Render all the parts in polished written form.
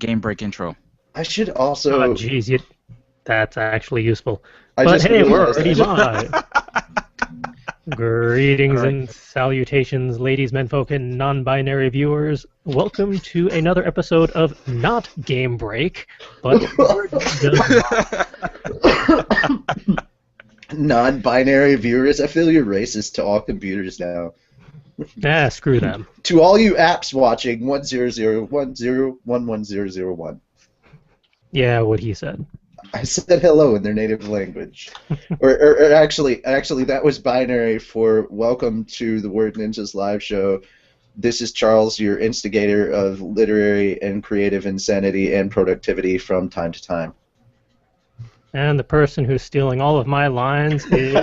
game break intro. I should Oh, also. geez, that's actually useful. I But just hey, we're realized. already live. All Greetings right. and salutations, ladies, menfolk, and non-binary viewers. Welcome to another episode of not Game Break, but Non-binary viewers, I feel you're racist to all computers now. screw them. To all you apps watching, 10010110001. Yeah, what he said. I said hello in their native language. or actually, that was binary for welcome to the Word Ninjas live show. This is Charles, your instigator of literary and creative insanity and productivity from time to time. And the person who's stealing all of my lines is...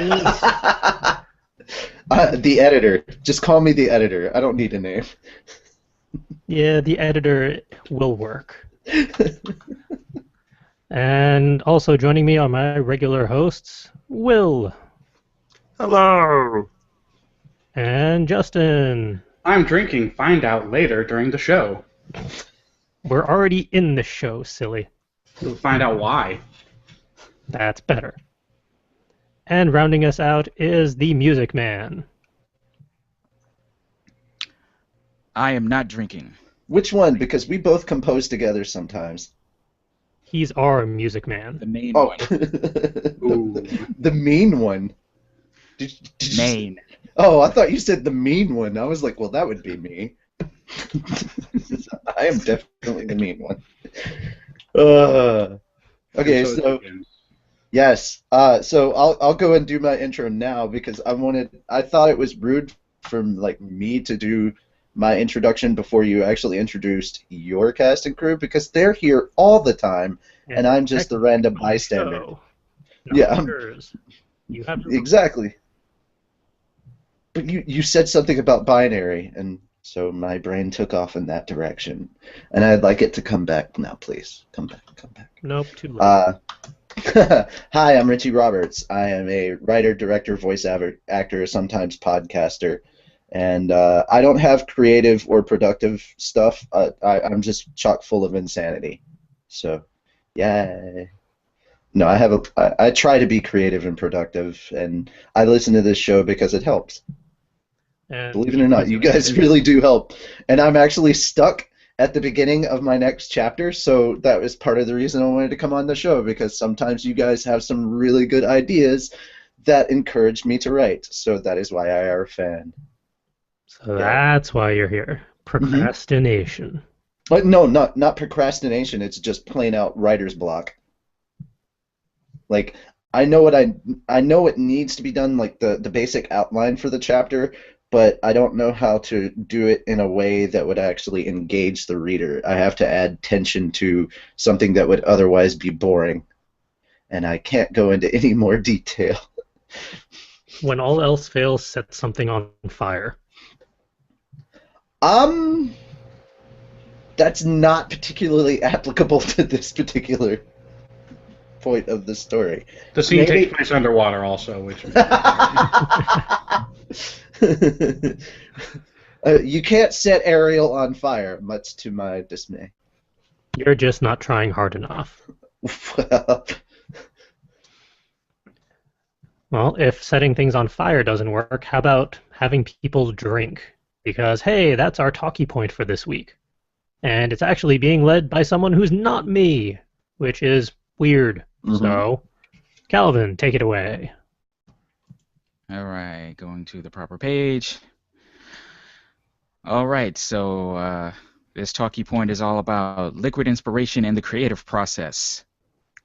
The editor. Just call me the editor. I don't need a name. Yeah, the editor will work. And also joining me are my regular hosts, Will. Hello. And Justin. I'm drinking. Find out later during the show. We're already in the show, silly. You'll find out why. That's better. And rounding us out is the Music Man. I am not drinking. Which one? Because we both compose together sometimes. He's our Music Man. The main Oh, one. the mean one. Did you Main. Oh, I thought you said the mean one. I was like, well, that would be me. I am definitely the mean one. Okay, so yes. So I'll go and do my intro now because I thought it was rude from me to do my introduction before you actually introduced your cast and crew because they're here all the time and I'm just the random bystander. Show. Yeah, Yours. You have to... Exactly. But you said something about binary, and so my brain took off in that direction. And I'd like it to come back now, please. Come back. Nope, too late. Hi, I'm Richie Roberts. I am a writer, director, voice actor, sometimes podcaster. And I don't have creative or productive stuff. I'm just chock full of insanity. So, yay. No, I try to be creative and productive, and I listen to this show because it helps. And Believe it or not, you guys really do help. And I'm actually stuck at the beginning of my next chapter, so that was part of the reason I wanted to come on the show, because sometimes you guys have some really good ideas that encourage me to write. So that is why I are a fan. So that's why you're here. Procrastination. But no, not procrastination. It's just plain out writer's block. Like I know what needs to be done, like the basic outline for the chapter, but I don't know how to do it in a way that would actually engage the reader. I have to add tension to something that would otherwise be boring, and I can't go into any more detail. When all else fails, set something on fire. That's not particularly applicable to this particular point of the story. The scene takes place underwater also, which you can't set Ariel on fire, much to my dismay. You're just not trying hard enough. Well, if setting things on fire doesn't work, how about having people drink? Because, hey, that's our talkie point for this week. And it's actually being led by someone who's not me, which is weird. So, Calvin, take it away. All right, going to the proper page. All right, so this talkie point is all about liquid inspiration and the creative process.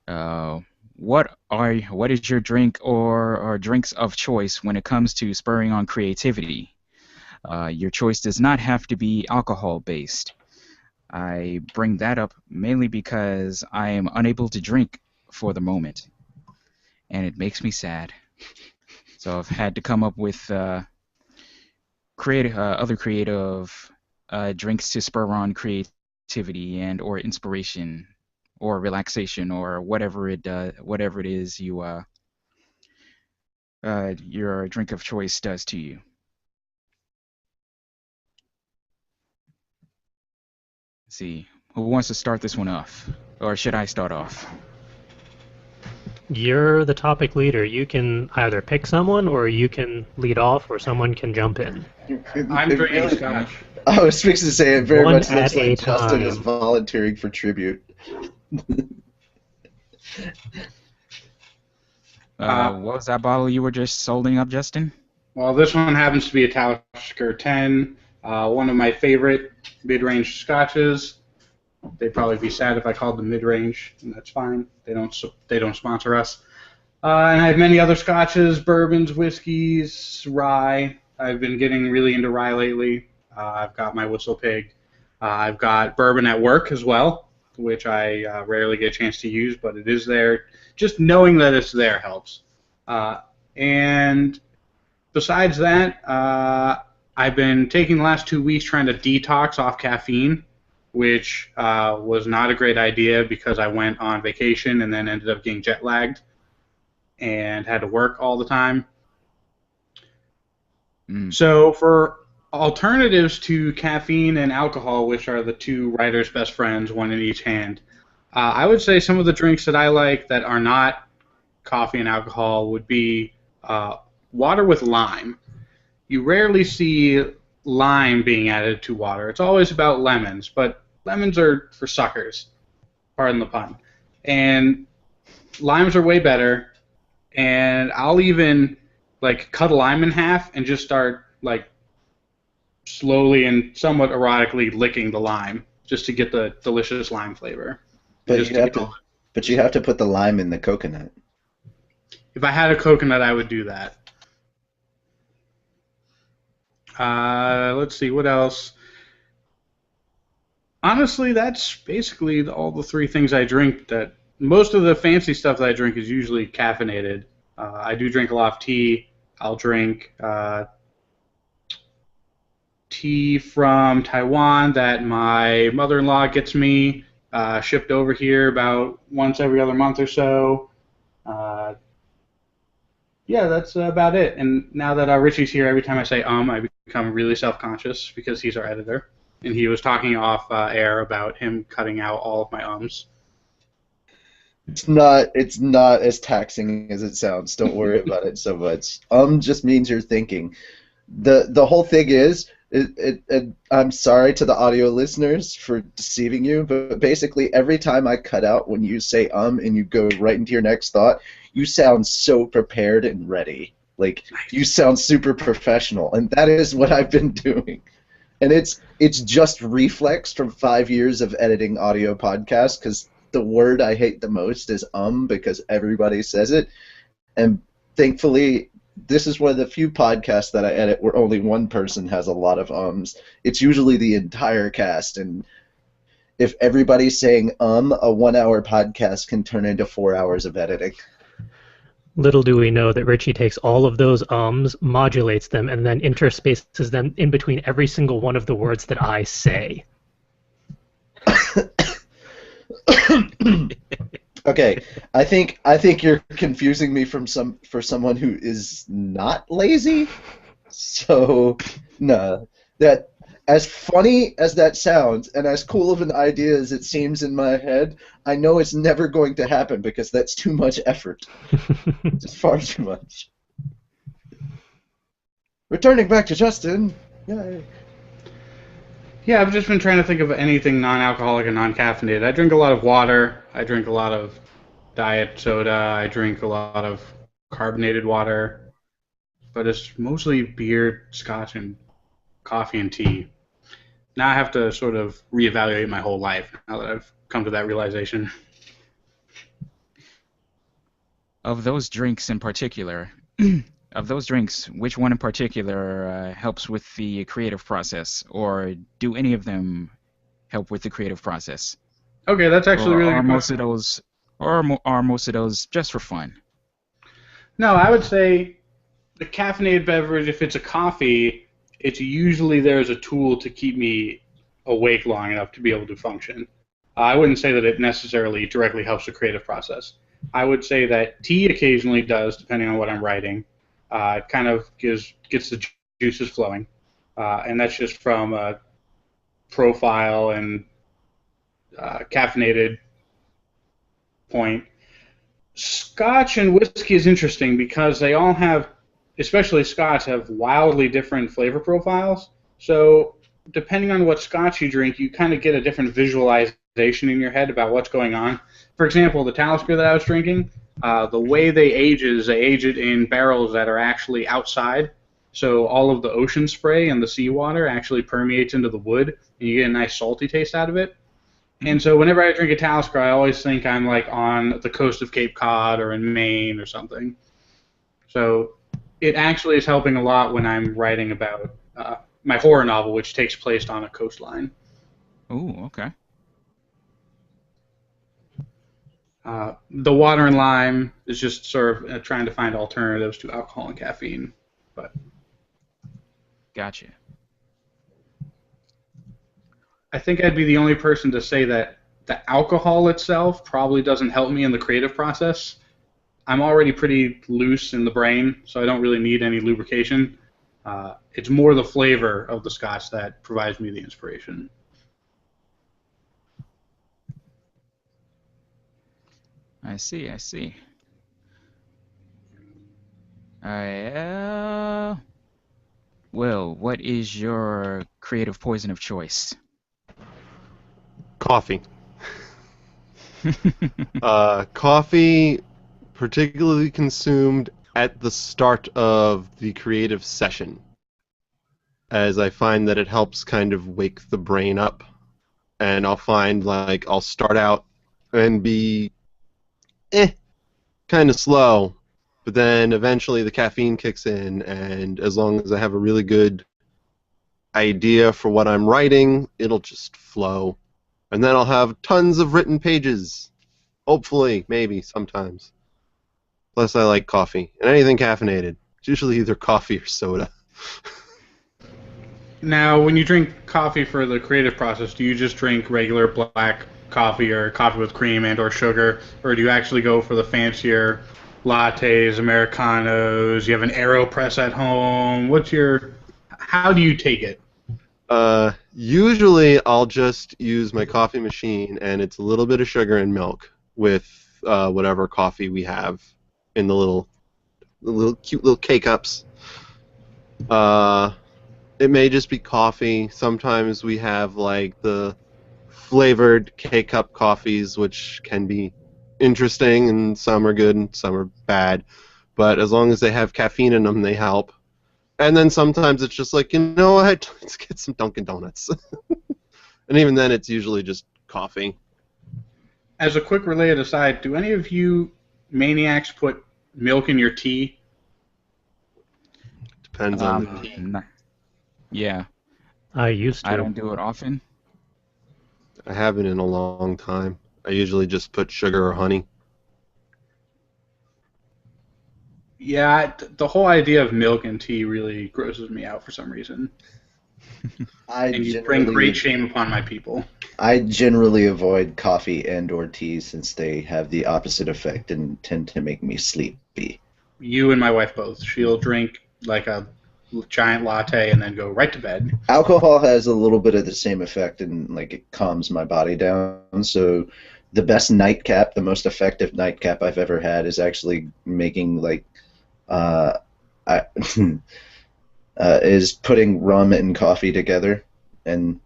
What is your drink or drinks of choice when it comes to spurring on creativity? Your choice does not have to be alcohol-based. I bring that up mainly because I am unable to drink for the moment, and it makes me sad. So I've had to come up with other creative drinks to spur on creativity and or inspiration or relaxation or whatever it is your drink of choice does to you. Let's see, Who wants to start this one off? Or should I start off? You're the topic leader. You can either pick someone, or you can lead off, or someone can jump in. I'm It drinking really- scotch. I was fixing to say it very One much looks at a like Justin is time. volunteering for tribute. What was that bottle you were just holding up, Justin? Well, this one happens to be a Talisker 10, one of my favorite mid-range scotches. They'd probably be sad if I called them mid-range, and that's fine. They don't sponsor us. And I have many other scotches, bourbons, whiskeys, rye. I've been getting really into rye lately. I've got my Whistle Pig. I've got bourbon at work as well, which I rarely get a chance to use, but it is there. Just knowing that it's there helps. And besides that, I've been taking the last 2 weeks trying to detox off caffeine, which was not a great idea because I went on vacation and then ended up getting jet lagged and had to work all the time. So for alternatives to caffeine and alcohol, which are the two writers' best friends, one in each hand, I would say some of the drinks that I like that are not coffee and alcohol would be water with lime. You rarely see lime being added to water. It's always about lemons, but lemons are for suckers, pardon the pun. And limes are way better, and I'll even cut a lime in half and just start slowly and somewhat erotically licking the lime just to get the delicious lime flavor. But you have to put the lime in the coconut. If I had a coconut, I would do that. Let's see, what else? Honestly, that's basically all the three things I drink. That most of the fancy stuff that I drink is usually caffeinated. I do drink a lot of tea. I'll drink tea from Taiwan that my mother-in-law gets me shipped over here about once every other month or so. Yeah, that's about it. And now that Richie's here, every time I say I become really self-conscious because he's our editor. And he was talking off air about him cutting out all of my ums. It's not as taxing as it sounds. Don't worry about it so much. Just means you're thinking. The whole thing is, I'm sorry to the audio listeners for deceiving you, but basically every time I cut out when you say and you go right into your next thought, you sound so prepared and ready. Like, you sound super professional, and that is what I've been doing. And it's just reflex from 5 years of editing audio podcasts, because the word I hate the most is because everybody says it. And thankfully, this is one of the few podcasts that I edit where only one person has a lot of ums. It's usually the entire cast, and if everybody's saying a 1 hour podcast can turn into 4 hours of editing. Little do we know that Richie takes all of those modulates them, and then interspaces them in between every single one of the words that I say. Okay, I think you're confusing me for someone who is not lazy. So, no, that as funny as that sounds, and as cool of an idea as it seems in my head, I know it's never going to happen because that's too much effort. It's far too much. Returning back to Justin. Yay. Yeah, I've just been trying to think of anything non-alcoholic and non-caffeinated. I drink a lot of water. I drink a lot of diet soda. I drink a lot of carbonated water. But it's mostly beer, scotch, and coffee and tea. Now I have to sort of reevaluate my whole life now that I've come to that realization. Of those drinks in particular, which one in particular helps with the creative process, or do any of them help with the creative process? Okay, that's actually really Or good. are most of those just for fun? No, I would say the caffeinated beverage, if it's a coffee, it's usually there as a tool to keep me awake long enough to be able to function. I wouldn't say that it necessarily directly helps the creative process. I would say that tea occasionally does, depending on what I'm writing. It kind of gets the juices flowing, and that's just from profile and caffeinated point. Scotch and whiskey is interesting because they all have, especially Scotch, have wildly different flavor profiles. So depending on what Scotch you drink, you kind of get a different visualization in your head about what's going on. For example, the Talisker that I was drinking, the way they age is they age it in barrels that are actually outside. So all of the ocean spray and the seawater actually permeates into the wood, and you get a nice salty taste out of it. And so whenever I drink a Talisker, I always think I'm like on the coast of Cape Cod or in Maine or something. So it actually is helping a lot when I'm writing about my horror novel, which takes place on a coastline. Ooh, okay. The water and lime is just sort of trying to find alternatives to alcohol and caffeine. But Gotcha. I think I'd be the only person to say that the alcohol itself probably doesn't help me in the creative process. I'm already pretty loose in the brain, so I don't really need any lubrication. It's more the flavor of the Scotch that provides me the inspiration. I see, I see. Well, what is your creative poison of choice? Coffee. Coffee, particularly consumed at the start of the creative session, as I find that it helps kind of wake the brain up. And I'll find, like, I'll start out and be kind of slow, but then eventually the caffeine kicks in, and as long as I have a really good idea for what I'm writing, it'll just flow. And then I'll have tons of written pages. Hopefully, maybe, sometimes. Plus, I like coffee. And anything caffeinated. It's usually either coffee or soda. Now, when you drink coffee for the creative process, do you just drink regular black coffee or coffee with cream and or sugar, or do you actually go for the fancier lattes, Americanos? You have an AeroPress at home? How do you take it? Usually I'll just use my coffee machine, and it's a little bit of sugar and milk with whatever coffee we have in the little cute little K-cups. It may just be coffee. Sometimes we have like the flavored K-cup coffees, which can be interesting, and some are good and some are bad. But as long as they have caffeine in them, they help. And then sometimes it's just like, you know what, let's get some Dunkin' Donuts. And even then, it's usually just coffee. As a quick related aside, do any of you maniacs put milk in your tea? Depends on the tea. Yeah, I used to. I don't do it often. I haven't in a long time. I usually just put sugar or honey. Yeah, the whole idea of milk and tea really grosses me out for some reason. And you bring great shame upon my people. I generally avoid coffee and or tea since they have the opposite effect and tend to make me sleepy. You and my wife both. She'll drink like a giant latte and then go right to bed. Alcohol has a little bit of the same effect, and like it calms my body down. So the best nightcap, the most effective nightcap I've ever had, is actually making like is putting rum and coffee together, and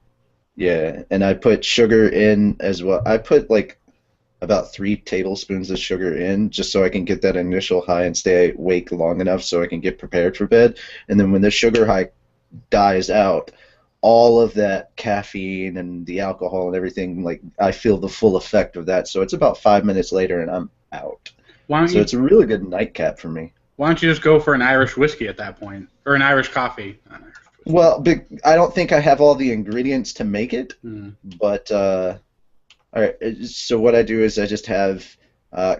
yeah, and I put sugar in as well. I put like about 3 tablespoons of sugar in just so I can get that initial high and stay awake long enough so I can get prepared for bed. And then when the sugar high dies out, all of that caffeine and the alcohol and everything, like I feel the full effect of that. So it's about 5 minutes later and I'm out. So it's a really good nightcap for me. Why don't you just go for an Irish whiskey at that point? Or an Irish coffee? Well, I don't think I have all the ingredients to make it, but all right, so what I do is I just have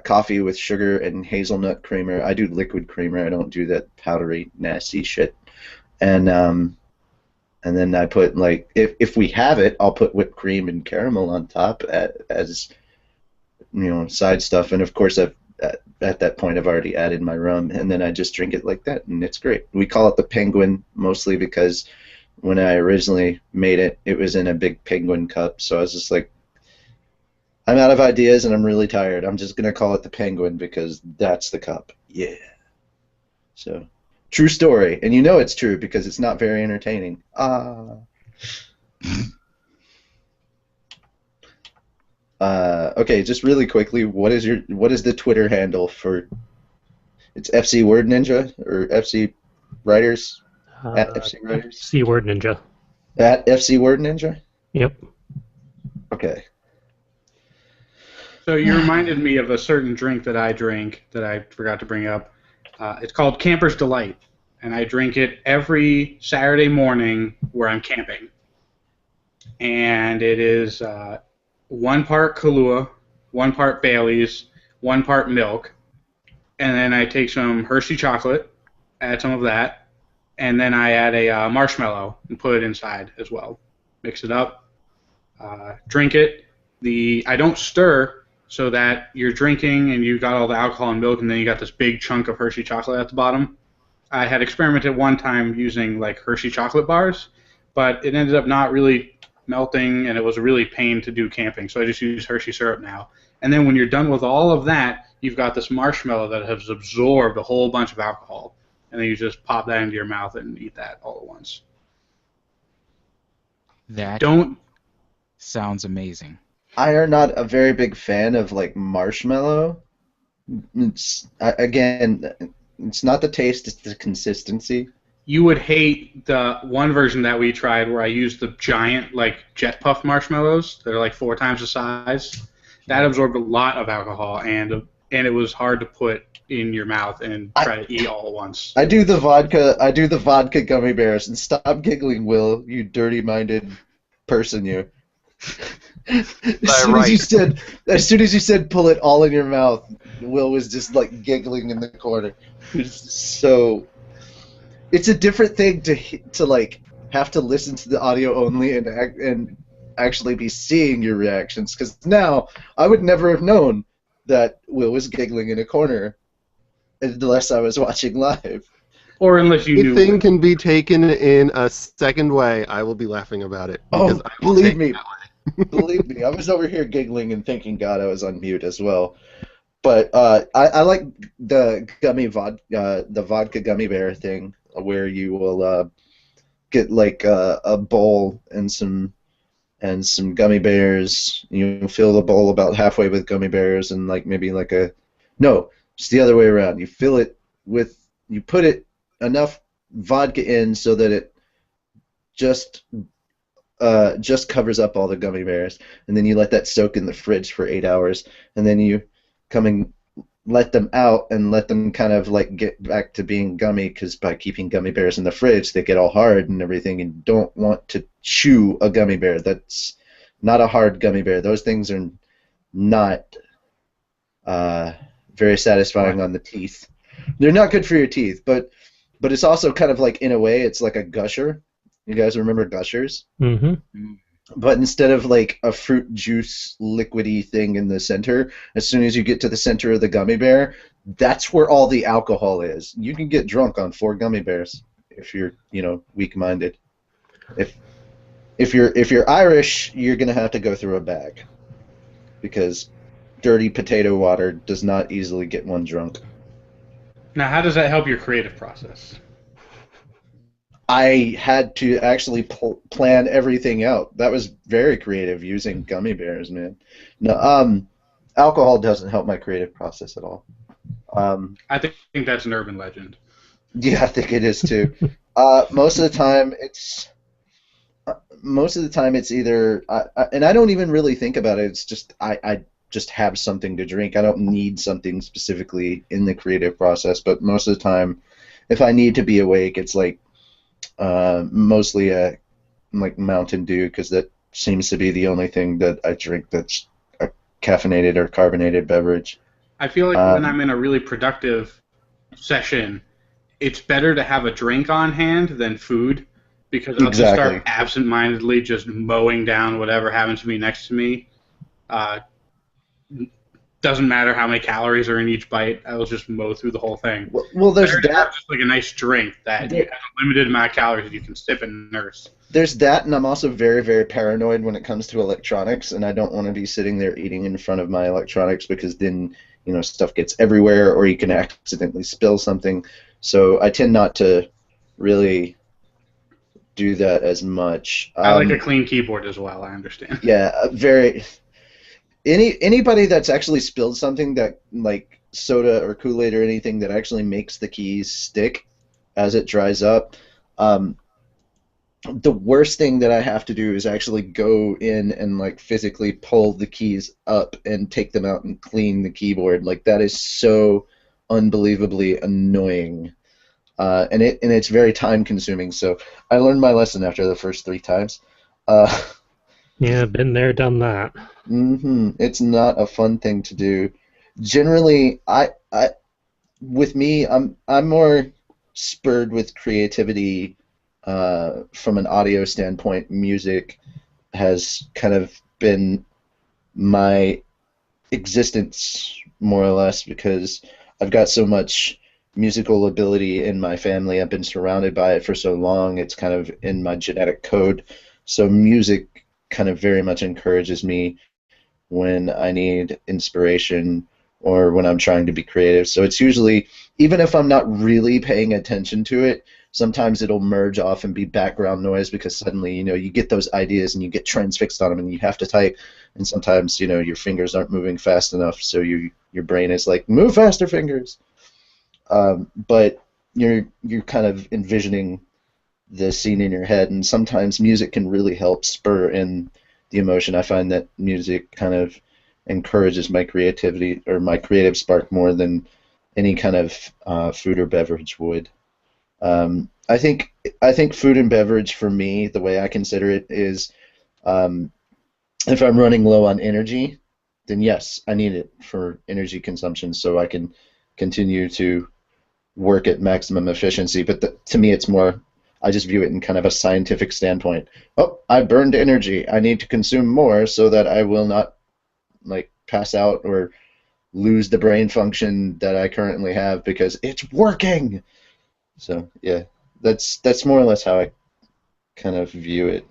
coffee with sugar and hazelnut creamer. I do liquid creamer. I don't do that powdery, nasty shit. And then I put, like, if we have it, I'll put whipped cream and caramel on top as, you know, side stuff. And, of course, at that point, I've already added my rum. And then I just drink it like that, and it's great. We call it the Penguin mostly because when I originally made it, it was in a big penguin cup. So I was just like, I'm out of ideas and I'm really tired. I'm just gonna call it the Penguin because that's the cup. Yeah. So, true story, and you know it's true because it's not very entertaining. Okay, just really quickly, what is the Twitter handle for? It's FC Word Ninja or FC Writers at FC Writers C Word Ninja. at FC Word Ninja. Yep. Okay. So you reminded me of a certain drink that I drink that I forgot to bring up. It's called Camper's Delight, and I drink it every Saturday morning where I'm camping. And it is 1 part Kahlua, 1 part Bailey's, 1 part milk, and then I take some Hershey chocolate, add some of that, and then I add a marshmallow and put it inside as well. Mix it up, drink it. I don't stir so that you're drinking and you've got all the alcohol and milk, and then you got this big chunk of Hershey chocolate at the bottom. I had experimented one time using like Hershey chocolate bars, but it ended up not really melting, and it was a really pain to do camping, so I just use Hershey syrup now. And then when you're done with all of that, you've got this marshmallow that has absorbed a whole bunch of alcohol, and then you just pop that into your mouth and eat that all at once. That Don't. sounds amazing. I are not a very big fan of like marshmallow. Again, it's not the taste; it's the consistency. You would hate the one version that we tried where I used the giant like jet puff marshmallows. They're like 4 times the size. That absorbed a lot of alcohol, and it was hard to put in your mouth and try to eat all at once. I do the vodka gummy bears, and stop giggling, Will, you dirty-minded person, you. As soon as you said pull it all in your mouth, Will was just like giggling in the corner. So it's a different thing to like have to listen to the audio only and actually be seeing your reactions, because now I would never have known that Will was giggling in a corner unless I was watching live. Or unless you knew. If thing can be taken in a second way, I will be laughing about it. Oh, I will believe take me. it that way. Believe me, I was over here giggling and thanking God I was on mute as well. But I like the vodka gummy bear thing, where you will get like a bowl and some gummy bears. You fill the bowl about halfway with gummy bears, and like maybe like no, it's the other way around. You put it enough vodka in so that it just covers up all the gummy bears, and then you let that soak in the fridge for 8 hours, and then you come and let them out and let them kind of like get back to being gummy, because by keeping gummy bears in the fridge they get all hard and everything, and you don't want to chew a gummy bear. That's not a hard gummy bear. Those things are not very satisfying on the teeth. They're not good for your teeth, but it's also kind of like, in a way, it's like a gusher. You guys remember gushers? Mm-hmm. But instead of like a fruit juice liquidy thing in the center, as soon as you get to the center of the gummy bear, that's where all the alcohol is. You can get drunk on 4 gummy bears if you're, weak-minded. If you're Irish, you're gonna have to go through a bag, because dirty potato water does not easily get one drunk. Now, how does that help your creative process? I had to actually plan everything out. That was very creative, using gummy bears, man. No, alcohol doesn't help my creative process at all. I think that's an urban legend. Yeah, I think it is too. Most of the time, it's either, and I don't even really think about it. It's just I just have something to drink. I don't need something specifically in the creative process, but most of the time, if I need to be awake, it's like mostly like Mountain Dew, because that seems to be the only thing that I drink that's a caffeinated or carbonated beverage. I feel like when I'm in a really productive session, it's better to have a drink on hand than food, because I'll just start absent-mindedly just mowing down whatever happens to be next to me. Doesn't matter how many calories are in each bite. I will just mow through the whole thing. Well, there's that. Just like a nice drink that has a limited amount of calories that you can sip and nurse. there's that, and I'm also very, very paranoid when it comes to electronics, and I don't want to be sitting there eating in front of my electronics because then, stuff gets everywhere, or you can accidentally spill something. So I tend not to really do that as much. I like a clean keyboard as well. I understand. Yeah, very. Anybody that's actually spilled something that like soda or Kool-Aid or anything that actually makes the keys stick as it dries up. The worst thing that I have to do is actually go in and like physically pull the keys up and take them out and clean the keyboard. Like that is so unbelievably annoying, and it's very time consuming. So I learned my lesson after the first 3 times. Uh, Yeah, been there, done that. it's not a fun thing to do. Generally, with me, I'm more spurred with creativity. From an audio standpoint, music has kind of been my existence more or less because I've got so much musical ability in my family. I've been surrounded by it for so long. It's kind of in my genetic code. So music kind of very much encourages me when I need inspiration or when I'm trying to be creative. So it's usually, even if I'm not really paying attention to it, sometimes it'll merge off and be background noise because suddenly, you get those ideas and you get transfixed on them and you have to type. And sometimes, your fingers aren't moving fast enough, so your brain is like, move faster, fingers. But you're kind of envisioning the scene in your head, and sometimes music can really help spur in the emotion. I find that music kind of encourages my creativity or my creative spark more than any kind of food or beverage would. I think food and beverage for me, the way I consider it is, if I'm running low on energy, then yes, I need it for energy consumption so I can continue to work at maximum efficiency. But to me, it's more, I just view it in kind of a scientific standpoint. Oh, I burned energy. I need to consume more so that I will not like pass out or lose the brain function that I currently have because it's working. So yeah, that's more or less how I kind of view it.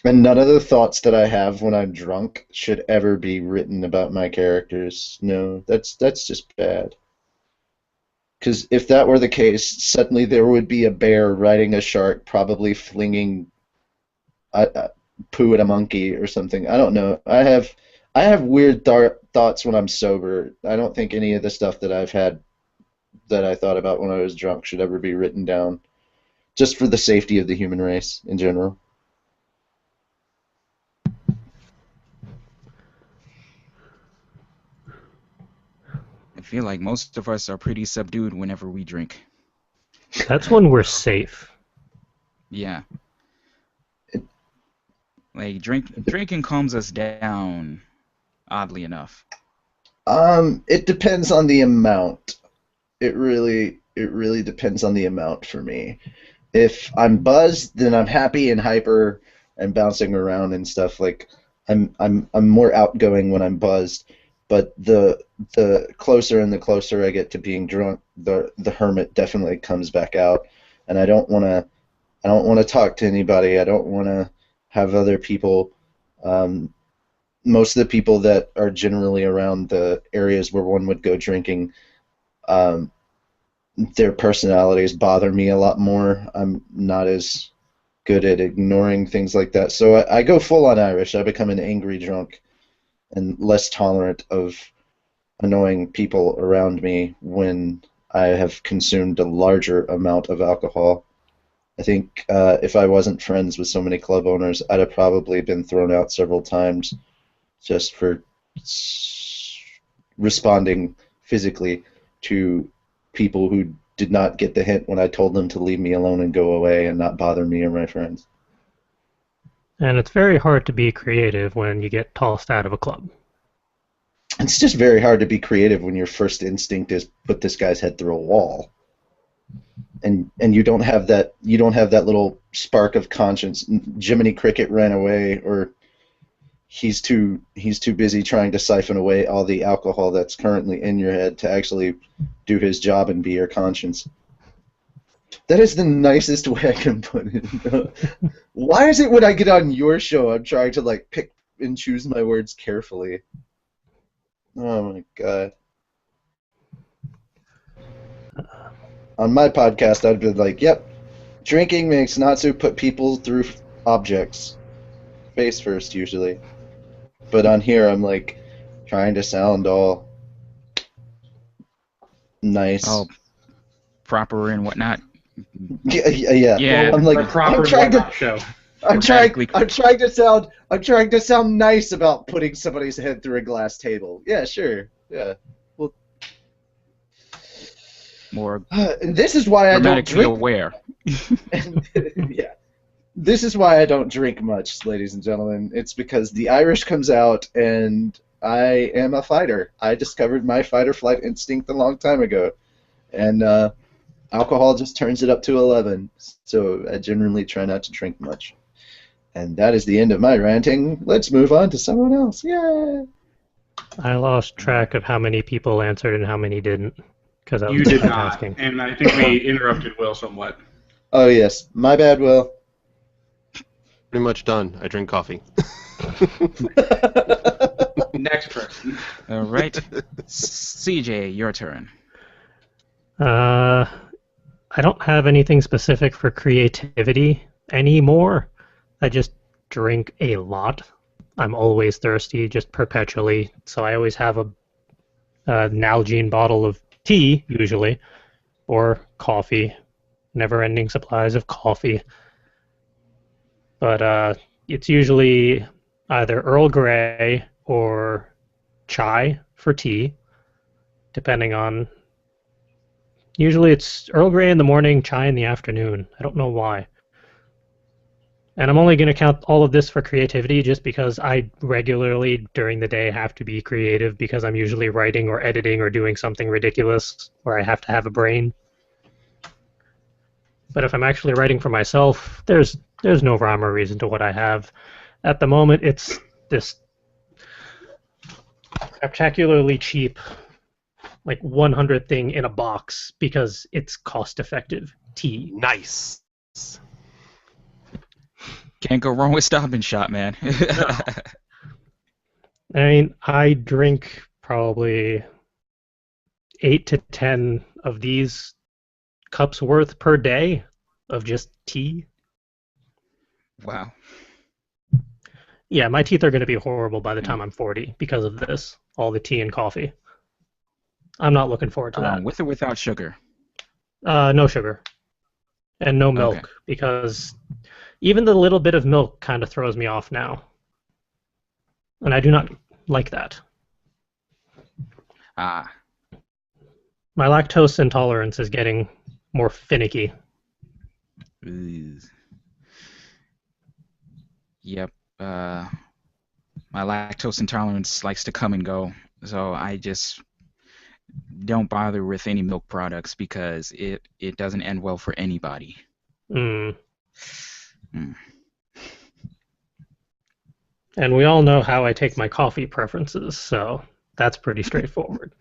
And none of the thoughts that I have when I'm drunk should ever be written about my characters. No, that's just bad. Because if that were the case, suddenly there would be a bear riding a shark, probably flinging poo at a monkey or something. I don't know. I have weird thoughts when I'm sober. I don't think any of the stuff that I've had that I thought about when I was drunk should ever be written down, just for the safety of the human race in general. I feel like most of us are pretty subdued whenever we drink. That's when we're safe. Yeah. Like drinking calms us down, oddly enough. It depends on the amount. It really depends on the amount for me. If I'm buzzed, then I'm happy and hyper and bouncing around and stuff. Like I'm more outgoing when I'm buzzed. But the closer and the closer I get to being drunk, the hermit definitely comes back out, and I don't want to talk to anybody. I don't want to have other people. Most of the people that are generally around the areas where one would go drinking, um, their personalities bother me a lot more. I'm not as good at ignoring things like that. So I go full on Irish. I become an angry drunk and less tolerant of annoying people around me when I have consumed a larger amount of alcohol. I think if I wasn't friends with so many club owners, I'd have probably been thrown out several times just for responding physically to people who did not get the hint when I told them to leave me alone and go away and not bother me or my friends. And it's very hard to be creative when you get tossed out of a club. It's just very hard to be creative when your first instinct is put this guy's head through a wall. And you don't have that little spark of conscience. Jiminy Cricket ran away, or he's too busy trying to siphon away all the alcohol that's currently in your head to actually do his job and be your conscience. That is the nicest way I can put it. Why is it when I get on your show, I'm trying to like pick and choose my words carefully? Oh my god. On my podcast, I'd be like, "Yep, drinking makes Natsu put people through objects, face first usually." But on here, I'm like trying to sound all nice. Oh, proper and whatnot. Yeah. Yeah, I'm like, The proper I'm trying to, whatnot show. I'm trying, Grammatically- I'm trying to sound nice about putting somebody's head through a glass table. Yeah, sure. Yeah. Well, more and this is why I don't grammatically drink. aware. Yeah. This is why I don't drink much, ladies and gentlemen. It's because the Irish comes out, and I am a fighter. I discovered my fight or flight instinct a long time ago, and alcohol just turns it up to 11. So I generally try not to drink much. And that is the end of my ranting. Let's move on to someone else. Yay! I lost track of how many people answered and how many didn't, because I was You did not, asking. and I think we interrupted Will somewhat. Oh yes, my bad, Will. Pretty much done. I drink coffee. Next person. All right, CJ, your turn. I don't have anything specific for creativity anymore. I just drink a lot. I'm always thirsty, just perpetually. So I always have a Nalgene bottle of tea, usually, or coffee. Never-ending supplies of coffee. But it's usually either Earl Grey or chai for tea, depending on... Usually it's Earl Grey in the morning, chai in the afternoon. I don't know why. And I'm only going to count all of this for creativity just because I regularly during the day have to be creative because I'm usually writing or editing or doing something ridiculous where I have to have a brain. But if I'm actually writing for myself, there's no rhyme or reason to what I have. At the moment, it's this spectacularly cheap, like 100 thing in a box because it's cost-effective tea. Nice. Can't go wrong with Stop and Shop, man. I mean, I drink probably 8 to 10 of these cups worth per day of just tea. Wow. Yeah, my teeth are going to be horrible by the time I'm 40 because of this, all the tea and coffee. I'm not looking forward to that. With or without sugar? No sugar. And no milk, Okay. because even the little bit of milk kind of throws me off now. And I do not like that. Ah, My lactose intolerance is getting more finicky. ooh. Yep. My lactose intolerance likes to come and go, so I just don't bother with any milk products because it doesn't end well for anybody. Mm. Mm. And we all know how I take my coffee preferences, so that's pretty straightforward.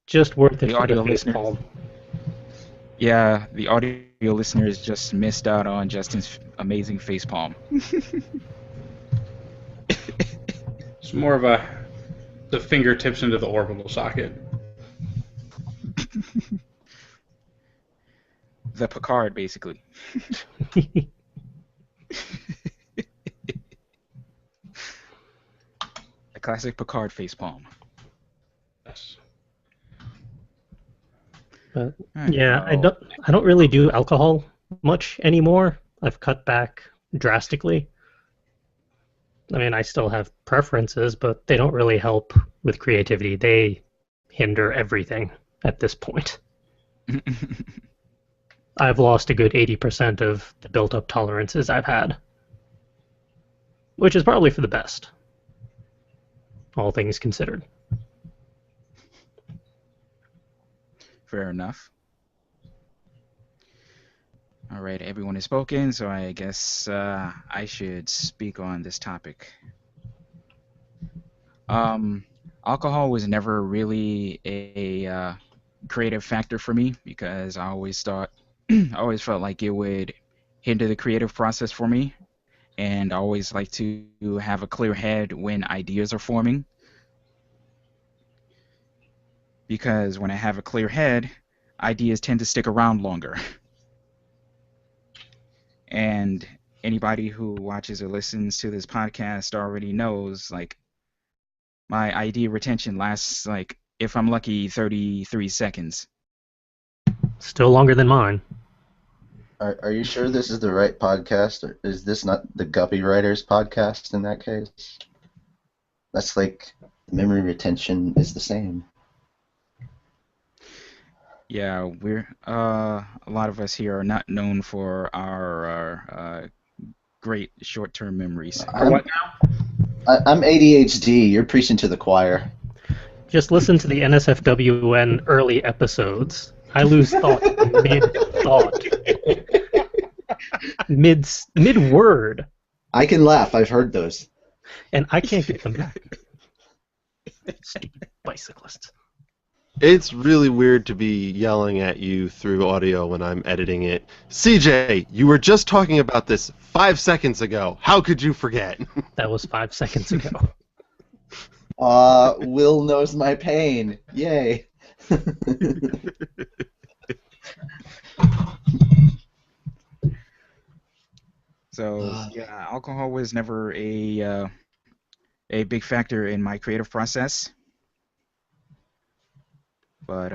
Just worth it The for audio the face listener. palm. Yeah, the audio listeners just missed out on Justin's amazing facepalm. It's more of the fingertips into the orbital socket. The Picard, basically. A classic Picard facepalm. Yes. But Alright, yeah, well, I don't really do alcohol much anymore. I've cut back drastically. I mean, I still have preferences, but they don't really help with creativity. They hinder everything at this point. I've lost a good 80% of the built-up tolerances I've had, which is probably for the best, all things considered. Fair enough. All right, everyone has spoken, so I guess I should speak on this topic. alcohol was never really a creative factor for me because I always thought, I always felt like it would hinder the creative process for me, and I always like to have a clear head when ideas are forming because when I have a clear head, ideas tend to stick around longer. And anybody who watches or listens to this podcast already knows, like, my idea retention lasts, like, if I'm lucky, 33 seconds. Still longer than mine. Are you sure this is the right podcast? Or is this not the Guppy Writers podcast in that case? That's like memory retention is the same. Yeah, we're a lot of us here are not known for our great short-term memories. Or what now? I'm ADHD. You're preaching to the choir. Just listen to the NSFWN early episodes. I lose thought mid-thought. Mid-word. I can laugh. I've heard those. And I can't get them back. Stupid bicyclists. It's really weird to be yelling at you through audio when I'm editing it. CJ, you were just talking about this 5 seconds ago. How could you forget? That was 5 seconds ago. Will knows my pain. Yay. So yeah, alcohol was never a big factor in my creative process. But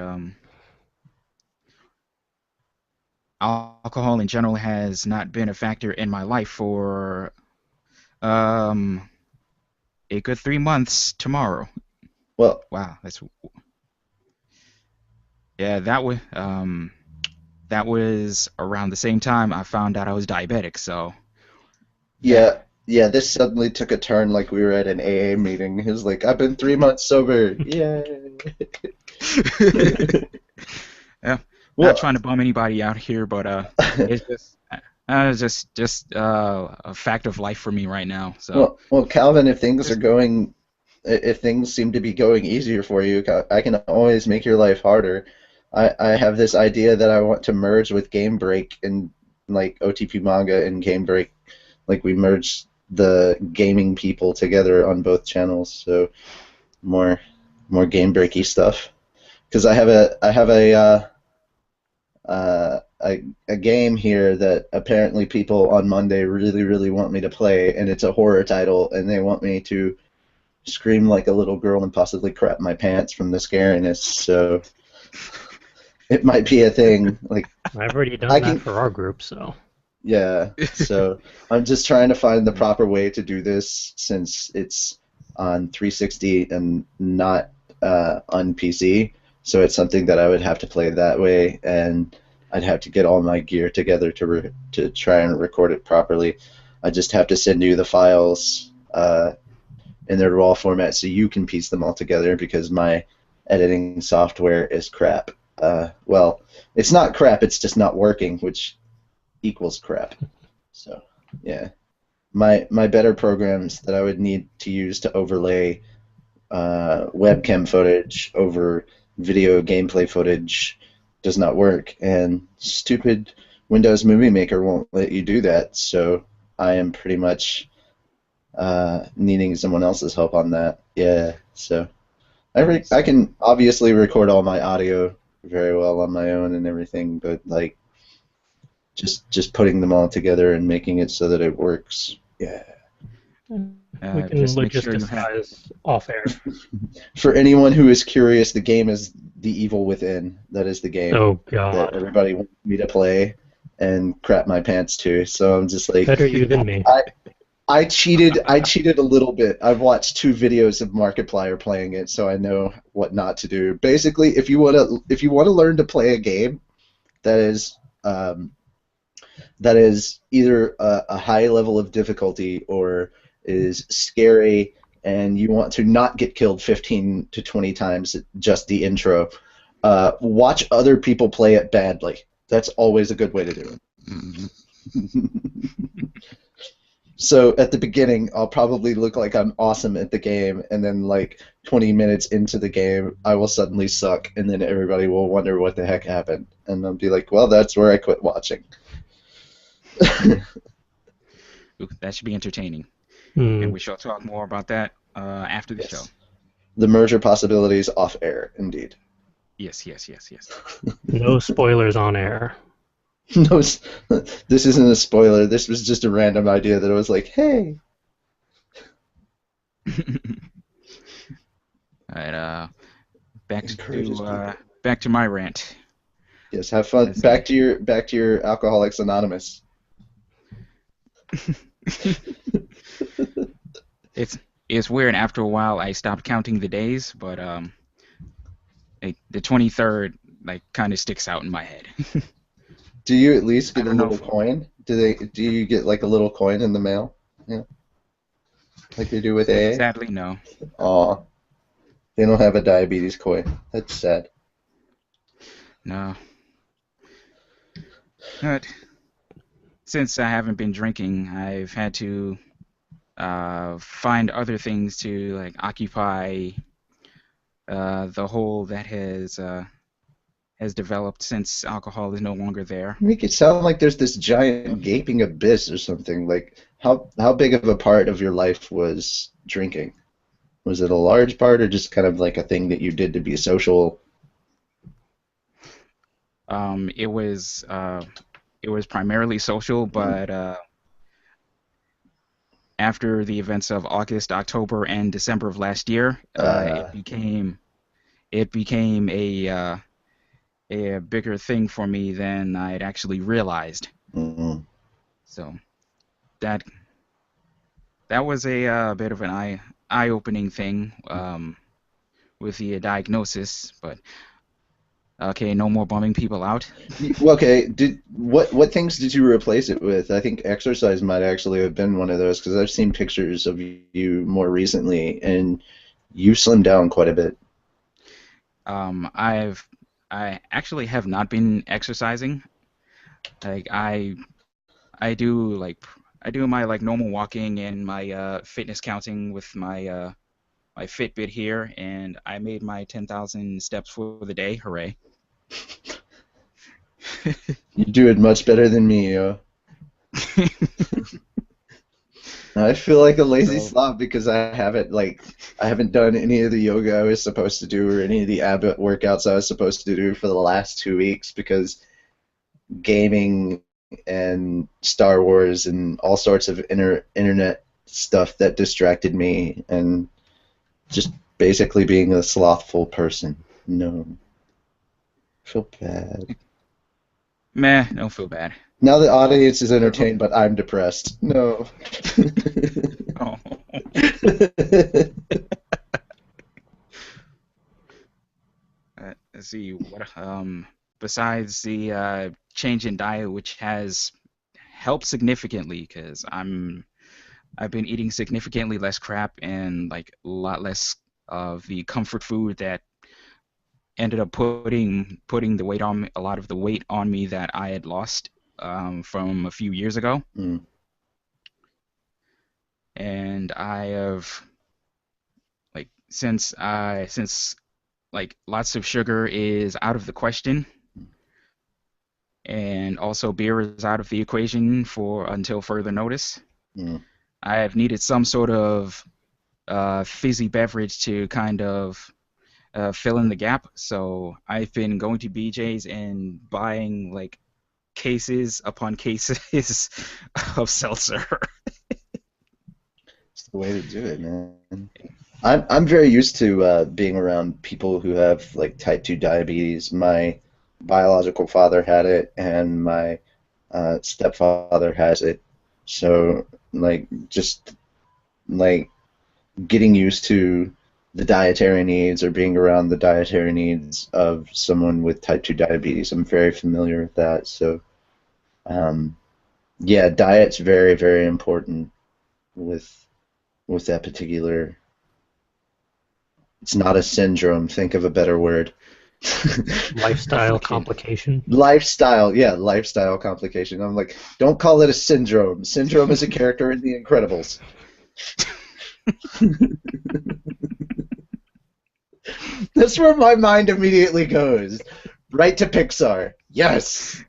alcohol in general has not been a factor in my life for a good 3 months tomorrow. Well, Wow, that was around the same time I found out I was diabetic. So yeah, this suddenly took a turn like we were at an AA meeting. He was like, I've been 3 months sober. Yay. yeah, Well, not trying to bum anybody out here, but it's just a fact of life for me right now. So well, Calvin, if things seem to be going easier for you, I can always make your life harder. I have this idea that I want to merge with Game Break and like OTP Manga and Game Break, like we merge the gaming people together on both channels, so more Game Breaky stuff. Because I have a game here that apparently people on Monday really want me to play, and it's a horror title, and they want me to scream like a little girl and possibly crap my pants from the scariness. So it might be a thing. Like I've already done that for our group, so. Yeah. So I'm just trying to find the proper way to do this since it's on 360 and not on PC. So it's something that I would have to play that way, and I'd have to get all my gear together to try and record it properly. I just have to send you the files in their raw format so you can piece them all together because my editing software is crap. Well, it's not crap, it's just not working, which equals crap. So, yeah. My better programs that I would need to use to overlay webcam footage over video gameplay footage does not work, and stupid Windows Movie Maker won't let you do that, so I am pretty much needing someone else's help on that. Yeah, so I can obviously record all my audio very well on my own and everything, but like just putting them all together and making it so that it works. Yeah. We can just make sure you logisticize off air. For anyone who is curious, the game is The Evil Within. That is the game Oh that God. everybody wants me to play and crap my pants to. So I'm just like, Better you than me. I cheated a little bit. I've watched 2 videos of Markiplier playing it, so I know what not to do. Basically, if you want to learn to play a game that is either a high level of difficulty or is scary and you want to not get killed 15 to 20 times at just the intro, watch other people play it badly. That's always a good way to do it. Mhm. So at the beginning, I'll probably look like I'm awesome at the game, and then like 20 minutes into the game, I will suddenly suck, and then everybody will wonder what the heck happened, and I'll be like, well, that's where I quit watching. Ooh, that should be entertaining. And Hmm. we shall talk more about that after the show. Yes. The merger possibilities off air, indeed. Yes, yes, yes, yes. No spoilers on air. No, this isn't a spoiler. This was just a random idea that I was like, hey. All right, back Encourages to people. back to my rant. Yes, have fun. Let's Back see. to your Alcoholics Anonymous. It's it's weird. After a while, I stopped counting the days, but the 23rd like kind of sticks out in my head. Do you at least I get a don't know little if coin? Do you get like a little coin in the mail? Yeah, like they do with AA? sadly no. Aw, they don't have a diabetes coin. That's sad. No. But since I haven't been drinking, I've had to find other things to like occupy the hole that has developed since alcohol is no longer there. Make it sound like there's this giant gaping abyss or something. Like how big of a part of your life was drinking? Was it a large part or just kind of like a thing that you did to be social? It was primarily social, but after the events of August, October, and December of last year, Uh, it became a bigger thing for me than I had actually realized. mm, So that that was a bit of an eye-opening thing with the diagnosis. But okay, no more bumming people out. well, okay, what things did you replace it with? I think exercise might actually have been one of those because I've seen pictures of you more recently and you slimmed down quite a bit. I actually have not been exercising. Like I do like I do my like normal walking and my fitness counting with my Fitbit here, and I made my 10,000 steps for the day. Hooray! You do it much better than me, yo. I feel like a lazy So slob because I haven't done any of the yoga I was supposed to do or any of the ab workouts I was supposed to do for the last 2 weeks because gaming and Star Wars and all sorts of internet stuff that distracted me and just basically being a slothful person. No, I feel bad. meh, don't feel bad. Now the audience is entertained, but I'm depressed. No. Oh. Let's see what besides the change in diet, which has helped significantly because I've been eating significantly less crap and like a lot less of the comfort food that ended up putting the weight on me, a lot of the weight on me that I had lost from a few years ago. Mm. And I have like since like lots of sugar is out of the question, and also beer is out of the equation for until further notice. Mm. I have needed some sort of fizzy beverage to kind of fill in the gap. So I've been going to BJ's and buying like cases upon cases of seltzer. It's the way to do it, man. I'm very used to being around people who have like type 2 diabetes. My biological father had it, and my stepfather has it. So like just like getting used to the dietary needs or being around the dietary needs of someone with type 2 diabetes, I'm very familiar with that. So um, yeah, diet's very, very important with that particular. It's not a syndrome. Think of a better word. Lifestyle Affliction. complication. Lifestyle complication. I'm like, don't call it a syndrome. Syndrome is a character in The Incredibles. That's where my mind immediately goes. Right to Pixar. Yes.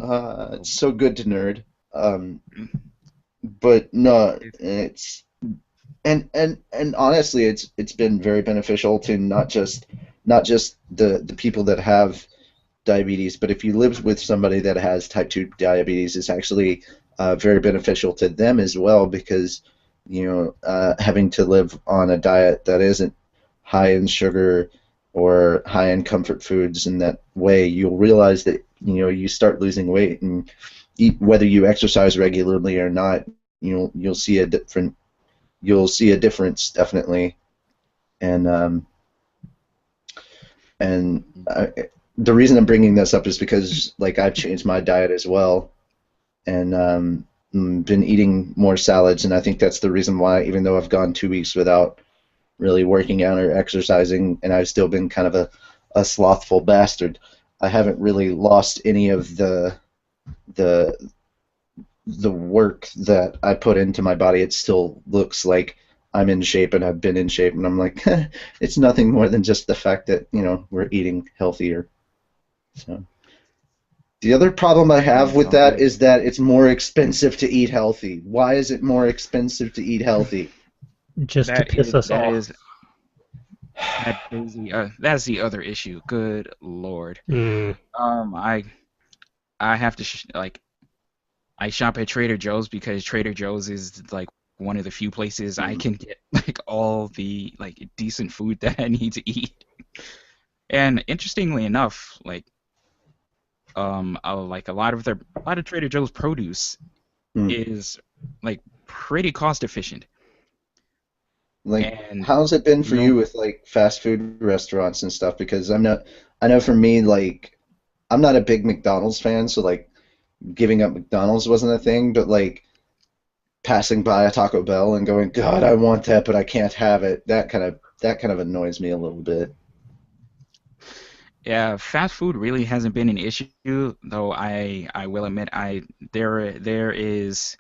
It's so good to nerd. But no, it's and honestly, it's been very beneficial to not just the people that have diabetes, but if you live with somebody that has type 2 diabetes, it's actually very beneficial to them as well because having to live on a diet that isn't high in sugar or high in comfort foods in that way, you'll realize that you start losing weight, and whether you exercise regularly or not, you'll see a difference definitely. And the reason I'm bringing this up is because like I've changed my diet as well, and been eating more salads, and I think that's the reason why, even though I've gone 2 weeks without really working out or exercising, and I've still been kind of a slothful bastard, I haven't really lost any of the the work that I put into my body. It still looks like I'm in shape and I've been in shape, and I'm like, it's nothing more than just the fact that we're eating healthier. So the other problem I have It's with all that good. is that it's more expensive to eat healthy. Why is it more expensive to eat healthy? Just to That piss is us that off. is that's the other issue. Good Lord. Mm. I have to I shop at Trader Joe's because Trader Joe's is like one of the few places I can get like all the like decent food that I need to eat. And interestingly enough, like a lot of Trader Joe's produce Hmm. is like pretty cost efficient. Like, And how's it been for you'll you with like fast food restaurants and stuff? Because I know for me, like, I'm not a big McDonald's fan, so like giving up McDonald's wasn't a thing, but like passing by a Taco Bell and going, God, I want that, but I can't have it. That kind of annoys me a little bit. Yeah, fast food really hasn't been an issue, though I will admit there is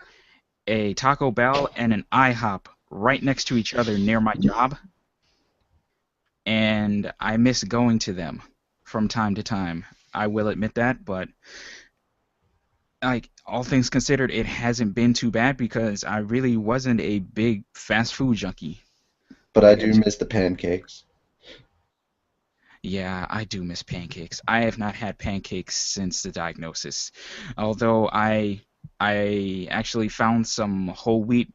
a Taco Bell and an IHOP right next to each other near my job, and I miss going to them from time to time. I will admit that, but like all things considered, it hasn't been too bad because I really wasn't a big fast food junkie. But I Like I do just, miss the pancakes. yeah, I do miss pancakes. I have not had pancakes since the diagnosis, although I actually found some whole wheat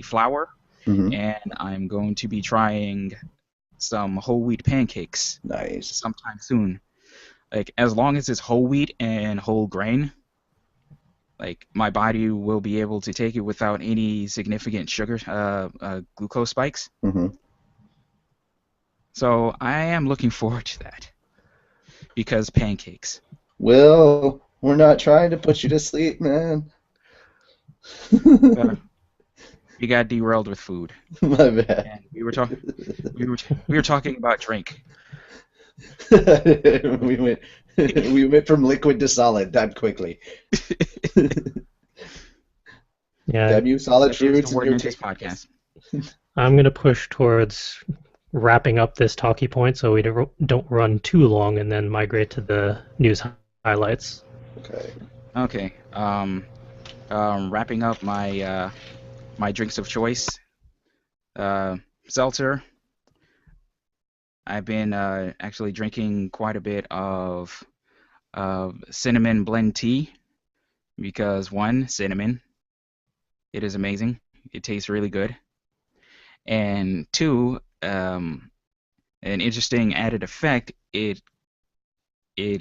flour, Hmm. and I'm going to be trying some whole wheat pancakes Nice. sometime soon. Like as long as it's whole wheat and whole grain, like my body will be able to take it without any significant glucose spikes. Hmm. So I am looking forward to that because pancakes. Will, we're not trying to put you to sleep, man. Uh, we got derailed with food, My bad. and we were talking about drink. we went we went from liquid to solid that quickly. Yeah, Damn you, solid Such is the foods and word your in this tastiness. podcast. I'm going to push towards wrapping up this talkie point so we don't run too long and then migrate to the news highlights. Okay. Okay. Wrapping up my drinks of choice. Uh, Seltzer. I've been actually drinking quite a bit of cinnamon blend tea because one, cinnamon, it is amazing. It tastes really good. And two, an interesting added effect, it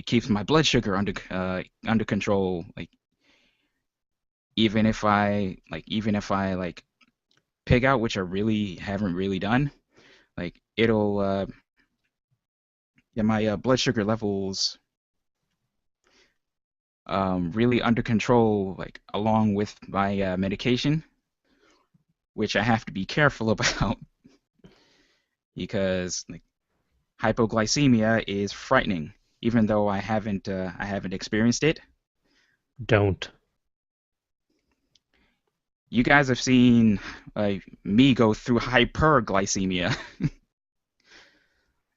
keeps my blood sugar under control. Like even if I like pig out, which I really haven't really done, like it'll get my blood sugar levels really under control, like along with my medication, which I have to be careful about. because like, hypoglycemia is frightening, even though I haven't experienced it. Don't. You guys have seen me go through hyperglycemia,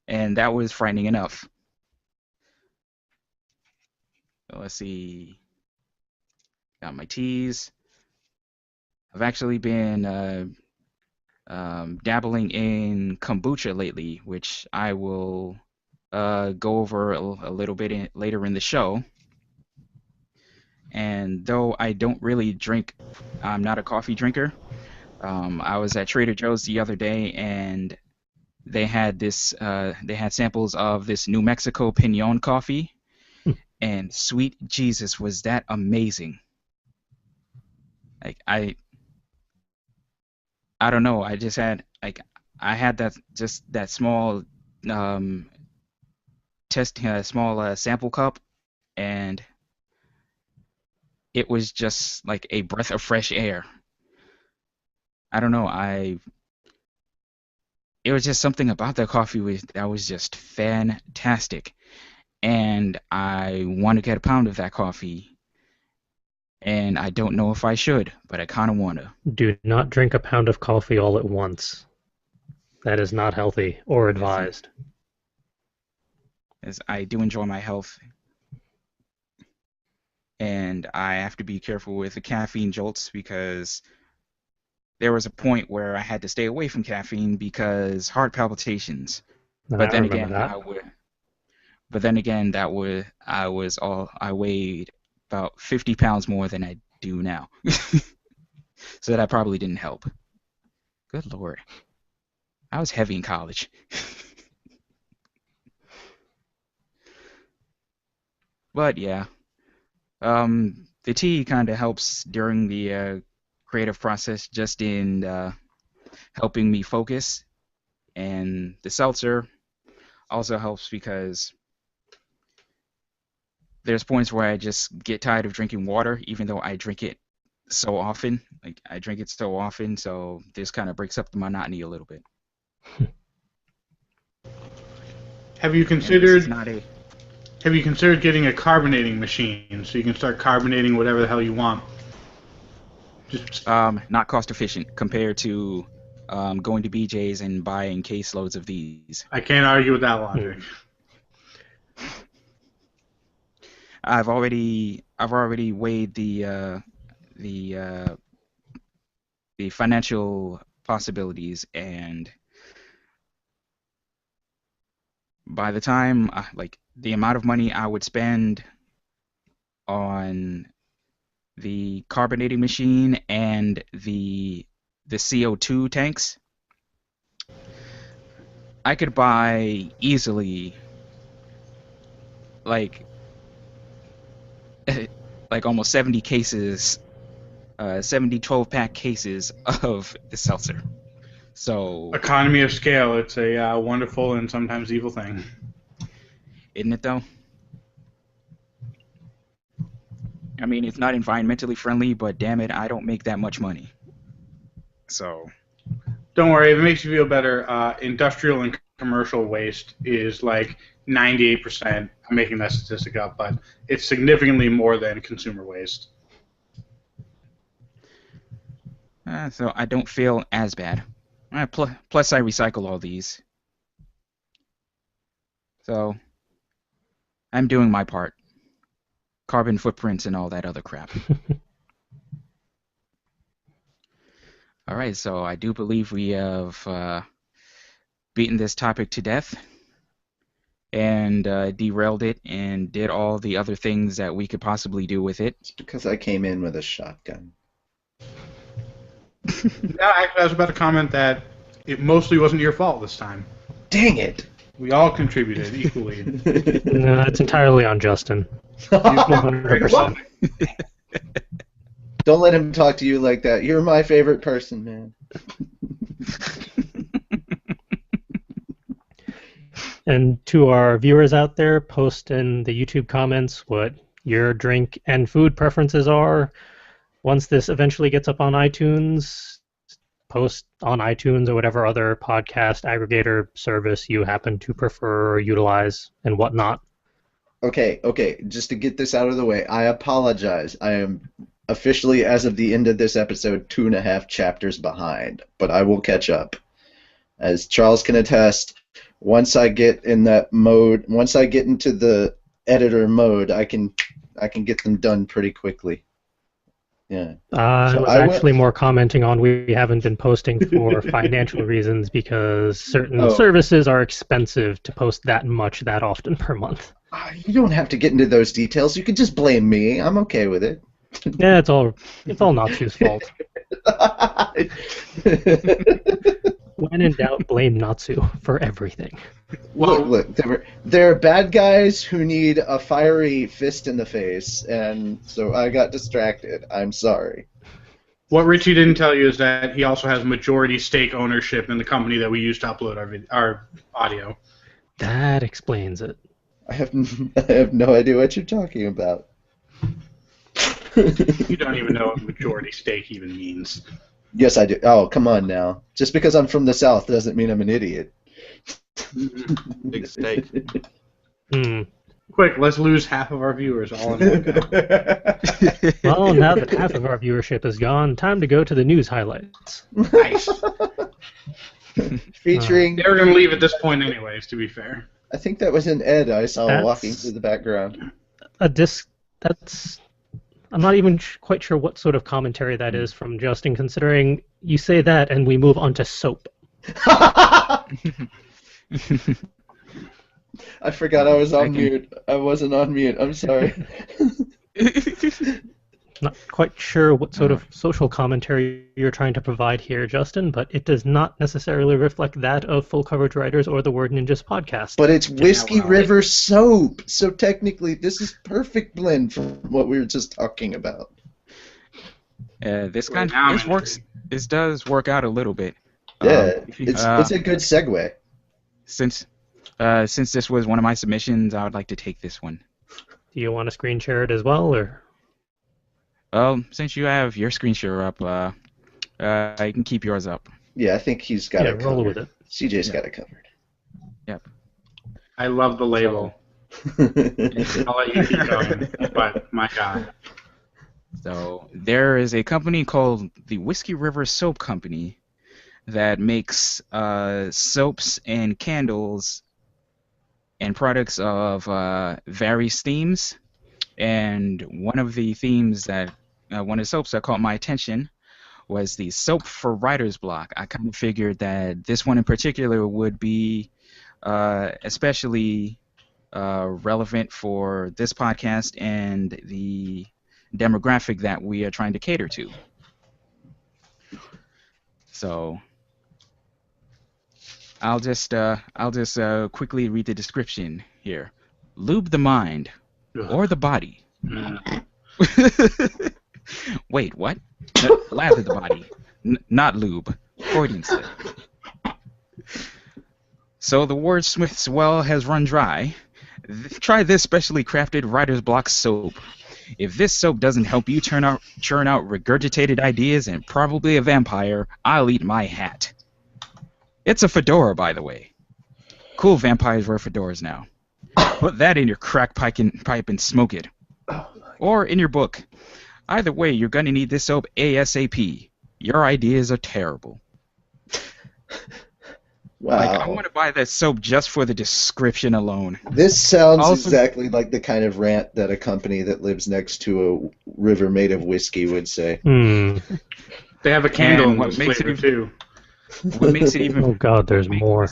and that was frightening enough. So let's see. Got my teas. I've actually been dabbling in kombucha lately, which I will go over a little bit later in the show. And though I don't really drink, I'm not a coffee drinker. I was at Trader Joe's the other day, and they had samples of this New Mexico Pinon coffee, and sweet Jesus, was that amazing! Like I don't know. I had that small small sample cup, and it was just like a breath of fresh air. I don't know. It was just something about that coffee that was just fantastic, and I want to get a pound of that coffee, and I don't know if I should, but I kind of want to. Do not drink a pound of coffee all at once. That is not healthy or advised. As I do enjoy my health, and I have to be careful with the caffeine jolts because there was a point where I had to stay away from caffeine because heart palpitations. But then again, I weighed about 50 pounds more than I do now, so that probably didn't help. Good Lord, I was heavy in college. But yeah, the tea kind of helps during the creative process, just in helping me focus, and the seltzer also helps because there's points where I just get tired of drinking water, even though I drink it so often. Like I drink it so often, so this kind of breaks up the monotony a little bit. Have you And this considered is not a have you considered getting a carbonating machine so you can start carbonating whatever the hell you want? Just not cost efficient compared to going to BJ's and buying caseloads of these. I can't argue with that logic. I've already weighed the financial possibilities, and by the time like the amount of money I would spend on the carbonating machine and the CO2 tanks, I could buy easily like like almost 70 cases, 70 12-pack cases of the seltzer. So, Economy of scale, it's a wonderful and sometimes evil thing. isn't it though? I mean, it's not environmentally friendly, but damn it, I don't make that much money. So, Don't worry, if it makes you feel better, industrial and commercial waste is like 98%. I'm making that statistic up, but it's significantly more than consumer waste. so I don't feel as bad. Plus, I recycle all these. So, I'm doing my part. Carbon footprints and all that other crap. All right, so I do believe we have beaten this topic to death and derailed it and did all the other things that we could possibly do with it. It's because I came in with a shotgun. No, actually, I was about to comment that it mostly wasn't your fault this time. Dang it! We all contributed equally. No, it's entirely on Justin. 100%. Don't let him talk to you like that. You're my favorite person, man. And to our viewers out there, post in the YouTube comments what your drink and food preferences are. Once this eventually gets up on iTunes, post on iTunes or whatever other podcast aggregator service you happen to prefer or utilize and whatnot. Okay, just to get this out of the way, I apologize. I am officially, as of the end of this episode, 2.5 chapters behind, but I will catch up. As Charles can attest, once I get in that mode, once I get into the editor mode, I can get them done pretty quickly. Yeah. I So was I actually more commenting on we haven't been posting for financial reasons because certain services are expensive to post that much that often per month. You don't have to get into those details. You can just blame me. I'm okay with it. Yeah, it's all Natsu's fault. When in doubt, blame Natsu for everything. Look, there are bad guys who need a fiery fist in the face, and so I got distracted. I'm sorry. What Richie didn't tell you is that he also has majority stake ownership in the company that we use to upload our audio. That explains it. I have no idea what you're talking about. You don't even know what majority stake even means. Yes, I do. Oh, come on now. Just because I'm from the South doesn't mean I'm an idiot. Big steak. Quick, let's lose half of our viewers all in one go. Well, now that half of our viewership is gone, time to go to the news highlights. Nice. Featuring... They were going to leave at this point anyways, to be fair. I think that was an Ed I saw walking through the background. I'm not even quite sure what sort of commentary that is from Justin, considering you say that and we move on to soap. I forgot I was on mute. I wasn't on mute. I'm sorry. Not quite sure what sort of social commentary you're trying to provide here, Justin, but it does not necessarily reflect that of Full Coverage Writers or the Word Ninjas podcast. But it's Whiskey River soap, so technically this is perfect blend from what we were just talking about. This does work out a little bit. Yeah, it's a good segue. Since this was one of my submissions, I would like to take this one. Do you want to screen share it as well, or? Since you have your screen share up, you can keep yours up. Yeah, I think he's got it covered. Roll with it. CJ's got it covered. Yep. I love the label. I'll let you keep going, but my God. So there is a company called the Whiskey River Soap Company that makes soaps and candles and products of various themes. And one of the themes one of the soaps that caught my attention was the soap for writer's block. I kind of figured that this one in particular would be especially relevant for this podcast and the demographic that we are trying to cater to. So I'll just quickly read the description here. Lube the mind or the body. Wait, what? Lather the body, not lube. Freudian slip. So the wordsmith's well has run dry. Try this specially crafted writer's block soap. If this soap doesn't help you churn out regurgitated ideas and probably a vampire, I'll eat my hat. It's a fedora, by the way. Cool vampires wear fedoras now. Put that in your crack pipe and smoke it. Or in your book. Either way, you're going to need this soap ASAP. Your ideas are terrible. Wow. I want to buy that soap just for the description alone. This sounds exactly like the kind of rant that a company that lives next to a river made of whiskey would say. They have a candle in this flavor, too. What makes it even... Oh, God, there's more.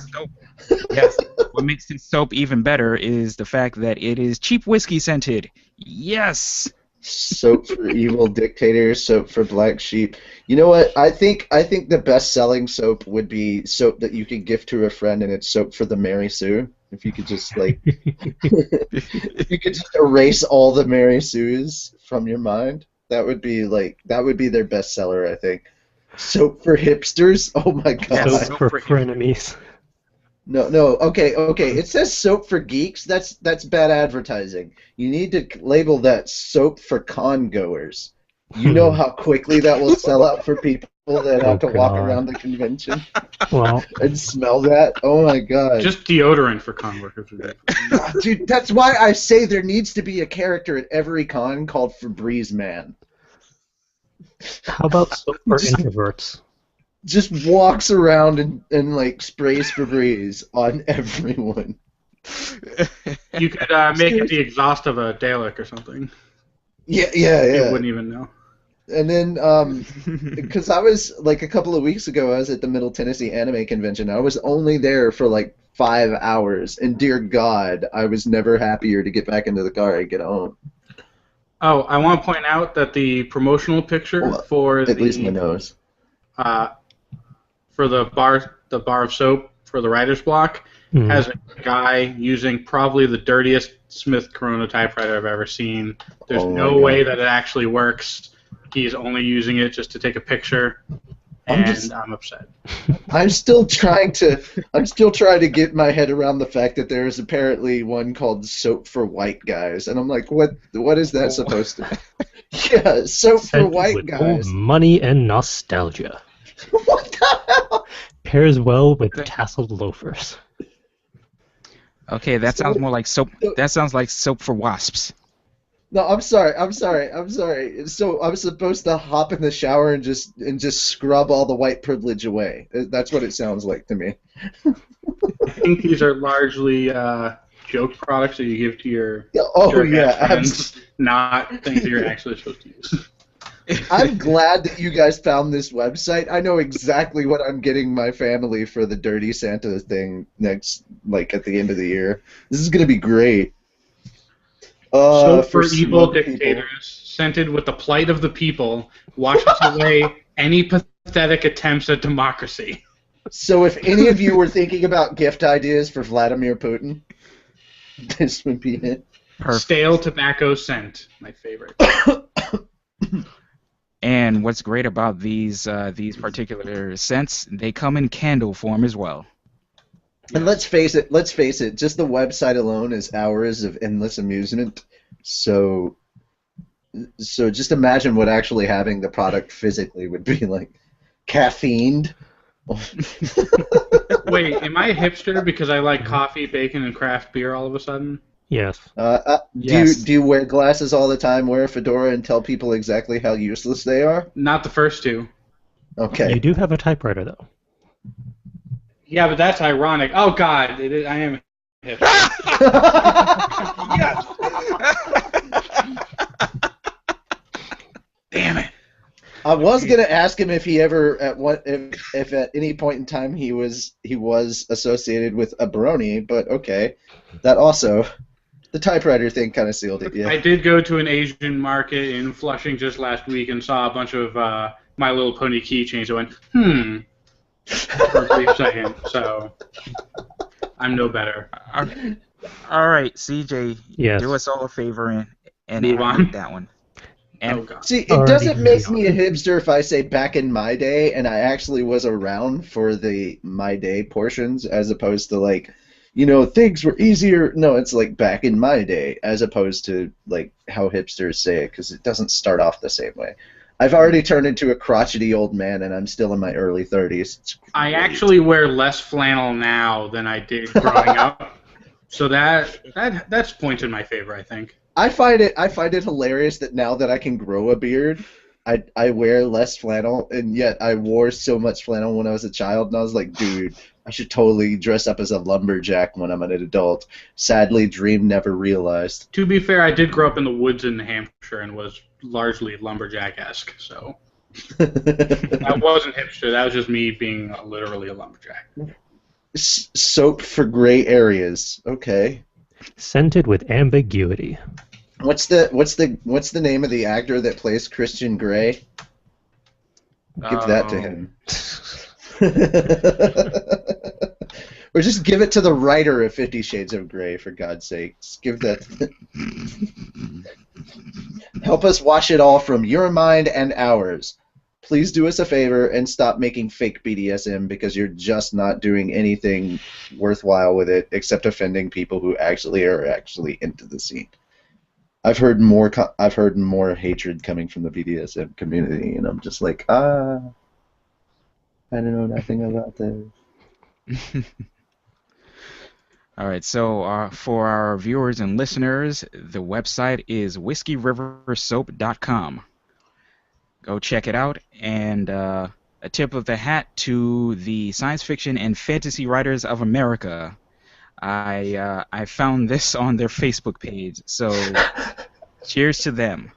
Yes. What makes this soap even better is the fact that it is cheap whiskey scented. Yes! Soap for evil dictators, soap for black sheep. You know what? I think the best-selling soap would be soap that you could gift to a friend, and it's soap for the Mary Sue. If you could just if you could just erase all the Mary Sues from your mind, that would be their bestseller, I think. Soap for hipsters? Oh my God. Soap for frenemies. No. Okay. It says soap for geeks. That's bad advertising. You need to label that soap for con goers. You know how quickly that will sell out for people people that have to walk Coconut. around the convention Well, and smell that. Oh my god. Just deodorant for con workers would be. Dude, that's why I say there needs to be a character at every con called Febreze Man. how about soap for Just- introverts? Just walks around and like sprays Febreze on everyone. You could make it the exhaust of a Dalek or something. Yeah. You wouldn't even know. And then, because I was, like, a couple of weeks ago, I was at the Middle Tennessee Anime Convention. I was only there for, like, 5 hours. And dear God, I was never happier to get back into the car and get home. Oh, I want to point out that the promotional picture Hold on. for At least my nose. For the bar of soap for the writer's block has a guy using probably the dirtiest Smith Corona typewriter I've ever seen. There's Oh my no God. way that it actually works. He's only using it just to take a picture, and I'm upset. I'm still trying to get my head around the fact that there is apparently one called Soap for White Guys, and I'm like, what is that supposed to be? Yeah, Soap for Scented White with Guys. old money and nostalgia. What the hell? Pairs well with tasseled loafers. Okay, that sounds more like soap. That sounds like soap for wasps. No, I'm sorry. So I'm supposed to hop in the shower and just scrub all the white privilege away. That's what it sounds like to me. I think these are largely joke products that you give to your Oh jerk-ass yeah, friends, not things that you're actually supposed to use. I'm glad that you guys found this website. I know exactly what I'm getting my family for the Dirty Santa thing next, like at the end of the year. This is gonna be great. Soap for evil smug people. dictators, scented with the plight of the people, washes away any pathetic attempts at democracy. So if any of you were thinking about gift ideas for Vladimir Putin, this would be it. Perfect. Stale tobacco scent, my favorite. And what's great about these particular scents, they come in candle form as well. And let's face it, just the website alone is hours of endless amusement. So just imagine what actually having the product physically would be like. Caffeined. Wait, am I a hipster because I like coffee, bacon, and craft beer all of a sudden? Yes. Yes. Do you wear glasses all the time, wear a fedora, and tell people exactly how useless they are? Not the first two. Okay. You do have a typewriter, though. Yeah, but that's ironic. Oh God, I am a hipster. Damn it. I was gonna ask him if he ever if at any point in time he was associated with a brony, but okay, that also the typewriter thing kind of sealed it. Yeah. I did go to an Asian market in Flushing just last week and saw a bunch of My Little Pony keychains. I went, for a brief second. So I'm no better. All right, CJ, Yes. do us all a favor and Move on. animate that one. Oh God. See, it Already doesn't make moving me a hipster if I say back in my day, and I actually was around for the my day portions, as opposed to like, things were easier. No, it's like back in my day, as opposed to like how hipsters say it, because it doesn't start off the same way. I've already turned into a crotchety old man, and I'm still in my early 30s. It's I great. actually wear less flannel now than I did growing up. So that's points in my favor, I think. I find it hilarious that now that I can grow a beard, I wear less flannel, and yet I wore so much flannel when I was a child, and I was like, dude, I should totally dress up as a lumberjack when I'm an adult. Sadly, dream never realized. To be fair, I did grow up in the woods in New Hampshire and was largely lumberjack-esque, so that wasn't hipster. That was just me being literally a lumberjack. Soap for gray areas. Okay. Scented with ambiguity. What's the name of the actor that plays Christian Grey? Give that to him. Or just give it to the writer of 50 Shades of Grey, for God's sakes. Give that. Help us wash it all from your mind and ours. Please do us a favor and stop making fake BDSM, because you're just not doing anything worthwhile with it except offending people who actually are into the scene. I've heard more hatred coming from the BDSM community, and I'm just like, I don't know nothing about this. All right, so for our viewers and listeners, the website is whiskeyriversoap.com. Go check it out, and a tip of the hat to the science fiction and fantasy writers of America. I found this on their Facebook page, so cheers to them.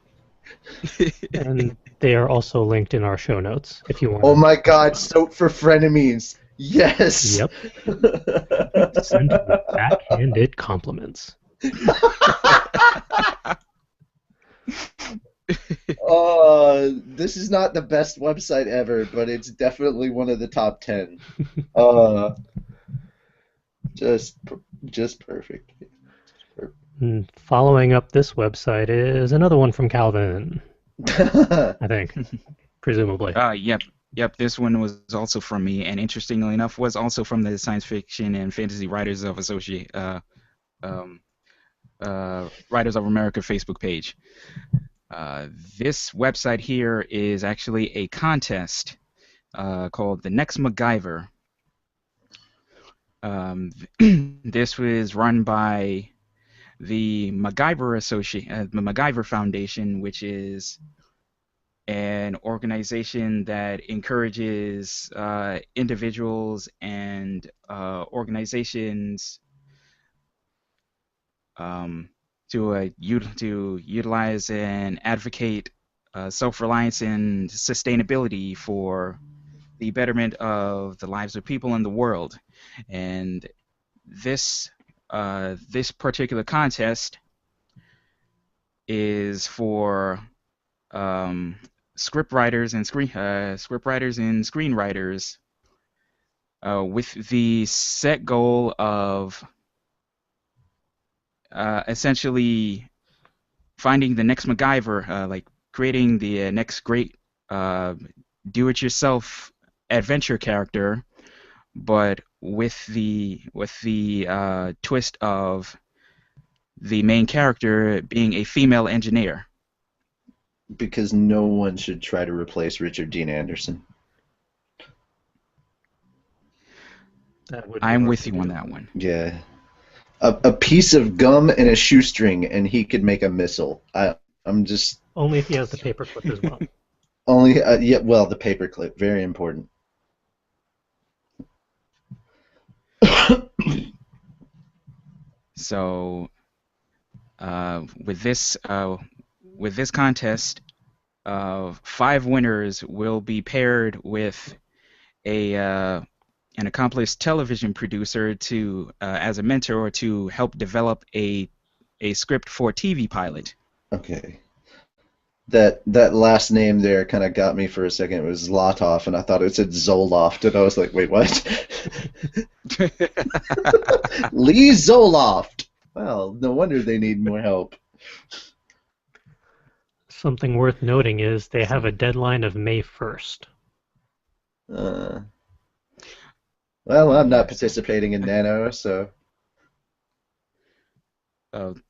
And they are also linked in our show notes if you want Oh to my check them God, out. soap for frenemies. Yes. Yep. Sent with backhanded compliments. This is not the best website ever, but it's definitely one of the top 10. Uh, just, just perfect. And following up this website is another one from Calvin, I think, presumably. Yep. This one was also from me, and interestingly enough, was also from the Science Fiction and Fantasy Writers of Writers of America Facebook page. This website here is actually a contest called the Next MacGyver. This was run by the MacGyver Foundation, which is an organization that encourages individuals and organizations to utilize and advocate self-reliance and sustainability for the betterment of the lives of people in the world. And this particular contest is for script writers and screenwriters with the set goal of essentially finding the next MacGyver, like creating the next great do-it-yourself adventure character, but with the twist of the main character being a female engineer. Because no one should try to replace Richard Dean Anderson. I'm with you on that one. Yeah. A piece of gum and a shoestring, and he could make a missile. I'm just... Only if he has the paperclip as well. Only, yeah, well, the paperclip, very important. So, with this contest, 5 winners will be paired with an accomplished television producer to as a mentor to help develop a script for a TV pilot. Okay. That last name there kind of got me for a second. It was Zlotov, and I thought it said Zoloft, and I was like, wait, what? Lee Zoloft! Well, no wonder they need more help. Something worth noting is they have a deadline of May 1st. Well, I'm not participating in Nano, so...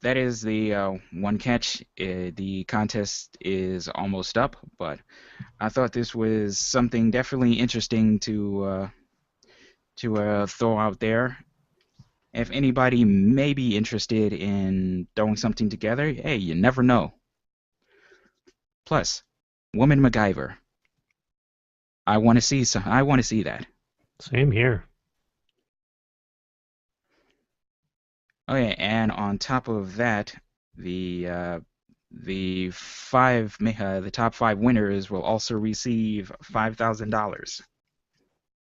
That is the one catch. The contest is almost up, but I thought this was something definitely interesting to throw out there. If anybody may be interested in throwing something together, hey, you never know. Plus, Woman MacGyver. I want to see that. Same here. Okay, and on top of that, the top 5 winners will also receive $5,000.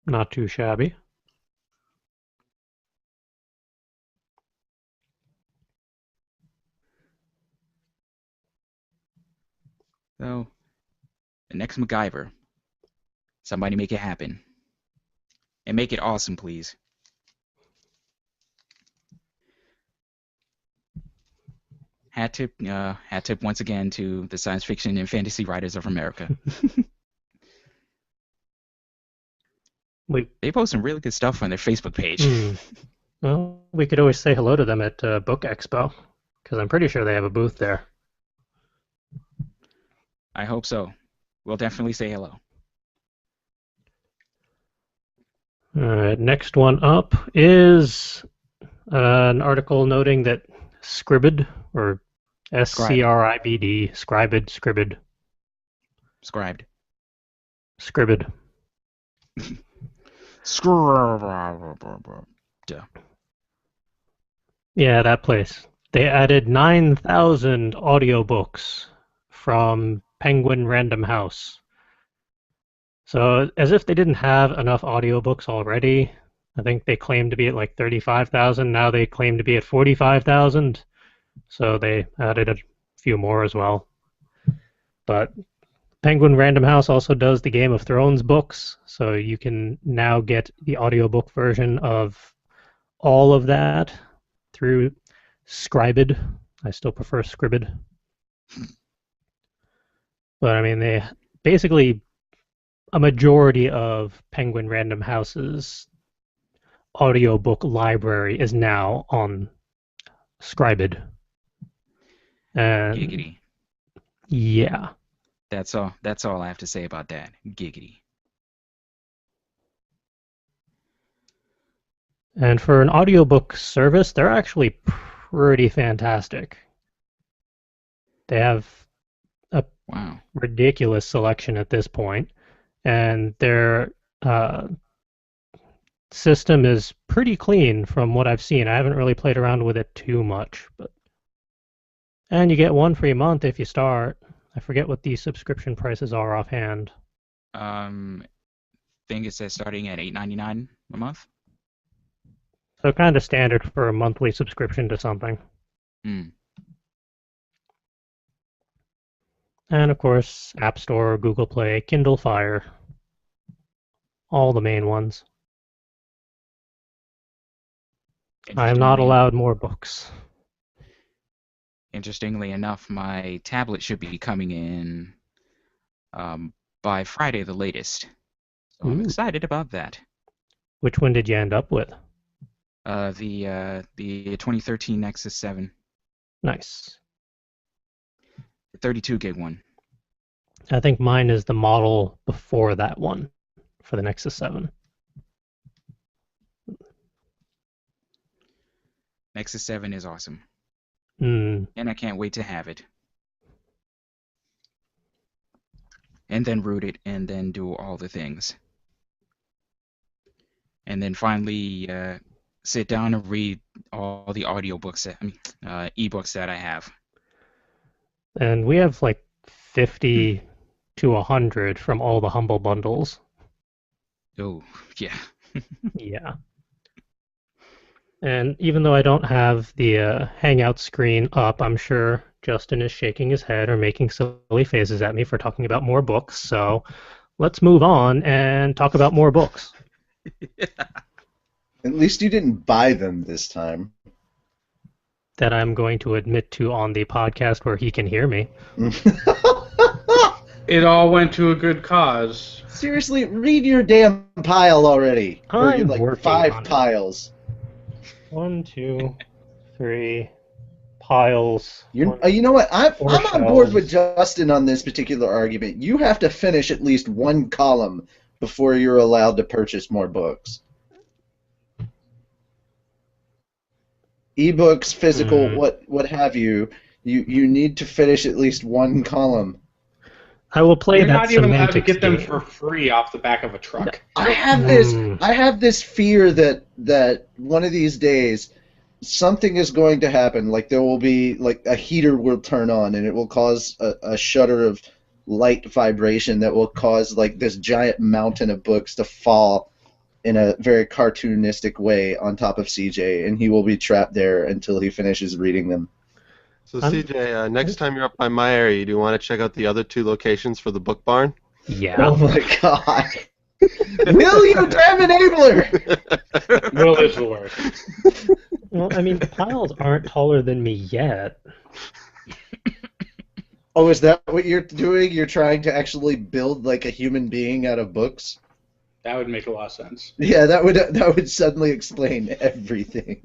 Not too shabby. So, the next MacGyver. Somebody make it happen. And make it awesome, please. Hat tip once again to the Science Fiction and Fantasy Writers of America. They post some really good stuff on their Facebook page. Well, we could always say hello to them at Book Expo, because I'm pretty sure they have a booth there. I hope so. We'll definitely say hello. All right, next one up is an article noting that Scribd, or SCRIBD, Scribd, Scribed. Scribd. Duh. Yeah, that place. They added 9,000 audiobooks from Penguin Random House. So, as if they didn't have enough audiobooks already, I think they claimed to be at like 35,000. Now they claim to be at 45,000. So they added a few more as well. But Penguin Random House also does the Game of Thrones books, so you can now get the audiobook version of all of that through Scribd. I still prefer Scribd. But I mean, they basically a majority of Penguin Random House's audiobook library is now on Scribd. And Giggity. yeah. That's all. That's all I have to say about that. Giggity. And for an audiobook service, they're actually pretty fantastic. They have a Wow. ridiculous selection at this point, and their system is pretty clean from what I've seen. I haven't really played around with it too much, and you get one free month if you start. I forget what the subscription prices are offhand. Think it says starting at $8.99 a month. So kind of standard for a monthly subscription to something. Hmm. And of course, App Store, Google Play, Kindle Fire. All the main ones. I am not allowed more books. Interestingly enough, my tablet should be coming in by Friday the latest. So I'm Ooh. excited about that. Which one did you end up with? The 2013 Nexus 7, Nice. the 32 gig one. I think mine is the model before that one for the Nexus 7. Nexus 7 is awesome. Mm. And I can't wait to have it. And then root it, and then do all the things. And then finally sit down and read all the audiobooks, ebooks that I have. And we have like 50 to 100 from all the Humble bundles. Oh, yeah. Yeah. And even though I don't have the Hangout screen up, I'm sure Justin is shaking his head or making silly faces at me for talking about more books. So let's move on and talk about more books. At least you didn't buy them this time. That I'm going to admit to on the podcast where he can hear me. It all went to a good cause. Seriously, read your damn pile already. Or I'm your, working 5 on it. piles. 1, 2, 3 piles. You know what? I'm Four on board shelves. with Justin on this particular argument. You have to finish at least one column before you're allowed to purchase more books. Ebooks, physical, what have you? You need to finish at least one column. I will play You're that not even allowed to semantics get them game. for free off the back of a truck. I have this fear that one of these days something is going to happen. Like there will be like a heater will turn on and it will cause a shudder of light vibration that will cause like this giant mountain of books to fall in a very cartoonistic way on top of CJ, and he will be trapped there until he finishes reading them. So CJ, next time you're up by my area, do you want to check out the other 2 locations for the book barn? Yeah. Oh my god. Will you, damn enabler! Will is the word. Well, I mean, the piles aren't taller than me yet. Oh, is that what you're doing? You're trying to actually build like a human being out of books? That would make a lot of sense. Yeah, that would suddenly explain everything.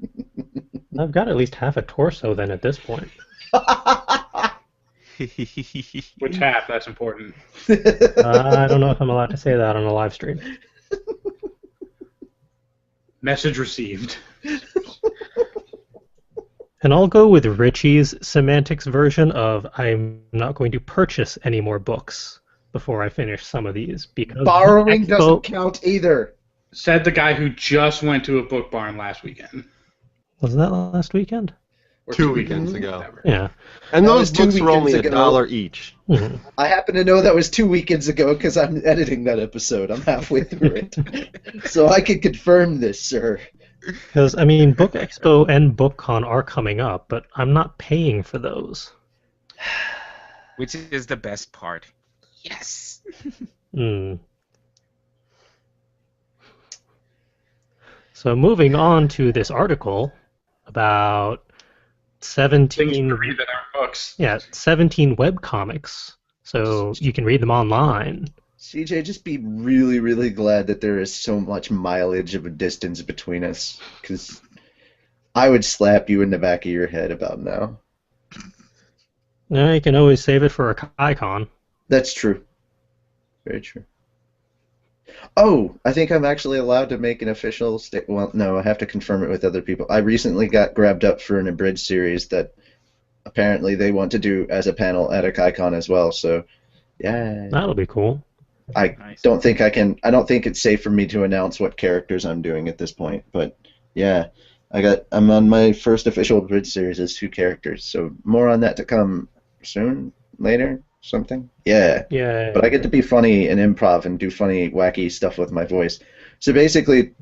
I've got at least half a torso then at this point. Which half? That's important. I don't know if I'm allowed to say that on a live stream. Message received. And I'll go with Richie's semantics version of I'm not going to purchase any more books before I finish some of these because Borrowing doesn't Expo count either. Said the guy who just went to a book barn last weekend. was that last weekend? Or 2 weekends ago. whatever. Yeah. And That those was 2 books were only weekends ago. $1 each. Mhm. I happen to know that was 2 weekends ago because I'm editing that episode. I'm halfway through it. So I can confirm this, sir. Because, I mean, Book Expo and BookCon are coming up, but I'm not paying for those. Which is the best part. Yes. Hmm. So moving on to this article about Things 17 to read that aren't books. 17 webcomics. So you can read them online. CJ, just be really, really glad that there is so much mileage of a distance between us, because I would slap you in the back of your head about now. Yeah, you can always save it for a icon. That's true. Very true. Oh, I think I'm actually allowed to make an official well, no, I have to confirm it with other people. I recently got grabbed up for an abridged series that apparently they want to do as a panel at a icon as well, so yeah. That'll be cool. I Nice. don't think it's safe for me to announce what characters I'm doing at this point, but yeah. I'm on my first official bridge series as 2 characters, so more on that to come soon, later, something. Yeah. Yeah. But I get to be funny and improv and do funny, wacky stuff with my voice. So basically,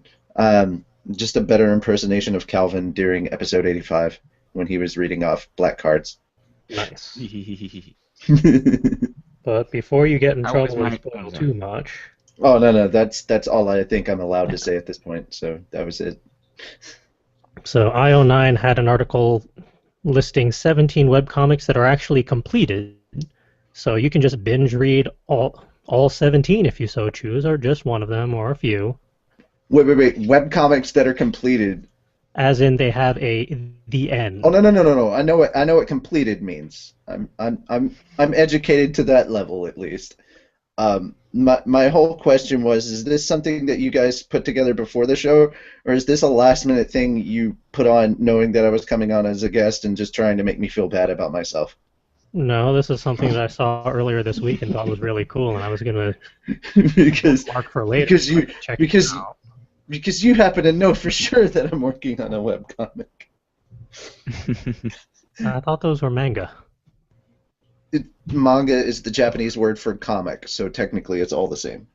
just a better impersonation of Calvin during episode 85 when he was reading off black cards. Nice. Oh, But before you get in That was trouble and my- spoil oh, too much, no, that's all I think I'm allowed to say at this point, so that was it. so IO9 had an article listing 17 webcomics that are actually completed. So you can just binge read all 17 if you so choose, or just one of them, or a few. Wait. Webcomics that are completed. As in, they have the end. Oh no. I know what completed means. I'm educated to that level at least. My whole question was, is this something that you guys put together before the show, or is this a last minute thing you put on knowing that I was coming on as a guest and just trying to make me feel bad about myself? No, this is something that I saw earlier this week and thought was really cool, and I was gonna because mark for later. because you Check because it out. because you happen to know for sure that I'm working on a webcomic. I thought those were manga. Manga is the Japanese word for comic, so technically it's all the same.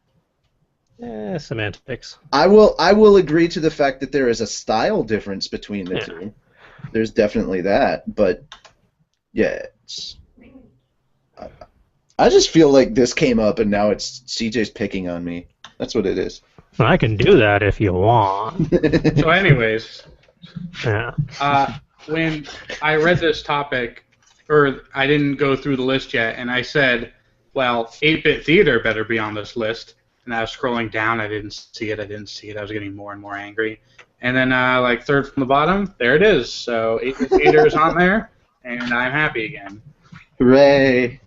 Semantics. I will agree to the fact that there is a style difference between the Yeah. two. There's definitely that, but yeah, I just feel like this came up and now it's CJ's picking on me. That's what it is. I can do that if you want. So, anyways, Yeah. when I read this topic, or I didn't go through the list yet, and I said, well, 8-bit theater better be on this list. And I was scrolling down, I didn't see it. I was getting more and more angry. And then, like, third from the bottom, there it is. So 8-bit theater is on there, and I'm happy again. Hooray!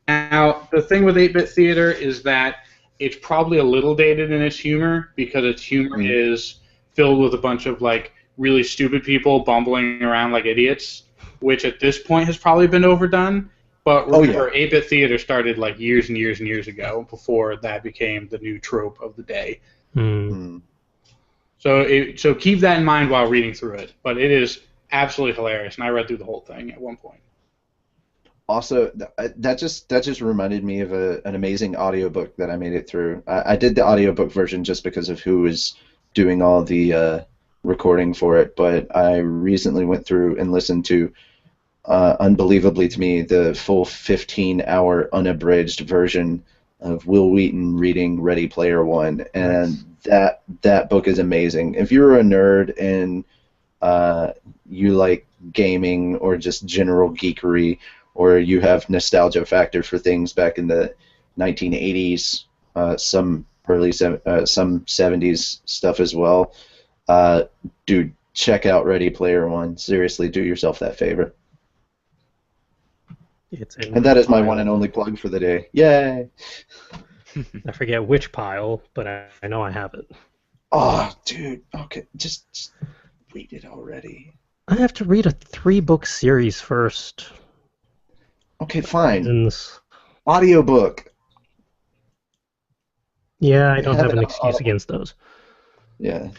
Now, the thing with 8-bit theater is that it's probably a little dated in its humor, because its humor is filled with a bunch of, like, really stupid people bumbling around like idiots, which at this point has probably been overdone. But remember, 8-bit theater started like years and years and years ago before that became the new trope of the day. So keep that in mind while reading through it. But it is absolutely hilarious, and I read through the whole thing at one point. Also, that just reminded me of an amazing audiobook that I made it through. I did the audiobook version just because of who was doing all the recording for it, but I recently went through and listened to, unbelievably to me, the full 15-hour unabridged version of Will Wheaton reading Ready Player One, and that book is amazing. If you're a nerd and you like gaming or just general geekery, or you have nostalgia factor for things back in the 1980s, some 70s stuff as well, dude, check out Ready Player One. Seriously, do yourself that favor. And that is my one and only plug for the day. Yay! I forget which pile, but I know I have it. Oh, dude. Okay, just read it already. I have to read a 3-book series first. Okay, fine. Reasons. Audiobook. Yeah, I They don't have have it an on excuse Audible. against those. Yeah,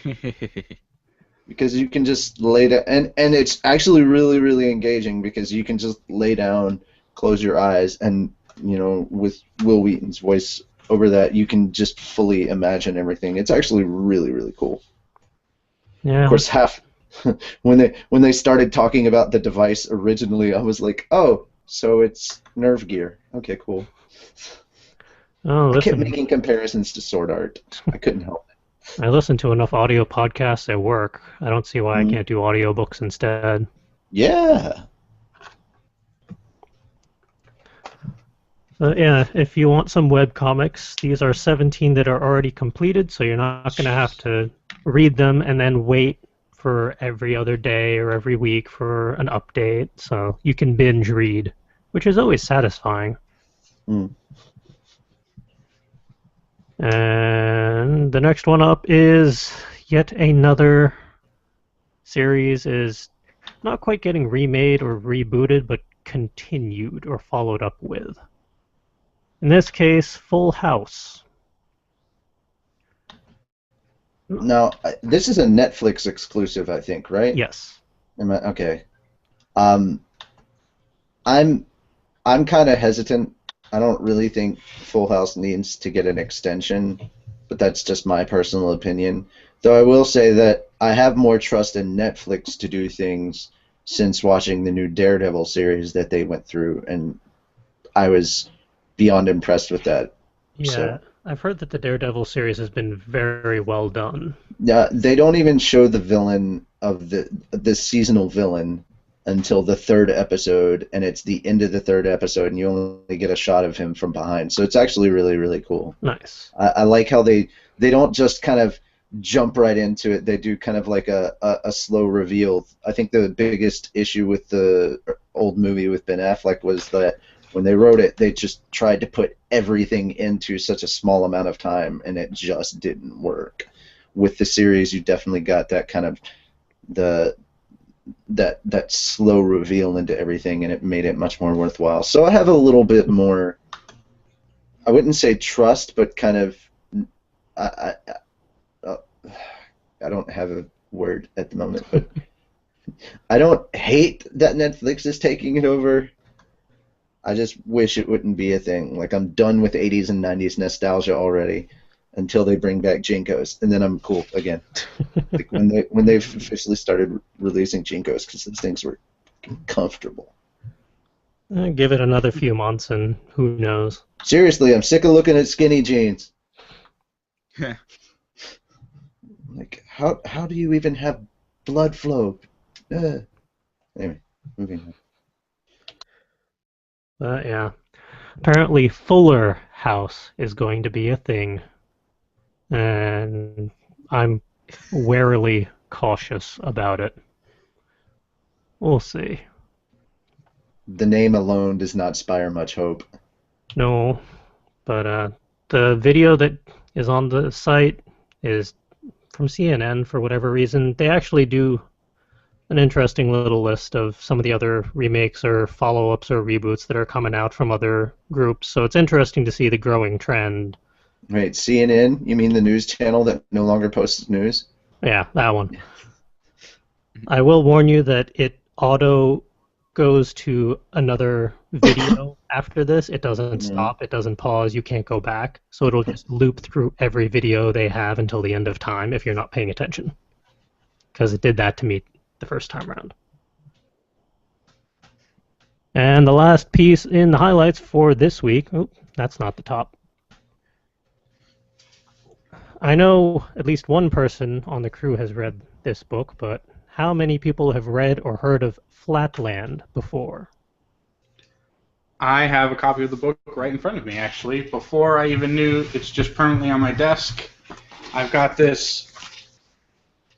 because you can just lay down, and it's actually really, really engaging because you can just lay down, close your eyes, and with Will Wheaton's voice over that, you can just fully imagine everything. It's actually really, really cool. Of Yeah. course, half when they started talking about the device originally, I was like, oh, so it's nerve gear. Okay, cool. Oh, I kept listen. making comparisons to Sword Art. I couldn't help I listen to enough audio podcasts at work. I don't see why I it. can't do audiobooks instead. Yeah. Yeah, if you want some web comics, these are 17 that are already completed, so you're not going to have to read them and then wait for every other day or every week for an update. So you can binge read, which is always satisfying. Mm. And the next one up is yet another series is not quite getting remade or rebooted, but continued or followed up with. In this case, Full House. Now, this is a Netflix exclusive, I think, right? Yes. Okay. Um, I'm I'm kind of hesitant. I don't really think Full House needs to get an extension, but that's just my personal opinion. Though I will say that I have more trust in Netflix to do things since watching the new Daredevil series that they went through, and I was beyond impressed with that. Yeah, So, I've heard that the Daredevil series has been very well done. yeah, they don't even show the villain of the seasonal villain until the third episode, and it's the end of the third episode, and you only get a shot of him from behind. So it's actually really, really cool. Nice. I like how they don't just kind of jump right into it. They do kind of like a slow reveal. I think the biggest issue with the old movie with Ben Affleck was that when they wrote it, they just tried to put everything into such a small amount of time, and it just didn't work. With the series, you definitely got that kind of the that slow reveal into everything, and it made it much more worthwhile. So I have a little bit more. I wouldn't say trust, but kind of. I, uh, I don't have a word at the moment, but I don't hate that Netflix is taking it over. I just wish it wouldn't be a thing. Like, I'm done with 80s and 90s nostalgia already until they bring back Jinkos, and then I'm cool again. Like when they officially started releasing Jinkos, because those things were comfortable. Give it another few months and who knows. Seriously, I'm sick of looking at skinny jeans. Like, how do you even have blood flow? Anyway, moving on. Yeah. Apparently, Fuller House is going to be a thing. And I'm warily cautious about it. We'll see. The name alone does not inspire much hope. No, but the video that is on the site is from CNN for whatever reason. They actually do an interesting little list of some of the other remakes or follow-ups or reboots that are coming out from other groups. So it's interesting to see the growing trend. Wait, CNN? You mean the news channel that no longer posts news? Yeah, that one. I will warn you that it auto goes to another video after this. It doesn't stop. It doesn't pause. You can't go back. So it'll just loop through every video they have until the end of time if you're not paying attention. Because it did that to me the first time around. And the last piece in the highlights for this week. Oh, that's not the top. I know at least one person on the crew has read this book, but how many people have read or heard of Flatland before? I have a copy of the book right in front of me, actually. Before I even knew it's just permanently on my desk, I've got this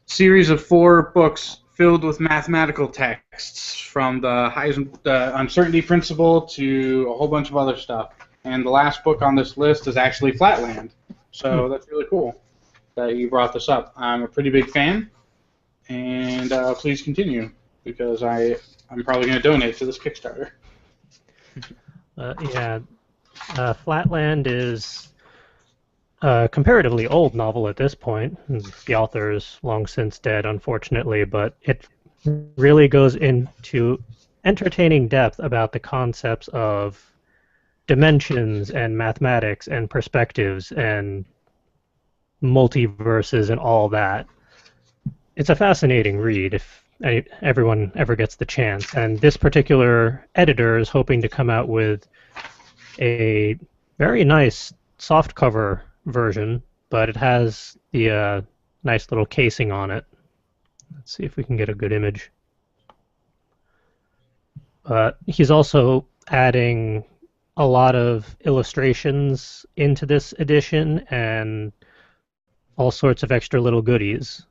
series of 4 books filled with mathematical texts from the uncertainty principle to a whole bunch of other stuff. And the last book on this list is actually Flatland. So that's really cool. that you brought this up. I'm a pretty big fan, and please continue because I'm probably going to donate to this Kickstarter. Yeah, Flatland is a comparatively old novel at this point. The author is long since dead, unfortunately, but it really goes into entertaining depth about the concepts of dimensions and mathematics and perspectives and multiverses and all that. It's a fascinating read if everyone ever gets the chance. And this particular editor is hoping to come out with a very nice softcover version, but it has the nice little casing on it. Let's see if we can get a good image. But he's also adding a lot of illustrations into this edition and all sorts of extra little goodies,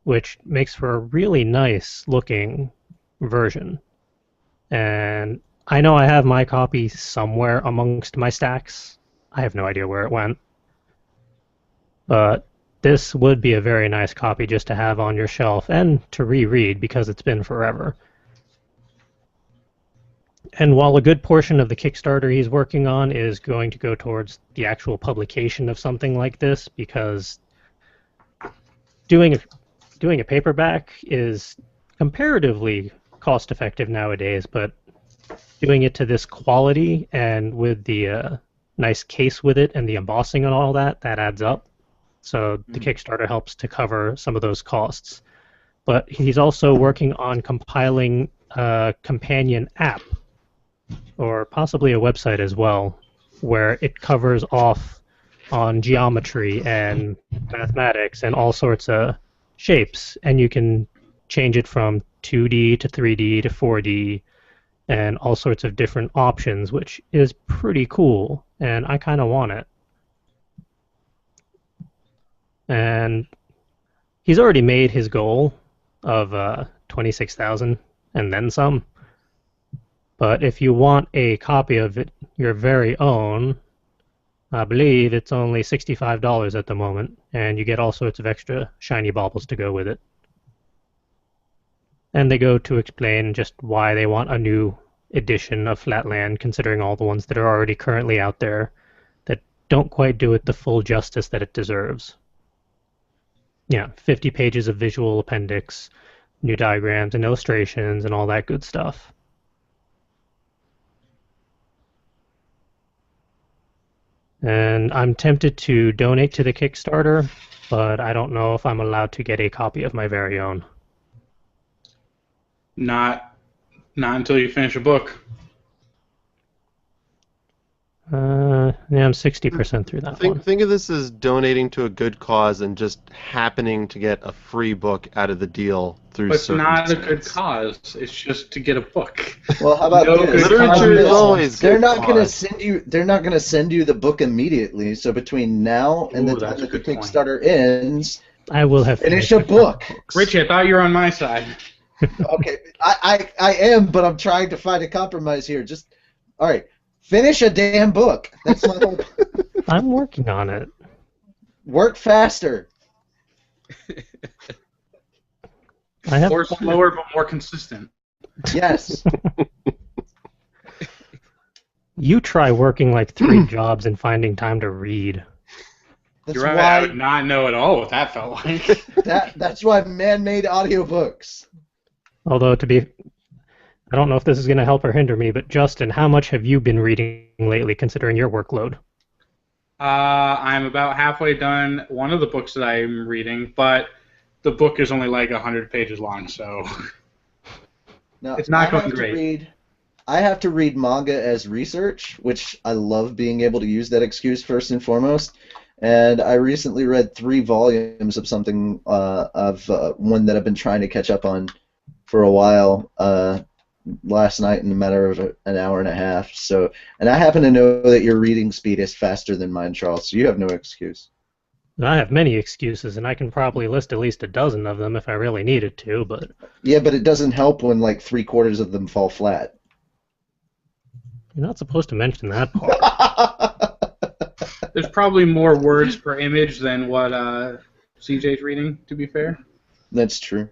which makes for a really nice looking version. And I know I have my copy somewhere amongst my stacks. I have no idea where it went. But this would be a very nice copy just to have on your shelf and to reread because it's been forever. And while a good portion of the Kickstarter he's working on is going to go towards the actual publication of something like this, because doing a paperback is comparatively cost-effective nowadays, but doing it to this quality and with the nice case with it and the embossing and all that adds up. So the Kickstarter helps to cover some of those costs. But he's also working on compiling a companion app, or possibly a website as well, where it covers off on geometry and mathematics and all sorts of shapes, and you can change it from 2D to 3D to 4D and all sorts of different options, which is pretty cool, and I kind of want it. And he's already made his goal of 26,000 and then some. But if you want a copy of it, your very own, I believe it's only $65 at the moment, and you get all sorts of extra shiny baubles to go with it. And they go to explain just why they want a new edition of Flatland, considering all the ones that are already currently out there that don't quite do it the full justice that it deserves. Yeah, 50 pages of visual appendix, new diagrams and illustrations and all that good stuff. And I'm tempted to donate to the Kickstarter, but I don't know if I'm allowed to get a copy of my very own. Not until you finish a book. Yeah, I'm 60% through that one. Think of this as donating to a good cause and just happening to get a free book out of the deal through. But it's not a good circumstance. cause. It's just to get a book. Well, how about No this? good Literature is always They're good not going to cause. send you. They're not going to send you the book immediately. So between now and Ooh, the time that's a that the good point. Kickstarter ends, I will have finish finished a book. Richie, I thought you were on my side. Okay, I am, but I'm trying to find a compromise here. Just all right. Finish a damn book. That's my whole. I'm working on it. Work faster. I have Or slower but more consistent. Yes. You try working like 3 jobs and finding time to read. That's You're right. I why. would not know at all what that felt like. That's why man-made audiobooks. Although, I don't know if this is going to help or hinder me, but Justin, how much have you been reading lately, considering your workload? I'm about halfway done one of the books that I'm reading, but the book is only like 100 pages long, so No, it's not I going have to great. I have to read manga as research, which I love being able to use that excuse first and foremost. And I recently read 3 volumes of something one that I've been trying to catch up on for a while. Last night in a matter of an hour and a half. So, and I happen to know that your reading speed is faster than mine, Charles. So you have no excuse. I have many excuses, and I can probably list at least a dozen of them if I really needed to, but Yeah, but it doesn't help when like 3/4 of them fall flat. you're not supposed to mention that part. There's probably more words per image than what CJ's reading, to be fair. That's true.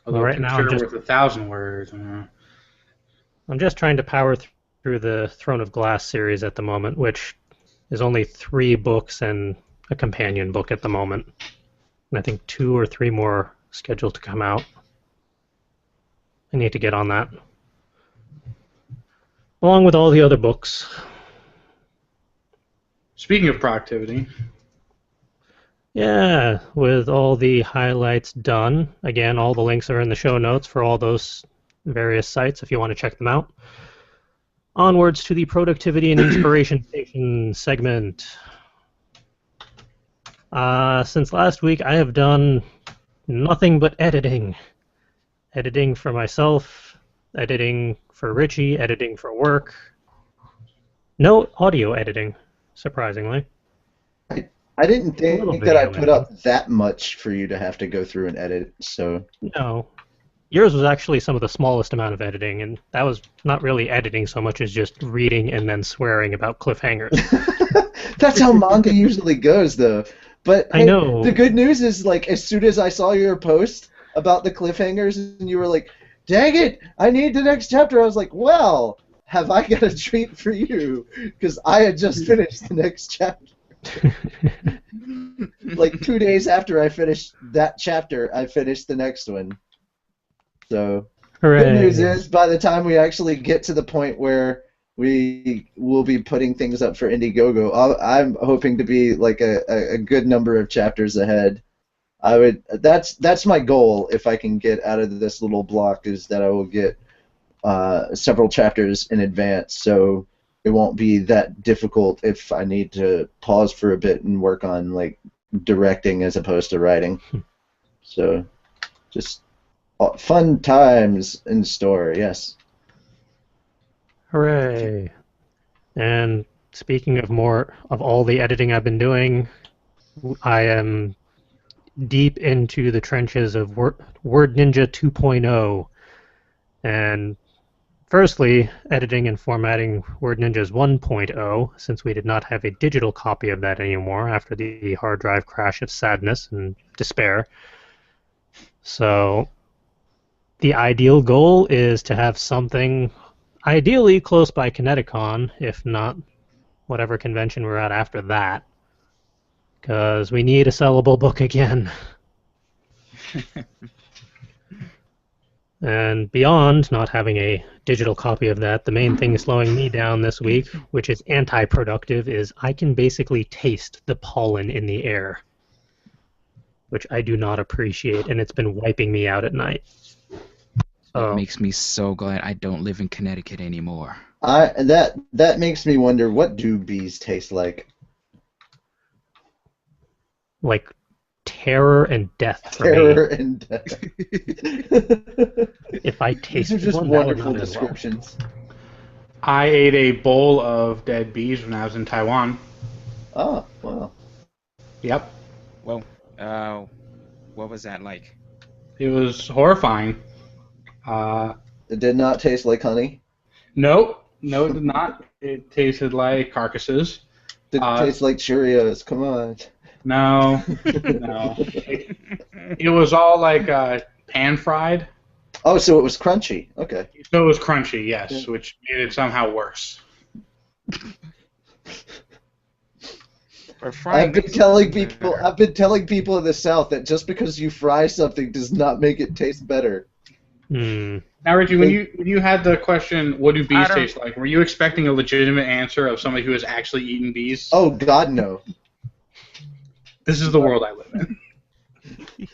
Although Well, right now I'm picture with 1,000 words. just trying to power through the Throne of Glass series at the moment, which is only 3 books and a companion book at the moment. And I think 2 or 3 more scheduled to come out. I need to get on that. Along with all the other books. Speaking of productivity, Yeah, with all the highlights done. Again, all the links are in the show notes for all those various sites if you want to check them out. Onwards to the productivity and inspiration station segment. Since last week, I have done nothing but editing. Editing for myself, editing for Richie, editing for work. No audio editing, surprisingly. I didn't A little think that I video put up that much for you to have to go through and edit, so... No. Yours was actually some of the smallest amount of editing, and that was not really editing so much as just reading and then swearing about cliffhangers. That's how manga usually goes, though. But I hey, know. the good news is, like, as soon as I saw your post about the cliffhangers, and you were like, dang it, I need the next chapter, I was like, well, have I got a treat for you? Because I had just finished the next chapter. Like 2 days after I finished that chapter, I finished the next one. So, Hooray. good news is, by the time we actually get to the point where we will be putting things up for Indiegogo, I'm hoping to be like a good number of chapters ahead. That's my goal. If I can get out of this little block, is that I will get several chapters in advance, so it won't be that difficult if I need to pause for a bit and work on like directing as opposed to writing. So, just fun times in store. Yes. Hooray. And speaking of more of all the editing I've been doing, I am deep into the trenches of Word Ninja 2.0. And firstly, editing and formatting Word Ninja's 1.0, since we did not have a digital copy of that anymore after the hard drive crash of sadness and despair. So the ideal goal is to have something ideally close by Kineticon, if not whatever convention we're at after that, because we need a sellable book again. And beyond not having a digital copy of that, the main thing slowing me down this week, which is anti-productive, is I can basically taste the pollen in the air, which I do not appreciate, and it's been wiping me out at night. It makes me so glad I don't live in Connecticut anymore. That makes me wonder, what do bees taste like? Like terror and death for Terror me. and death. If I These tasted are just one, that would wonderful not as well. descriptions. I ate a bowl of dead bees when I was in Taiwan. Oh, wow. Yep. Well, what was that like? It was horrifying. It did not taste like honey. No, it did not. It tasted like carcasses. Did it taste like Cheerios? Come on. No, no. It was all like pan fried. Oh, so it was crunchy. Okay. So it was crunchy, yes, Yeah. which made it somehow worse. I've been telling people in the South that just because you fry something does not make it taste better. Now, Richie, when you had the question, what do bees taste like? Were you expecting a legitimate answer of somebody who has actually eaten bees? Oh God, no. This is the world I live in.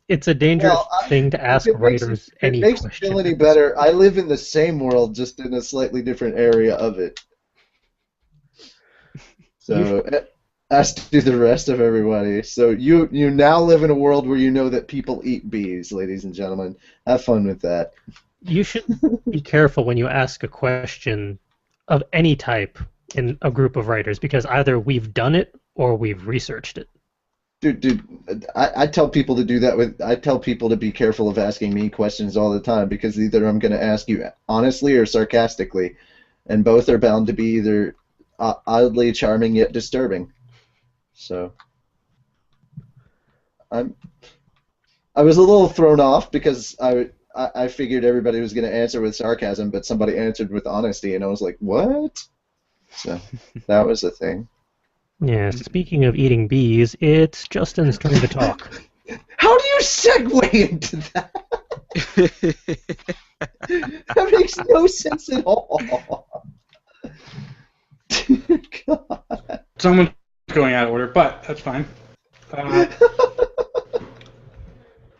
It's a dangerous thing to ask writers any question. It makes me feel any better. I live in the same world, just in a slightly different area of it. So, as do the rest of everybody. So you now live in a world where you know that people eat bees, ladies and gentlemen. Have fun with that. You should be careful when you ask a question of any type in a group of writers, because either we've done it or we've researched it. Dude, I tell people to do that I tell people to be careful of asking me questions all the time, because either I'm going to ask you honestly or sarcastically, and both are bound to be either oddly charming yet disturbing. So I was a little thrown off because I figured everybody was going to answer with sarcasm, but somebody answered with honesty, and I was like, what? So that was the thing. Yeah, speaking of eating bees, it's Justin's turn to talk. How do you segue into that? That makes no sense at all. God. Someone's going out of order, but that's fine.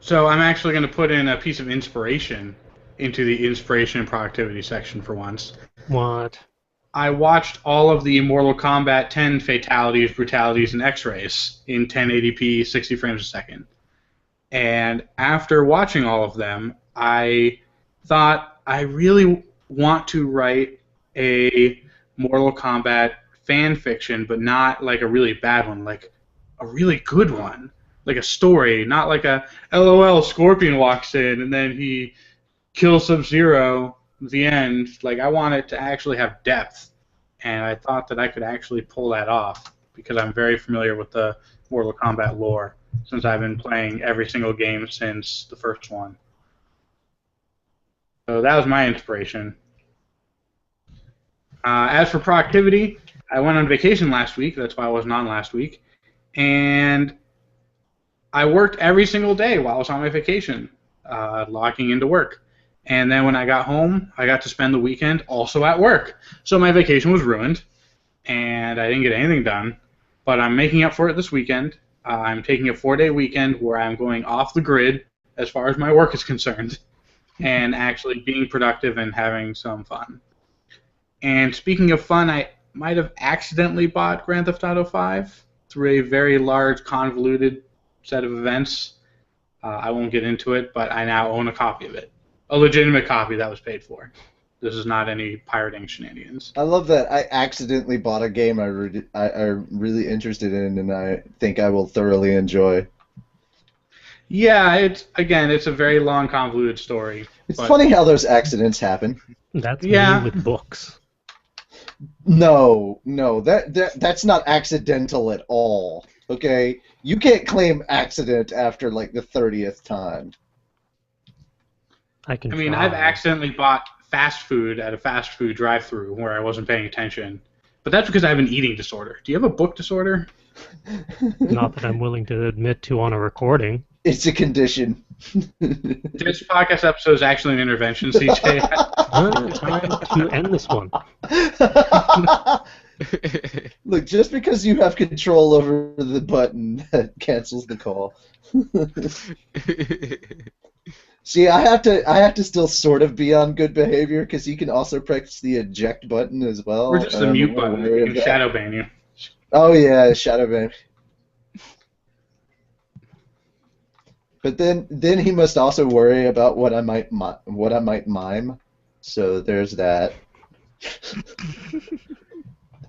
So I'm actually going to put in a piece of inspiration into the inspiration and productivity section for once. What? I watched all of the Mortal Kombat 10 fatalities, brutalities, and X-rays in 1080p, 60 frames a second. And after watching all of them, I thought I really want to write a Mortal Kombat fan fiction, but not like a really bad one, like a really good one. Like a story, not like a LOL Scorpion walks in and then he kills Sub-Zero at the end. Like I want it to actually have depth, and I thought that I could actually pull that off because I'm very familiar with the Mortal Kombat lore since I've been playing every single game since the first one. So that was my inspiration. As for productivity, I went on vacation last week. That's why I wasn't on last week. And I worked every single day while I was on my vacation, logging into work. And then when I got home, I got to spend the weekend also at work. So my vacation was ruined, and I didn't get anything done. But I'm making up for it this weekend. I'm taking a 4-day weekend where I'm going off the grid as far as my work is concerned, and actually being productive and having some fun. And speaking of fun, I might have accidentally bought Grand Theft Auto 5 through a very large, convoluted set of events. I won't get into it, but I now own a copy of it. A legitimate copy that was paid for. This is not any pirating shenanigans. I love that I accidentally bought a game I'm really interested in, and I think I will thoroughly enjoy. Yeah, it's a very long, convoluted story. It's funny how those accidents happen. That's me Yeah. with books. No, that's not accidental at all. Okay, you can't claim accident after like the 30th time. I can I mean, try. I've accidentally bought fast food at a fast food drive-thru where I wasn't paying attention. But that's because I have an eating disorder. Do you have a book disorder? Not that I'm willing to admit to on a recording. It's a condition. This podcast episode is actually an intervention, CJ. Time to end this one. Look, just because you have control over the button, that cancels the call. See, I have to still sort of be on good behavior because you can also press the eject button as well. Or just the mute button. We can shadow ban you. Oh yeah, shadow ban. But then he must also worry about what I might mime. So there's that.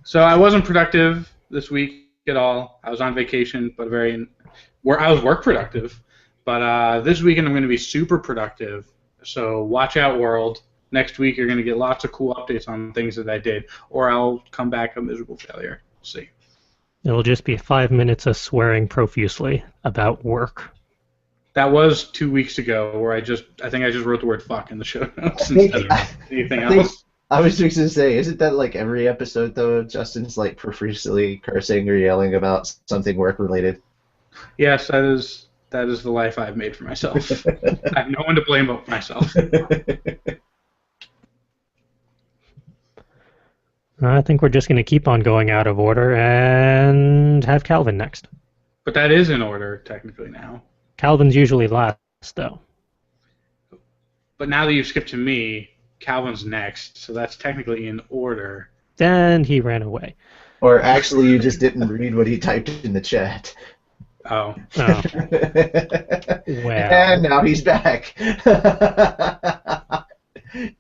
So I wasn't productive this week at all. I was on vacation, but I was work productive. But this weekend I'm going to be super productive. So watch out, world. Next week you're going to get lots of cool updates on things that I did, or I'll come back a miserable failure. We'll see. It'll just be 5 minutes of swearing profusely about work. That was 2 weeks ago, where I think I just wrote the word "fuck" in the show notes instead of anything else. I was just gonna say, isn't that like every episode though? Justin's like profusely cursing or yelling about something work related. Yes, that is the life I've made for myself. I have no one to blame but myself. I think we're just going to keep on going out of order and have Calvin next. But that is in order, technically, now. Calvin's usually last, though. But now that you've skipped to me, Calvin's next, so that's technically in order. And he ran away. Or actually, you just didn't read what he typed in the chat. Oh. Oh. Well. And now he's back.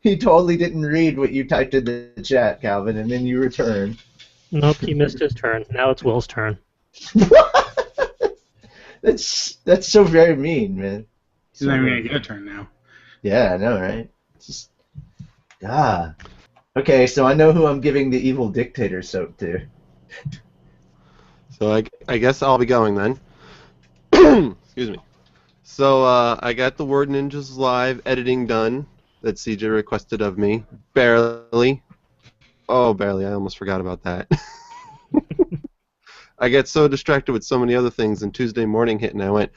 He totally didn't read what you typed in the chat, Calvin, and then you return. Nope, he missed his turn. Now it's Will's turn. That's so very mean, man. He's not even going to get a turn now. Yeah, I know, right? Just, Okay, so I know who I'm giving the evil dictator soap to. So I guess I'll be going then. Excuse me. So I got the Word Ninjas Live editing done that CJ requested of me. Barely. Oh, barely. I almost forgot about that. I get so distracted with so many other things, and Tuesday morning hit, and I went,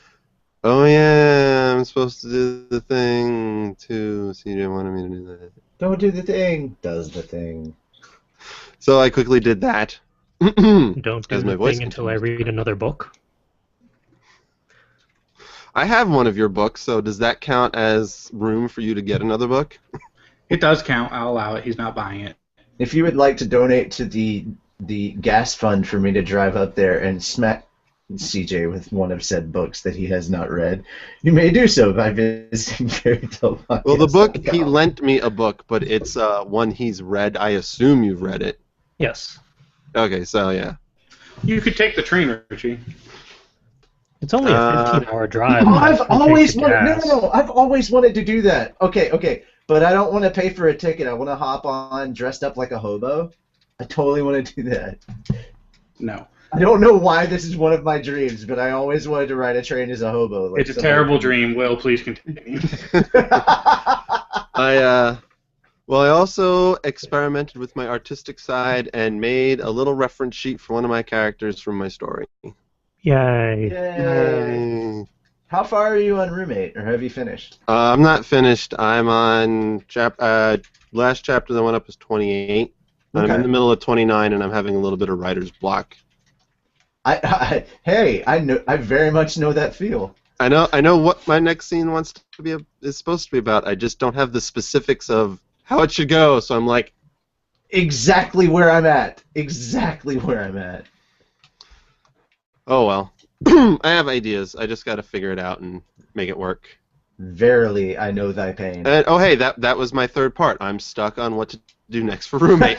oh yeah, I'm supposed to do the thing too. CJ wanted me to do that. Don't do the thing. Does the thing. So I quickly did that. Don't do As my the voice thing until I continues. read another book. I have one of your books, so does that count as room for you to get another book? It does count. I'll allow it. He's not buying it. If you would like to donate to the gas fund for me to drive up there and smack CJ with one of said books that he has not read, you may do so by visiting fairytalepodcast.com. Well, the book, he lent me a book, but it's one he's read. I assume you've read it. Yes. Okay, so yeah. You could take the train, Richie. It's only a 15-hour drive. Oh, and I've that's from always Chase to wanted. Gas. No. I've always wanted to do that. Okay. But I don't want to pay for a ticket. I want to hop on dressed up like a hobo. I totally want to do that. No. I don't know why this is one of my dreams, but I always wanted to ride a train as a hobo. Like It's a terrible dream. Will, please continue. I also experimented with my artistic side and made a little reference sheet for one of my characters from my story. Yay. Yay. How far are you on Roommate, or have you finished? I'm not finished. I'm on last chapter that went up is 28. Okay. I'm in the middle of 29, and I'm having a little bit of writer's block. Hey, I very much know that feel. I know what my next scene is supposed to be about. I just don't have the specifics of how it should go. So I'm like, exactly where I'm at. Exactly where I'm at. oh well. I have ideas. I just got to figure it out and make it work. Verily, I know thy pain. And oh hey, that was my third part. I'm stuck on what to do next for Roommate.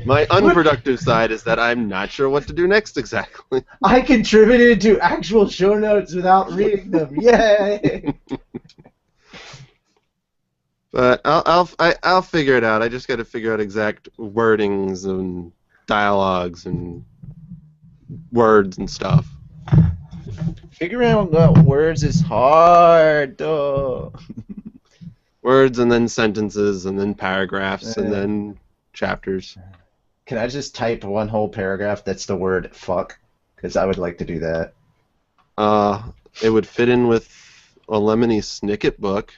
My unproductive side is that I'm not sure what to do next exactly. I contributed to actual show notes without reading them. Yay! But I'll figure it out. I just got to figure out exact wordings and dialogues and words and stuff. Figuring out words is hard, though. Words and then sentences and then paragraphs and then chapters. Can I just type one whole paragraph that's the word fuck? Because I would like to do that. It would fit in with a Lemony Snicket book.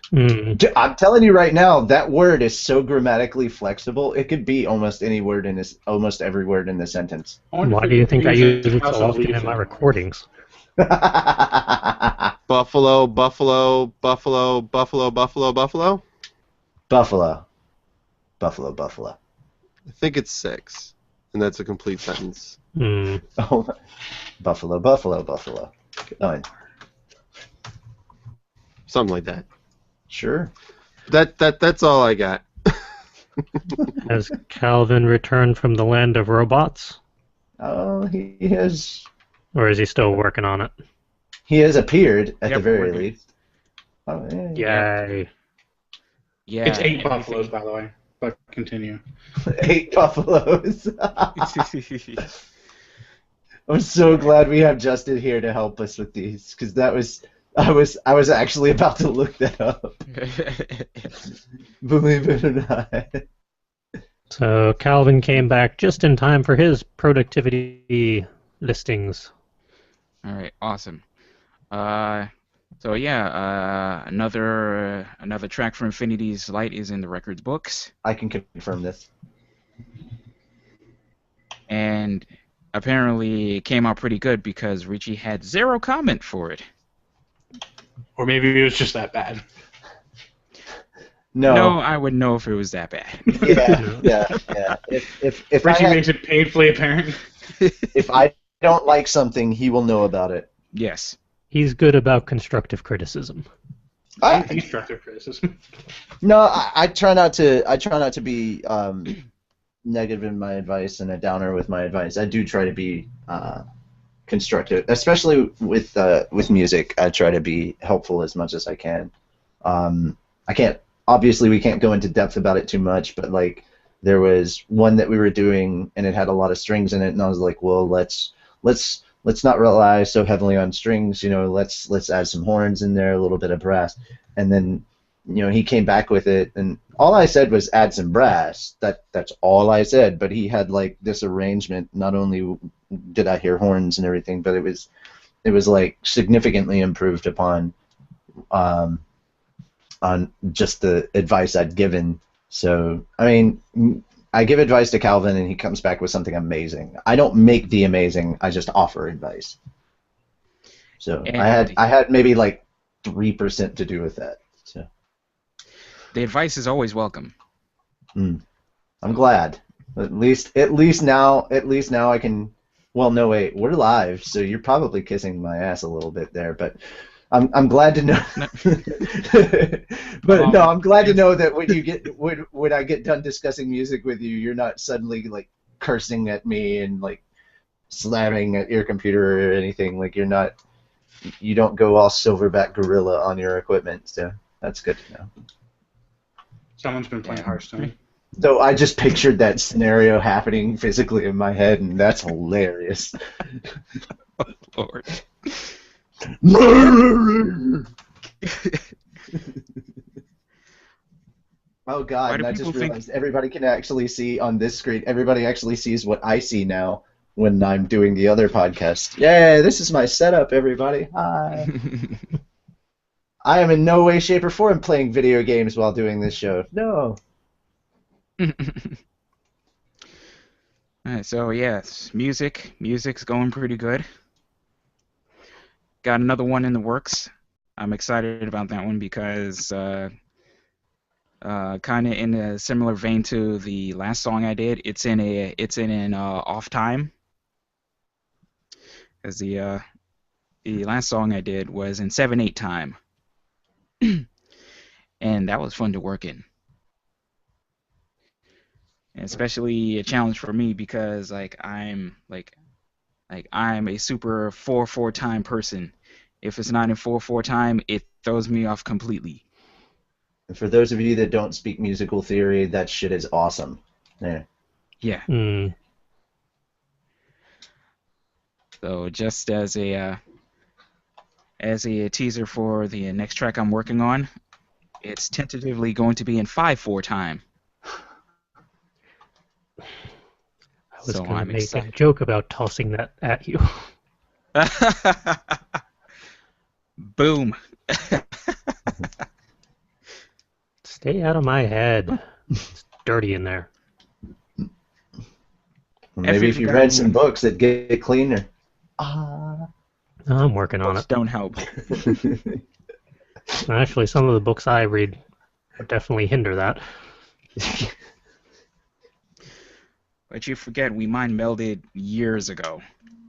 I'm telling you right now, that word is so grammatically flexible. It could be almost any word in this, almost every word in the sentence. Why do you think I use it so often in my recordings? Buffalo, buffalo, buffalo, buffalo, buffalo, buffalo? Buffalo. Buffalo, buffalo. I think it's 6, and that's a complete sentence. Oh, buffalo, buffalo, buffalo. Good on. Something like that. Sure. That's all I got. Has Calvin returned from the land of robots? Oh, he has. Or is he still working on it? He has appeared at the very working. least. Oh, yeah. Yay. Yeah. It's 8 buffaloes, by the way. But continue. 8 buffaloes. I'm so glad we have Justin here to help us with these, because I was actually about to look that up. Believe it or not. So Calvin came back just in time for his productivity listings. All right, awesome. So yeah, another track from Infinity's Light is in the records books, I can confirm this. and apparently it came out pretty good because Richie had 0 comment for it. Or maybe it was just that bad. No. I wouldn't know if it was that bad. Yeah. If Richie makes it painfully apparent. if I don't like something, he will know about it. Yes. He's good about constructive criticism. Constructive criticism. No, I try not to be negative in my advice and a downer with my advice. I do try to be constructive, especially with music. I try to be helpful as much as I can. I can't obviously we can't go into depth about it too much, but like there was one that we were doing and it had a lot of strings in it, and I was like, well, let's not rely so heavily on strings, let's add some horns in there, a little bit of brass. And then he came back with it, and all I said was add some brass. That's all I said, but he had like this arrangement. Not only did I hear horns and everything, but it was like significantly improved upon on just the advice I'd given. So, I mean, I give advice to Calvin and he comes back with something amazing. I don't make the amazing, I just offer advice. So And I had maybe like 3% to do with that. So the advice is always welcome. I'm glad. At least now I can. Well, no, wait, we're live, so you're probably kissing my ass a little bit there, but I'm glad to know. But no, I'm glad to know that when I get done discussing music with you, you're not suddenly like cursing at me and like slamming at your computer or anything. Like you don't go all silverback gorilla on your equipment. So that's good to know. Someone's been playing Hearthstone. So I just pictured that scenario happening physically in my head, and that's hilarious. Lord. Oh God! And I just realized everybody can actually see on this screen. Everybody actually sees what I see now when I'm doing the other podcast. Yay! This is my setup, everybody. Hi. I am in no way, shape, or form playing video games while doing this show. No. Alright, so yes, music's going pretty good. Got another one in the works. I'm excited about that one because kind of in a similar vein to the last song I did. It's in an off time, as the last song I did was in 7/8 time, and that was fun to work in. And especially a challenge for me because I'm a super 4/4 time person. If it's not in 4/4 time, it throws me off completely. And for those of you that don't speak musical theory, that shit is awesome. Yeah. Yeah. So just as a teaser for the next track I'm working on, it's tentatively going to be in 5/4 time. I was going to make a joke about tossing that at you. Boom. Stay out of my head. It's dirty in there. Well, maybe if you read some books, it'd get cleaner. I'm working on it. Don't help. Actually, some of the books I read definitely hinder that. But you forget we mind melded years ago,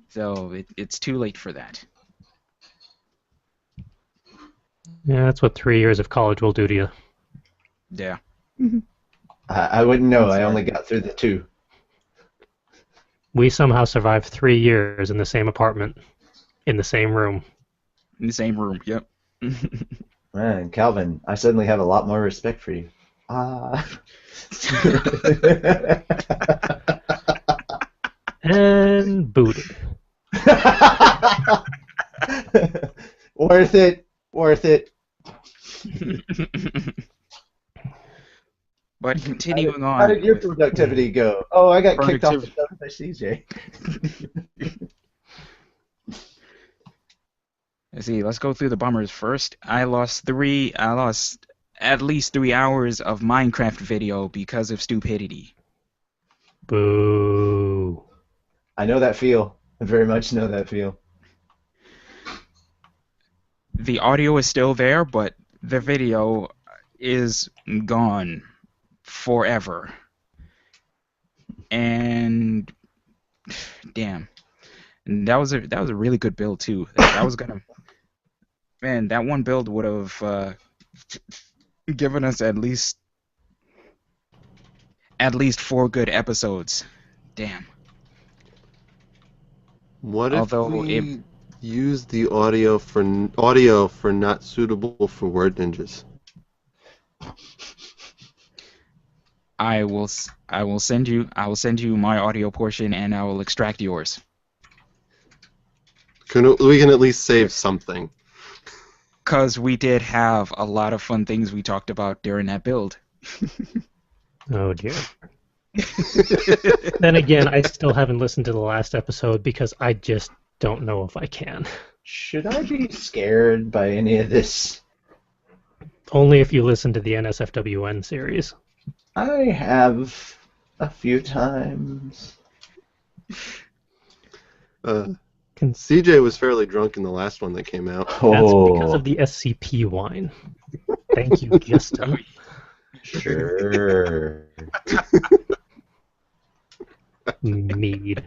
so it's too late for that. Yeah, that's what 3 years of college will do to you. Yeah. I wouldn't know. I only got through the 2. We somehow survived 3 years in the same apartment, in the same room. In the same room, yep. Man, Calvin, I suddenly have a lot more respect for you. And booted. Worth it. Worth it. But continuing on. How did your productivity go? Oh, I got kicked off the show by CJ. Let's see. Let's go through the bummers first. I lost at least 3 hours of Minecraft video because of stupidity. Boo. I know that feel. I very much know that feel. The audio is still there, but the video is gone forever. And damn, and that was a really good build too. That was gonna, man, that one build would have given us at least 4 good episodes. Damn. What if we use the audio for not suitable for word ninjas? I will send you my audio portion, and I will extract yours. We can at least save something. Cause we did have a lot of fun things we talked about during that build. Oh dear. Then again, I still haven't listened to the last episode because I just don't know if I can. Should I be scared by any of this? Only if you listen to the NSFWN series. I have a few times. CJ was fairly drunk in the last one that came out. That's Oh, because of the SCP wine. Thank you, Justin. sure. Mead.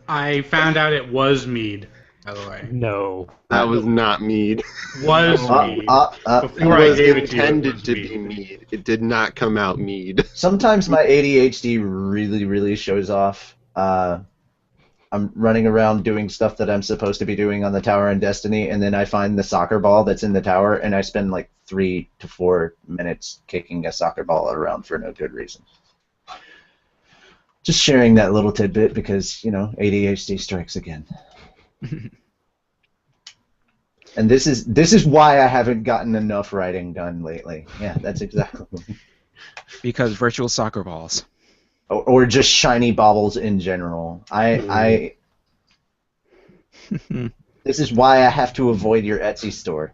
I found out it was mead, by the way. No. That was not mead. Was mead. It Before I was gave it to you, it intended was to mead. be mead. It did not come out mead. Sometimes my ADHD really, really shows off. I'm running around doing stuff that I'm supposed to be doing on the tower in Destiny, and then I find the soccer ball that's in the tower, and I spend like 3 to 4 minutes kicking a soccer ball around for no good reason. Just sharing that little tidbit because, ADHD strikes again. And this is why I haven't gotten enough writing done lately. Yeah, that's exactly. Because virtual soccer balls. Or just shiny baubles in general. This is why I have to avoid your Etsy store.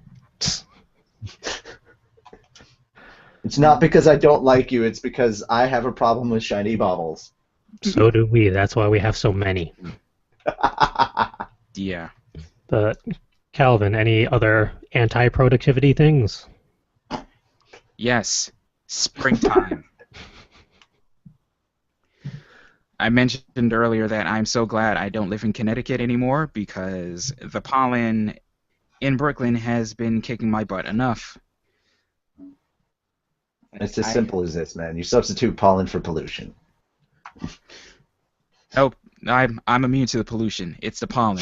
It's not because I don't like you, it's because I have a problem with shiny baubles. So do we. That's why we have so many. Yeah. But, Calvin, any other anti-productivity things? Yes. Springtime. I mentioned earlier that I'm so glad I don't live in Connecticut anymore because the pollen in Brooklyn has been kicking my butt enough. It's as simple as this, man. You substitute pollen for pollution. Oh, I'm immune to the pollution. It's the pollen.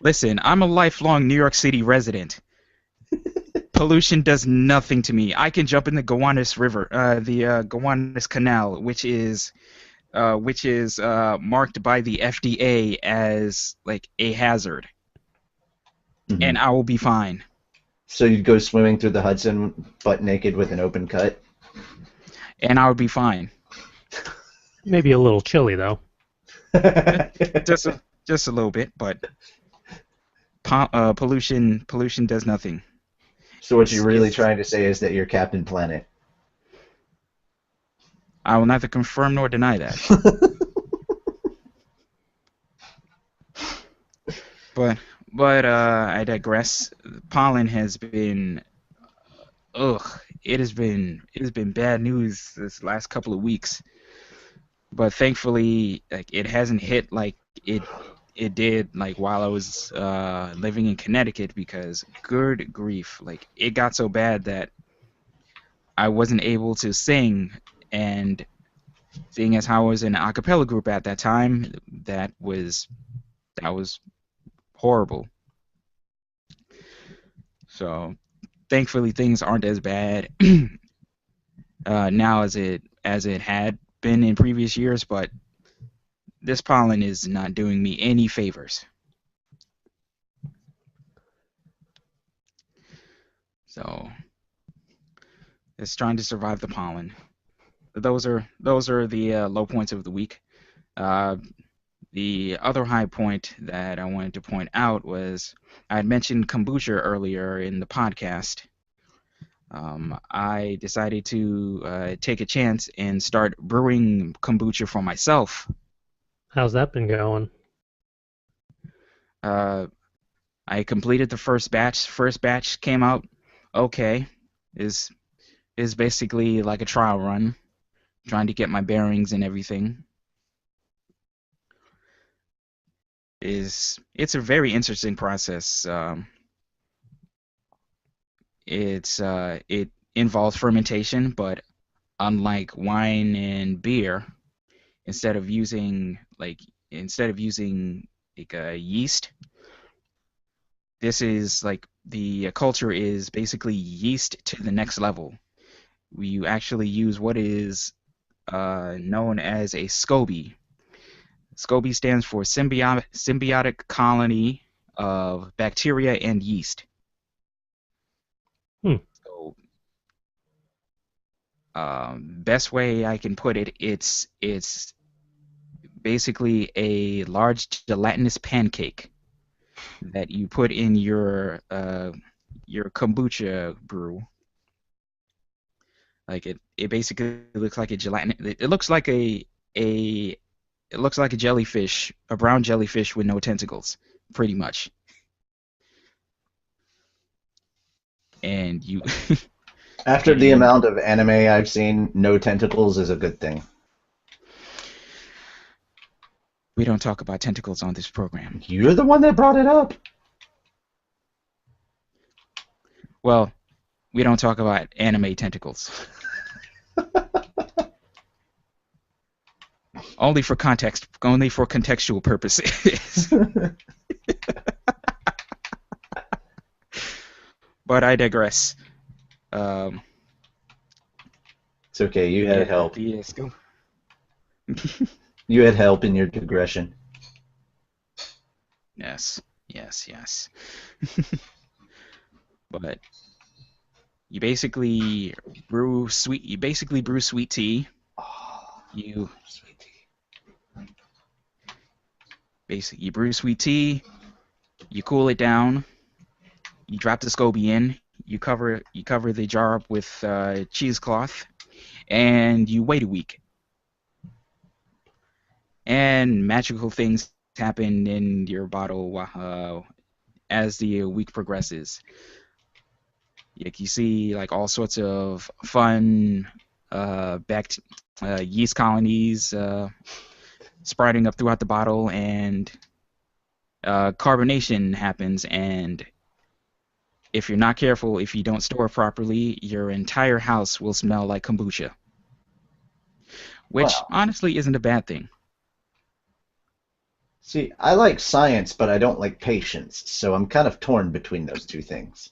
Listen, I'm a lifelong New York City resident. Pollution does nothing to me. I can jump in the Gowanus River, the Gowanus Canal, which is marked by the FDA as like a hazard, and I will be fine. So you'd go swimming through the Hudson butt naked with an open cut? And I would be fine. Maybe a little chilly, though. Just a little bit, but pollution does nothing. So what you're really trying to say is that you're Captain Planet. I will neither confirm nor deny that. But I digress. Pollen has been, it has been bad news this last couple of weeks. But thankfully, like it hasn't hit like it did like while I was living in Connecticut, because good grief, like it got so bad that I wasn't able to sing, and seeing as how I was in an a cappella group at that time, that was horrible. So thankfully things aren't as bad now as it had been in previous years, but this pollen is not doing me any favors. So it's trying to survive the pollen. Those are the low points of the week. The other high point that I wanted to point out was I had mentioned kombucha earlier in the podcast. I decided to take a chance and start brewing kombucha for myself. How's that been going? I completed the first batch. First batch came out okay. Is basically like a trial run, trying to get my bearings and everything. It's a very interesting process. It involves fermentation, but unlike wine and beer, instead of using like a yeast, this is like the culture is basically yeast to the next level. You actually use what is known as a SCOBY. SCOBY stands for symbiotic colony of bacteria and yeast. Hmm. So, best way I can put it, it's basically a large gelatinous pancake that you put in your kombucha brew. Like it basically looks like a gelatin. It looks like a it looks like a jellyfish, a brown jellyfish with no tentacles, pretty much. And you After the and amount of anime I've seen, no tentacles is a good thing. we don't talk about tentacles on this program. You're the one that brought it up. Well, we don't talk about anime tentacles. Only for context, only for contextual purposes. But I digress. It's okay. You had help. You had help in your digression. Yes. But you basically brew sweet tea. You basically brew sweet tea, you cool it down, you drop the SCOBY in, you cover the jar up with cheesecloth, and you wait a week. And magical things happen in your bottle as the week progresses. Like you see like all sorts of fun yeast colonies sprouting up throughout the bottle, and carbonation happens, and if you're not careful, if you don't store it properly, your entire house will smell like kombucha, which Wow. honestly isn't a bad thing. See, I like science, but I don't like patience, so I'm kind of torn between those two things.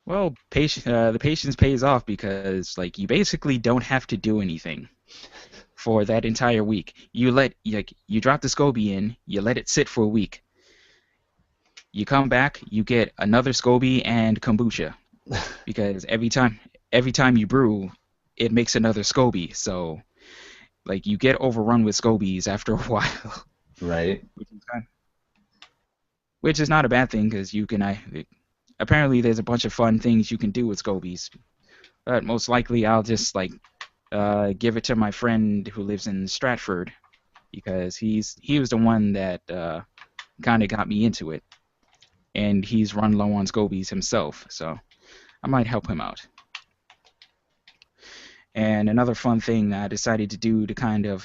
Well, the patience pays off because like you basically don't have to do anything for that entire week. You drop the SCOBY in, you let it sit for a week. You come back, you get another SCOBY and kombucha, because every time you brew, it makes another SCOBY. So like you get overrun with SCOBYs after a while, Right? which is not a bad thing because you can. Apparently, there's a bunch of fun things you can do with SCOBYs, but most likely I'll just give it to my friend who lives in Stratford, because he was the one that kind of got me into it, and he's run low on SCOBYs himself, so I might help him out. And another fun thing that I decided to do to kind of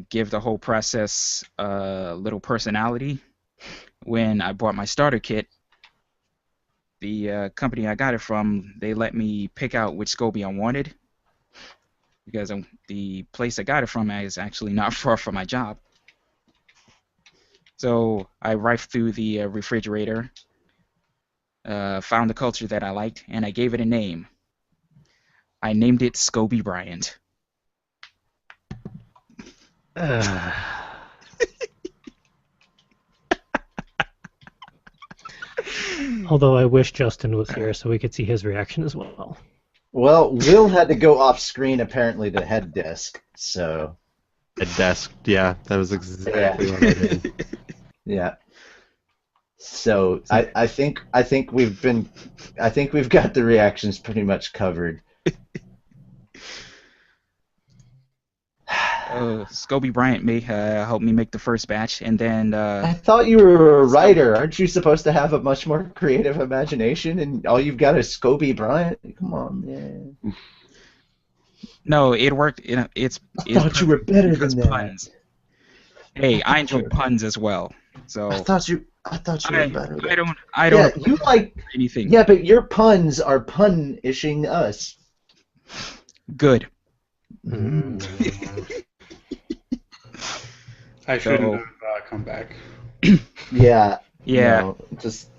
give the whole process a little personality, when I bought my starter kit, the company I got it from, they let me pick out which SCOBY I wanted, because the place I got it from is actually not far from my job. So I rifled through the refrigerator, found the culture that I liked, and I gave it a name. I named it SCOBY Bryant. Although I wish Justin was here so we could see his reaction as well. Well, Will had to go off screen apparently to head desk, so A desk, yeah, that was exactly what I did. yeah. So I think we've got the reactions pretty much covered. SCOBY Bryant may help me make the first batch, and then I thought you were a writer. Aren't you supposed to have a much more creative imagination? And all you've got is Scobie Bryant. Come on, man. no, it worked. It's thought you were better because than that. puns. Hey, I enjoy puns as well. So I thought you were better. Than I don't Yeah, you like anything. Yeah, but your puns are pun-ishing us. Good. I shouldn't have come back. Yeah. Yeah. No, just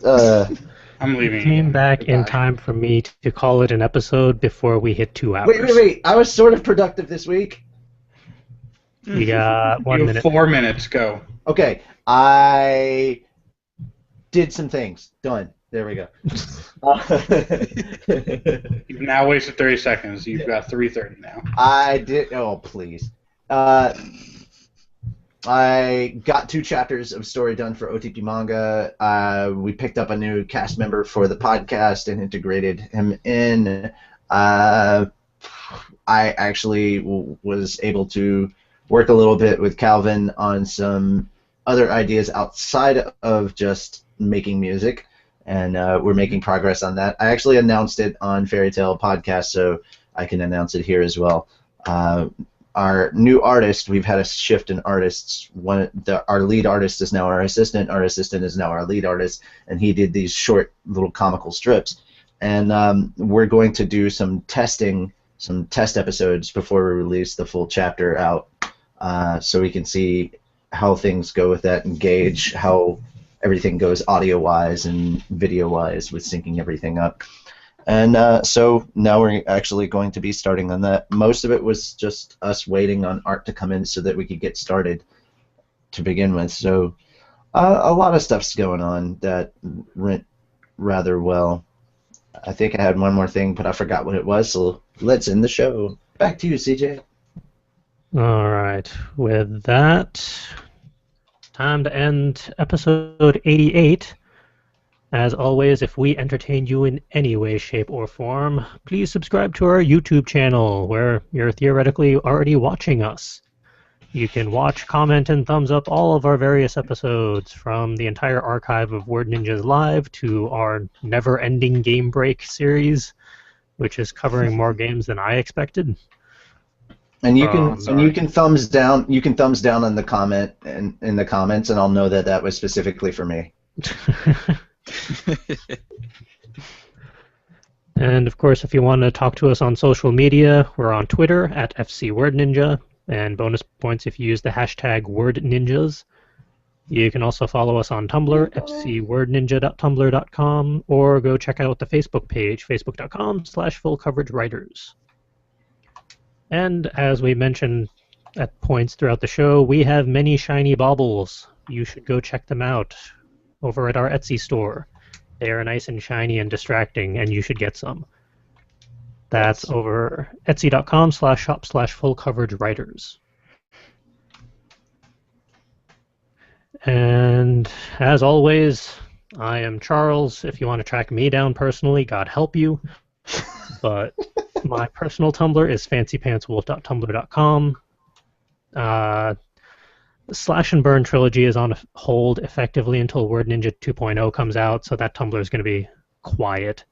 I'm You leaving. came back in Goodbye. time for me to call it an episode before we hit 2 hours. wait. I was sort of productive this week. You got 1 You have minute. 4 minutes. Go. Okay, I did some things. Done. There we go. You've now wasted 30 seconds. You've got 3:30 now. I did. Oh, please. I got 2 chapters of story done for OTP Manga. We picked up a new cast member for the podcast and integrated him in. I actually was able to work a little bit with Calvin on some other ideas outside of just making music, and we're making progress on that. I actually announced it on Fairy Tale Podcast, so I can announce it here as well. Our new artist, we've had a shift in artists. Our lead artist is now our assistant is now our lead artist, and he did these short little comical strips. And we're going to do some testing, some test episodes before we release the full chapter out, so we can see how things go with that and gauge how everything goes audio-wise and video-wise with syncing everything up. And so now we're actually going to be starting on that. Most of it was just us waiting on art to come in so that we could get started to begin with. So a lot of stuff's going on that went rather well. I think I had one more thing, but I forgot what it was, so let's end the show. Back to you, CJ. All right. With that, time to end episode 88. As always, if we entertained you in any way, shape, or form, please subscribe to our YouTube channel, where you're theoretically already watching us. You can watch, comment, and thumbs up all of our various episodes, from the entire archive of Word Ninjas Live to our never-ending Game Break series, which is covering more games than I expected. And you can thumbs down. You can thumbs down on the comment and in the comments, and I'll know that that was specifically for me. And of course, if you want to talk to us on social media, we're on Twitter at FCWordNinja, and bonus points if you use the hashtag WordNinjas. You can also follow us on Tumblr, fcwordninja.tumblr.com, or go check out the Facebook page, facebook.com/fullcoveragewriters. And as we mentioned at points throughout the show, we have many shiny baubles. You should go check them out over at our Etsy store. They are nice and shiny and distracting, and you should get some. That's over etsy.com/shop/fullcoveragewriters. And as always, I am Charles. If you want to track me down personally, God help you. But my personal Tumblr is fancypantswolf.tumblr.com. The Slash and Burn trilogy is on hold effectively until Word Ninja 2.0 comes out, so that Tumblr is going to be quiet.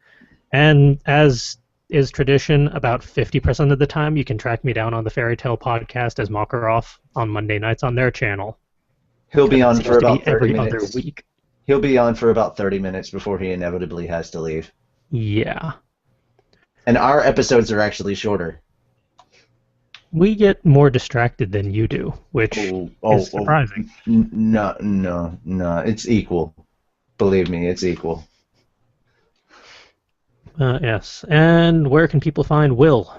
And as is tradition, about 50% of the time you can track me down on the Fairy Tale podcast as Makarov on Monday nights on their channel. He'll be on for about 30 every minutes. other week. He'll be on for about 30 minutes before he inevitably has to leave. Yeah. And our episodes are actually shorter. We get more distracted than you do, which is surprising. No. It's equal. Believe me, it's equal. Yes. And where can people find Will?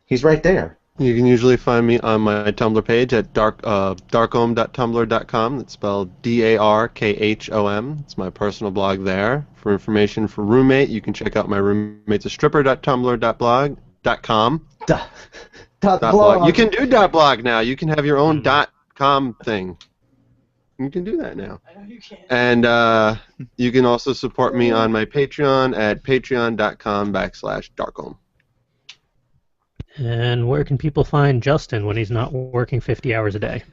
He's right there. You can usually find me on my Tumblr page at darkhom.tumblr.com. That's spelled DARKHOM. It's my personal blog there. For information for Roommate, you can check out my roommate's a stripper.tumblr.blog.com. .blog. You can do .blog now. You can have your own .com thing. You can do that now. I know you can. And you can also support me on my Patreon at patreon.com/darkhom. And where can people find Justin when he's not working 50 hours a day?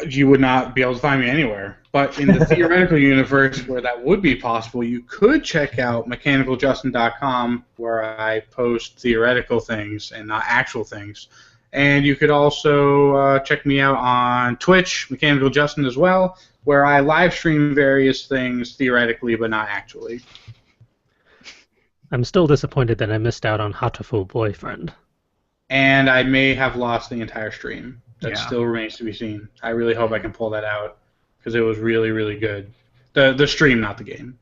You would not be able to find me anywhere. But in the theoretical universe where that would be possible, you could check out mechanicalJustin.com, where I post theoretical things and not actual things. And you could also check me out on Twitch, Mechanical Justin as well, where I live stream various things theoretically but not actually. I'm still disappointed that I missed out on Hatoful Boyfriend. And I may have lost the entire stream. That Yeah. still remains to be seen. I really hope I can pull that out. because it was really, really good. The stream, not the game.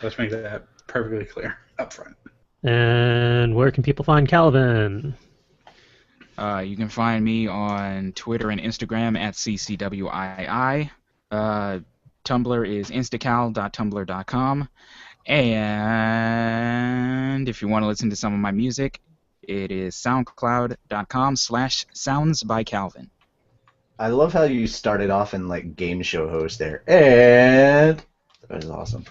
Let's make that perfectly clear up front. And where can people find Calvin? You can find me on Twitter and Instagram at ccwii. Tumblr is instacal.tumblr.com. And if you want to listen to some of my music, it is soundcloud.com/soundsbycalvin. I love how you started off in like game show host there. And that was awesome.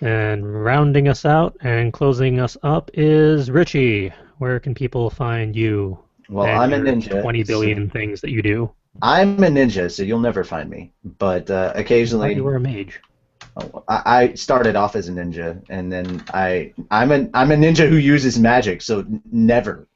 And rounding us out and closing us up is Richie. Where can people find you? Well, and I'm a your ninja. 20 billion things that you do. I'm a ninja, so you'll never find me. But I occasionally, thought you were a mage. I started off as a ninja, and then I'm a ninja who uses magic. So never.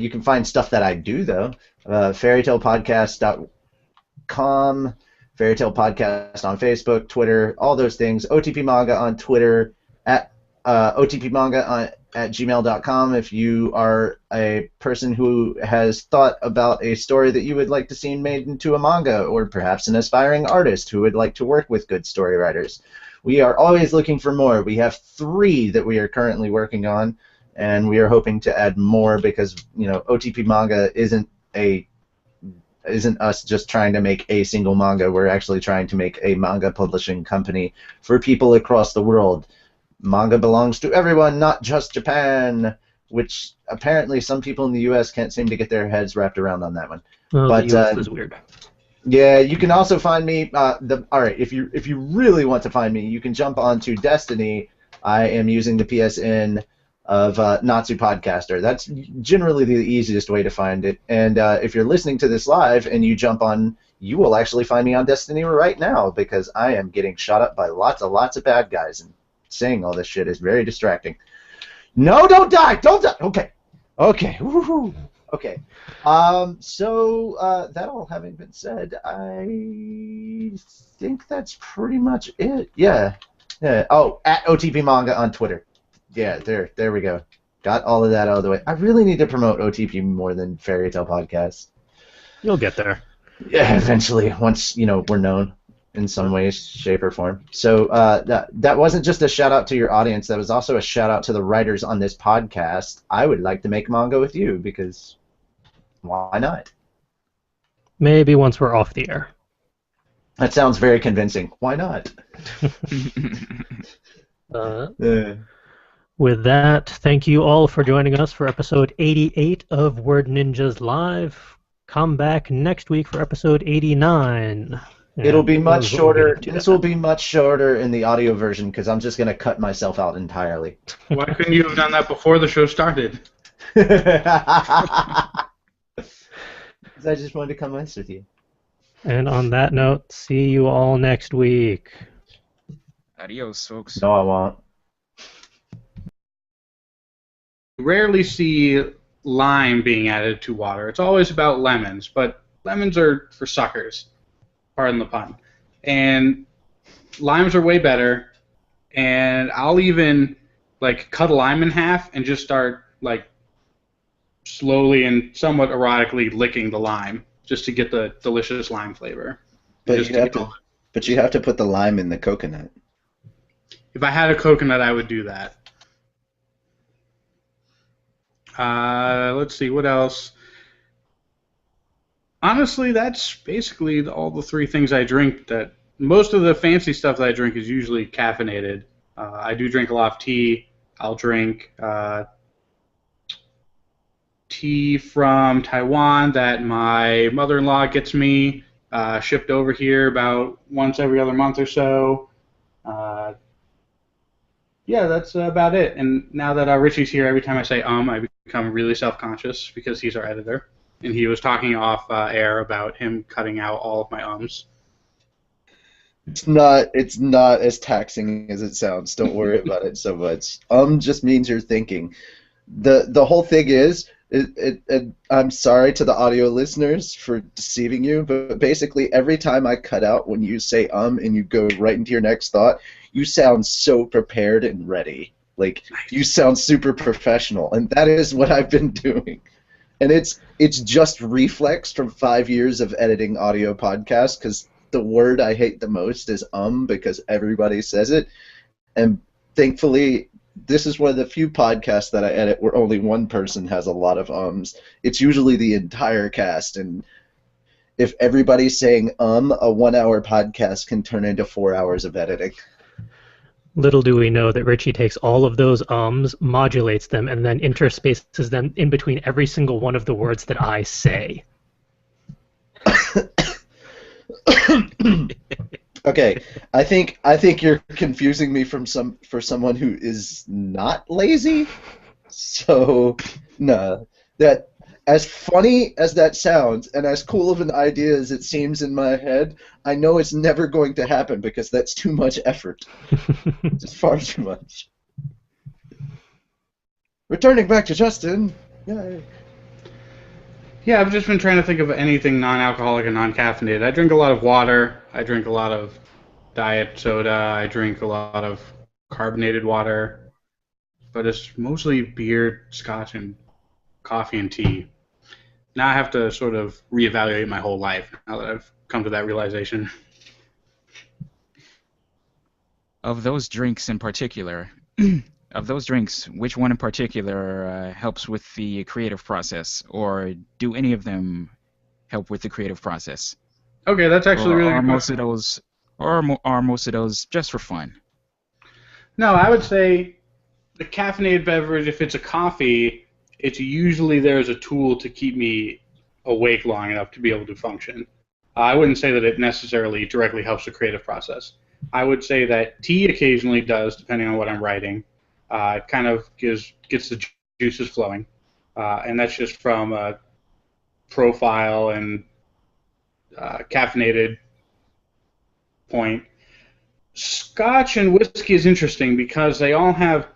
You can find stuff that I do though. Fairytalepodcast.com, Fairytale Podcast on Facebook, Twitter, all those things. OTP Manga on Twitter, at otpmanga@gmail.com. If you are a person who has thought about a story that you would like to see made into a manga, or perhaps an aspiring artist who would like to work with good story writers, we are always looking for more. We have 3 that we are currently working on, and we are hoping to add more because OTP Manga isn't us just trying to make a single manga. We're actually trying to make a manga publishing company for people across the world. Manga belongs to everyone, not just Japan, which apparently some people in the U.S. can't seem to get their heads wrapped around on that one. Well, But the US is weird. yeah, you can also find me. All right, if you really want to find me, you can jump onto Destiny. I am using the PSN of Natsu Podcaster. That's generally the easiest way to find it. And if you're listening to this live and you jump on, you will actually find me on Destiny right now because I am getting shot up by lots of bad guys, and saying all this shit is very distracting. No, don't die! Don't die! Okay. Woohoo! Okay. So that all having been said, I think that's pretty much it. Yeah. Oh, at OTP Manga on Twitter. Yeah, there we go. Got all of that out of the way. I really need to promote OTP more than Fairy Tale Podcasts. You'll get there. Yeah, eventually, once we're known in some way, shape, or form. So that wasn't just a shout out to your audience. That was also a shout out to the writers on this podcast. I would like to make manga with you because why not? Maybe once we're off the air. That sounds very convincing. Why not? With that, thank you all for joining us for episode 88 of Word Ninjas Live. Come back next week for episode 89. It'll be much shorter. This will be much shorter in the audio version because I'm just going to cut myself out entirely. Why couldn't you have done that before the show started? Because I just wanted to come mess with you. And on that note, see you all next week. Adios, folks. No, I won't. You rarely see lime being added to water. It's always about lemons, but lemons are for suckers. Pardon the pun. And limes are way better, and I'll even cut a lime in half and just start slowly and somewhat erotically licking the lime just to get the delicious lime flavor. But you have to put the lime in the coconut. If I had a coconut, I would do that. Let's see, what else? Honestly, that's basically all the 3 things I drink. That most of the fancy stuff that I drink is usually caffeinated. I do drink a lot of tea. I'll drink tea from Taiwan that my mother-in-law gets me shipped over here about once every other month or so. Yeah, that's about it. And now that Richie's here, every time I say I become really self-conscious because he's our editor. And he was talking off air about him cutting out all of my ums. It's not as taxing as it sounds. Don't worry about it so much. Just means you're thinking. The whole thing is, I'm sorry to the audio listeners for deceiving you, but basically every time I cut out when you say and you go right into your next thought, you sound so prepared and ready. You sound super professional, and that is what I've been doing. And it's just reflex from 5 years of editing audio podcasts, because the word I hate the most is because everybody says it. And thankfully, this is one of the few podcasts that I edit where only one person has a lot of ums. It's usually the entire cast, and if everybody's saying a 1 hour podcast can turn into 4 hours of editing. Little do we know that Richie takes all of those ums, modulates them, and then interspaces them in between every single one of the words that I say. Okay, I think you're confusing me for someone who is not lazy. So, no, that as funny as that sounds, and as cool of an idea as it seems in my head, I know it's never going to happen because that's too much effort. It's far too much. Returning back to Justin. Yay. Yeah, I've just been trying to think of anything non-alcoholic and non-caffeinated. I drink a lot of water. I drink a lot of diet soda. I drink a lot of carbonated water. But it's mostly beer, scotch, and coffee and tea. Now I have to sort of reevaluate my whole life now that I've come to that realization. Of those drinks in particular, which one in particular helps with the creative process, or do any of them help with the creative process? Okay, that's actually Or really are good most question. of those, are most of those just for fun? No, I would say the caffeinated beverage, if it's a coffee, it's usually there as a tool to keep me awake long enough to be able to function. I wouldn't say that it necessarily directly helps the creative process. I would say that tea occasionally does, depending on what I'm writing. It kind of gets the juices flowing, and that's just from profile and caffeinated point. Scotch and whiskey is interesting because they all have,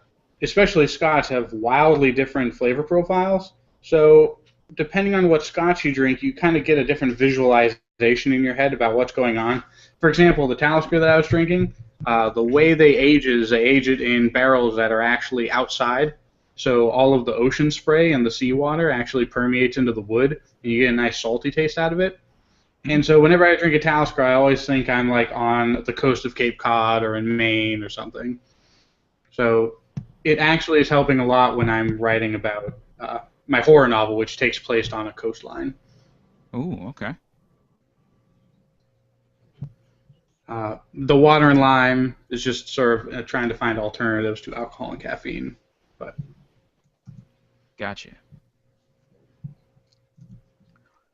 especially Scotch, have wildly different flavor profiles. So depending on what Scotch you drink, you kind of get a different visualization in your head about what's going on. For example, the Talisker that I was drinking, the way they age is they age it in barrels that are actually outside. So all of the ocean spray and the seawater actually permeates into the wood, and you get a nice salty taste out of it. And so whenever I drink a Talisker, I always think I'm like on the coast of Cape Cod or in Maine or something. So it actually is helping a lot when I'm writing about my horror novel, which takes place on a coastline. Oh, okay. The water and lime is just sort of trying to find alternatives to alcohol and caffeine. But Gotcha.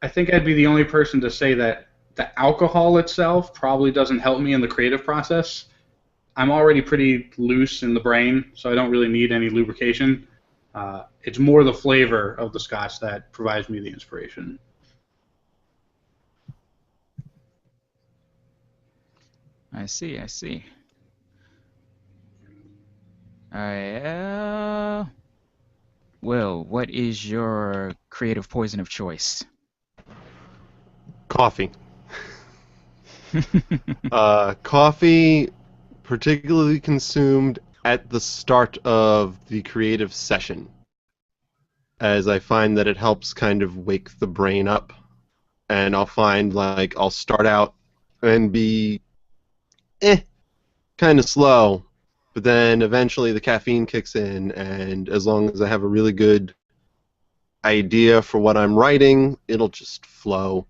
I think I'd be the only person to say that the alcohol itself probably doesn't help me in the creative process. I'm already pretty loose in the brain, so I don't really need any lubrication. It's more the flavor of the scotch that provides me the inspiration. I see, I see. Well, what is your creative poison of choice? Coffee. Coffee, particularly consumed at the start of the creative session, as I find that it helps kind of wake the brain up. And I'll find, like, I'll start out and be kind of slow, but then eventually the caffeine kicks in, and as long as I have a really good idea for what I'm writing, it'll just flow.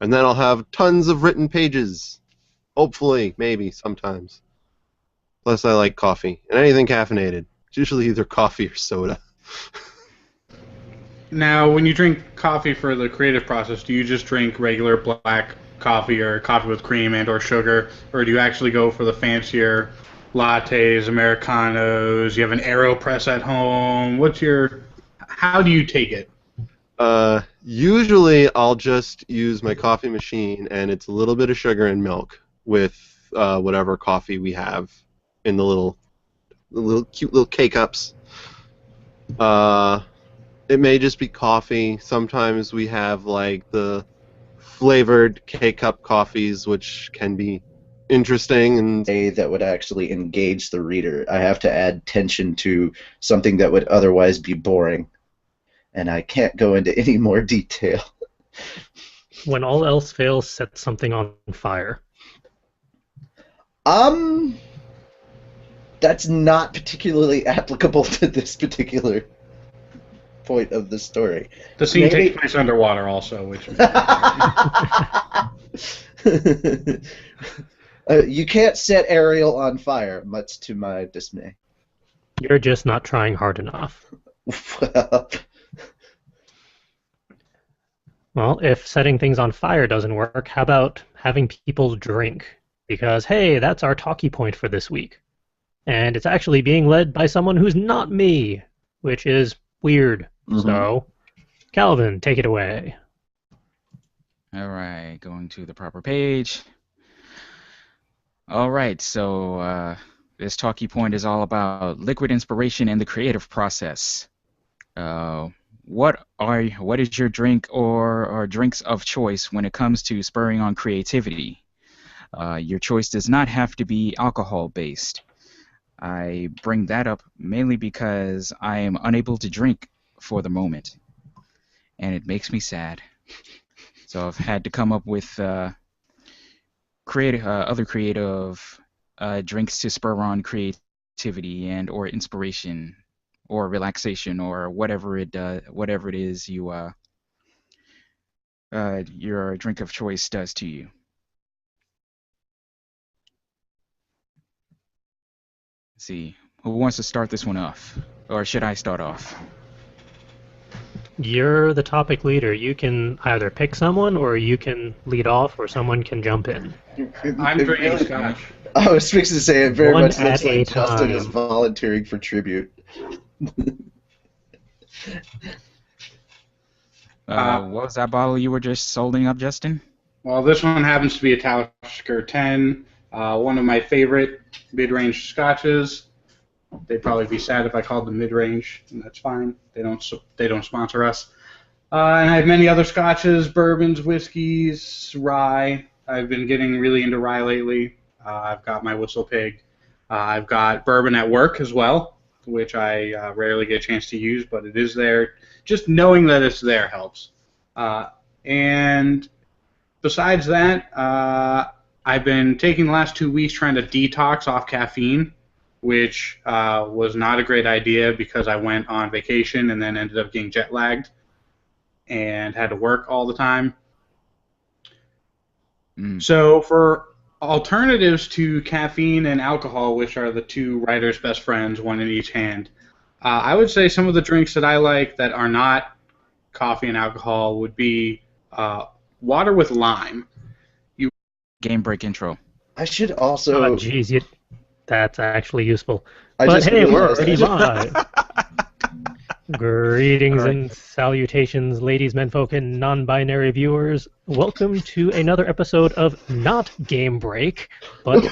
And then I'll have tons of written pages. Hopefully, maybe, sometimes. Plus, I like coffee. And anything caffeinated. It's usually either coffee or soda. Now, when you drink coffee for the creative process, do you just drink regular black coffee or coffee with cream and or sugar, or do you actually go for the fancier lattes, Americanos? You have an AeroPress at home. How do you take it? Usually, I'll just use my coffee machine, and it's a little bit of sugar and milk with whatever coffee we have in the little cute little K-cups. It may just be coffee. Sometimes we have like the flavored K-cup coffees, which can be interesting and That would actually engage the reader. I have to add tension to something that would otherwise be boring. and I can't go into any more detail. When all else fails, set something on fire. That's not particularly applicable to this particular point of the story. The scene Maybe- takes place underwater also, which You can't set Ariel on fire, much to my dismay. You're just not trying hard enough. Well, Well, if setting things on fire doesn't work, how about having people drink? Because, hey, that's our talkie point for this week. And it's actually being led by someone who's not me, which is weird. So, Calvin, take it away. All right, going to the proper page. All right, so this talkie point is all about liquid inspiration and the creative process. What is your drink or drinks of choice when it comes to spurring on creativity? Your choice does not have to be alcohol-based. I bring that up mainly because I am unable to drink for the moment, and it makes me sad. So I've had to come up with other creative drinks to spur on creativity and or inspiration or relaxation or whatever it is your drink of choice does to you. Let's see, who wants to start this one off, or should I start off? You're the topic leader. You can either pick someone, or you can lead off, or someone can jump in. I'm drinking scotch. I was fixing to say it very One much at looks like a Justin is time. volunteering for tribute. What was that bottle you were just holding up, Justin? Well, this one happens to be a Talisker 10, one of my favorite mid-range scotches. They'd probably be sad if I called them mid-range, and that's fine. They don't sponsor us. And I have many other scotches, bourbons, whiskeys, rye. I've been getting really into rye lately. I've got my Whistle Pig. I've got bourbon at work as well, which I rarely get a chance to use, but it is there. Just knowing that it's there helps. And besides that, I've been taking the last 2 weeks trying to detox off caffeine, which was not a great idea because I went on vacation and then ended up getting jet lagged and had to work all the time. So for alternatives to caffeine and alcohol, which are the two writers' best friends, one in each hand, I would say some of the drinks that I like that are not coffee and alcohol would be water with lime. Game break intro. I should also. Oh, geez, that's actually useful. I But just hey, we're realized already that. live. Greetings All right. and salutations, ladies, menfolk, and non-binary viewers. Welcome to another episode of not Game Break, but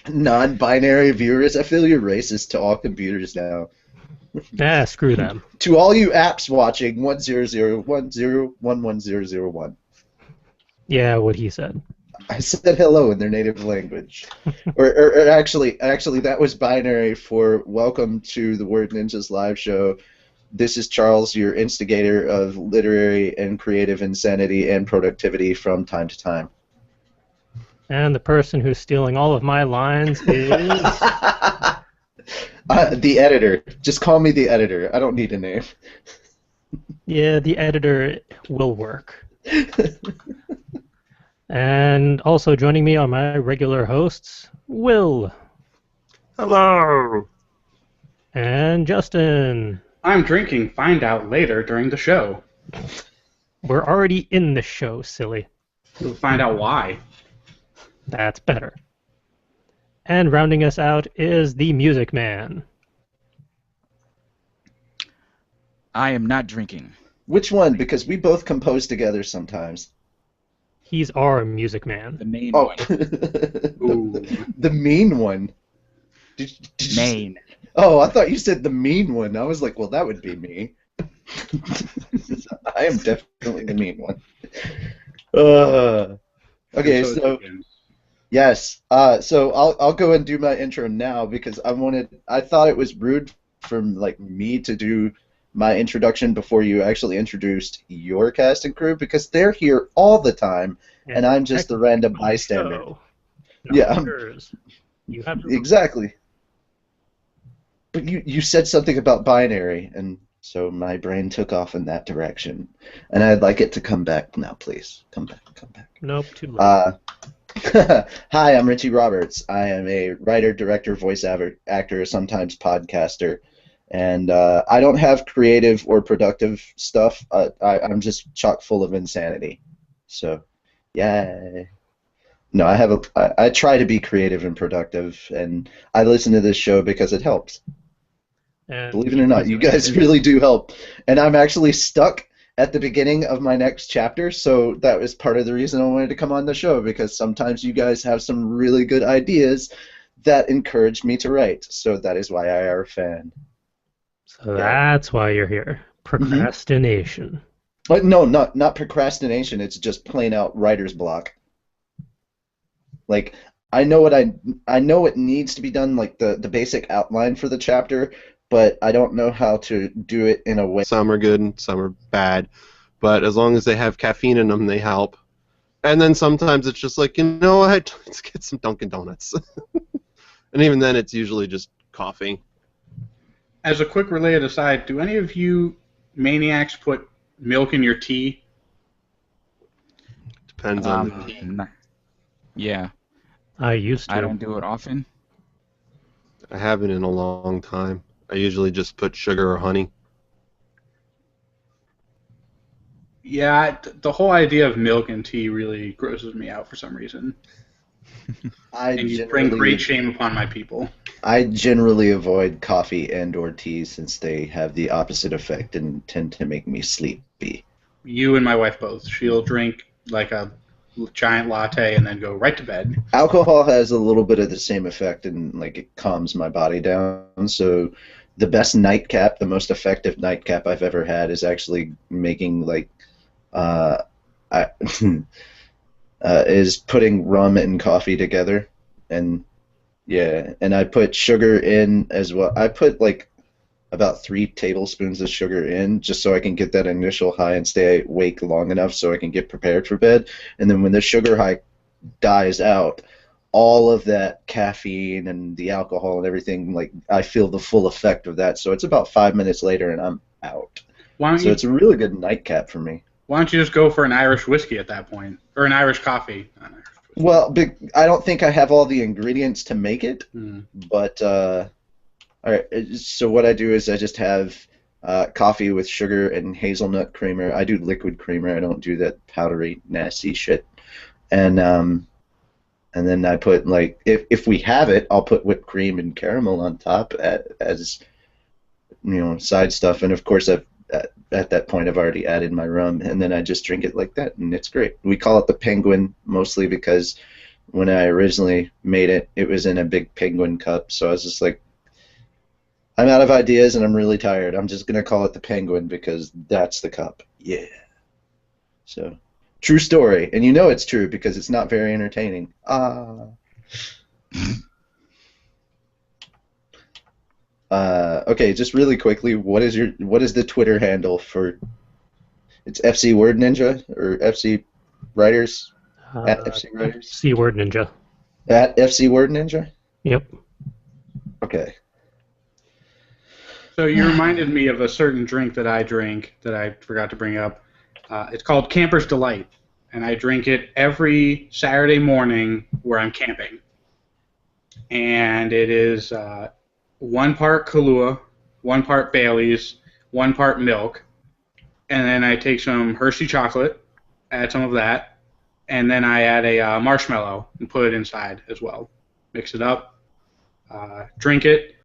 Non-binary viewers, I feel you're racist to all computers now. screw them. To all you apps watching, 10010110001. Yeah, what he said. I said hello in their native language. or actually, that was binary for welcome to the Word Ninjas live show. This is Charles, your instigator of literary and creative insanity and productivity from time to time. And the person who's stealing all of my lines is... The editor. Just call me the editor. I don't need a name. Yeah, the editor will work. And also joining me are my regular hosts, Will. Hello. And Justin. I'm drinking Find Out later during the show. We're already in the show, silly. You'll find out why. That's better. And rounding us out is the Music Man. I am not drinking. Which one? Because we both compose together sometimes. He's our Music Man. The main Oh, one. Ooh. the mean one. Did you Main. Oh, I thought you said the mean one. I was like, well, that would be me. I am definitely the mean one. Okay, so yes. So I'll go and do my intro now because I thought it was rude for like me to do my introduction before you actually introduced your cast and crew because they're here all the time and I'm just the random bystander. Show, Yeah, yours. You have to exactly. But you said something about binary, and so my brain took off in that direction. And I'd like it to come back now, please. Come back, come back. Nope, too late. Hi, I'm Richie Roberts. I am a writer, director, voice actor, sometimes podcaster. And I don't have creative or productive stuff. I'm just chock full of insanity. So, yay. No, I try to be creative and productive, and I listen to this show because it helps. And Believe it or not, you guys really do help. And I'm actually stuck at the beginning of my next chapter, so that was part of the reason I wanted to come on the show, because sometimes you guys have some really good ideas that encourage me to write. So that is why I are a fan. So that's why you're here. Procrastination. But no, not procrastination. It's just plain out writer's block. Like I know it needs to be done, like the basic outline for the chapter, but I don't know how to do it in a way. Some are good and some are bad, but as long as they have caffeine in them, they help. And then sometimes it's just like, you know what, let's get some Dunkin' Donuts. And even then, it's usually just coffee. As a quick related aside, do any of you maniacs put milk in your tea? Depends on the tea. Yeah, I used to. I don't do it often. I haven't in a long time. I usually just put sugar or honey. Yeah, the whole idea of milk and tea really grosses me out for some reason. And you bring great shame upon my people. I generally avoid coffee and or tea since they have the opposite effect and tend to make me sleepy. You and my wife both. She'll drink like a giant latte and then go right to bed. Alcohol has a little bit of the same effect, and like it calms my body down. So the best nightcap, the most effective nightcap I've ever had, is actually making like is putting rum and coffee together, and yeah, and I put sugar in as well. I put like about 3 tablespoons of sugar in just so I can get that initial high and stay awake long enough so I can get prepared for bed. And then when the sugar high dies out, all of that caffeine and the alcohol and everything, like I feel the full effect of that. So it's about 5 minutes later and I'm out. So it's a really good nightcap for me. Why don't you just go for an Irish whiskey at that point? Or an Irish coffee? Not an Irish whiskey. Well, I don't think I have all the ingredients to make it, but all right, so what I do is I just have coffee with sugar and hazelnut creamer. I do liquid creamer. I don't do that powdery, nasty shit. And then I put, like, if we have it, I'll put whipped cream and caramel on top as you know, side stuff. And of course, at that point, I've already added my rum, and then I just drink it like that, and it's great. We call it the Penguin mostly because when I originally made it, it was in a big penguin cup. So I was just like, I'm out of ideas and I'm really tired. I'm just going to call it the Penguin because that's the cup. Yeah. So, true story. And you know it's true because it's not very entertaining. Okay, just really quickly, what is the Twitter handle for? It's FC Word Ninja or FC Writers? At FC Writers? C Word Ninja. At FC Word Ninja? Yep. Okay. So you reminded me of a certain drink that I drink that I forgot to bring up. It's called Camper's Delight, and I drink it every Saturday morning where I'm camping. And it is 1 part Kahlua, 1 part Bailey's, 1 part milk, and then I take some Hershey chocolate, add some of that, and then I add a marshmallow and put it inside as well. Mix it up, drink it.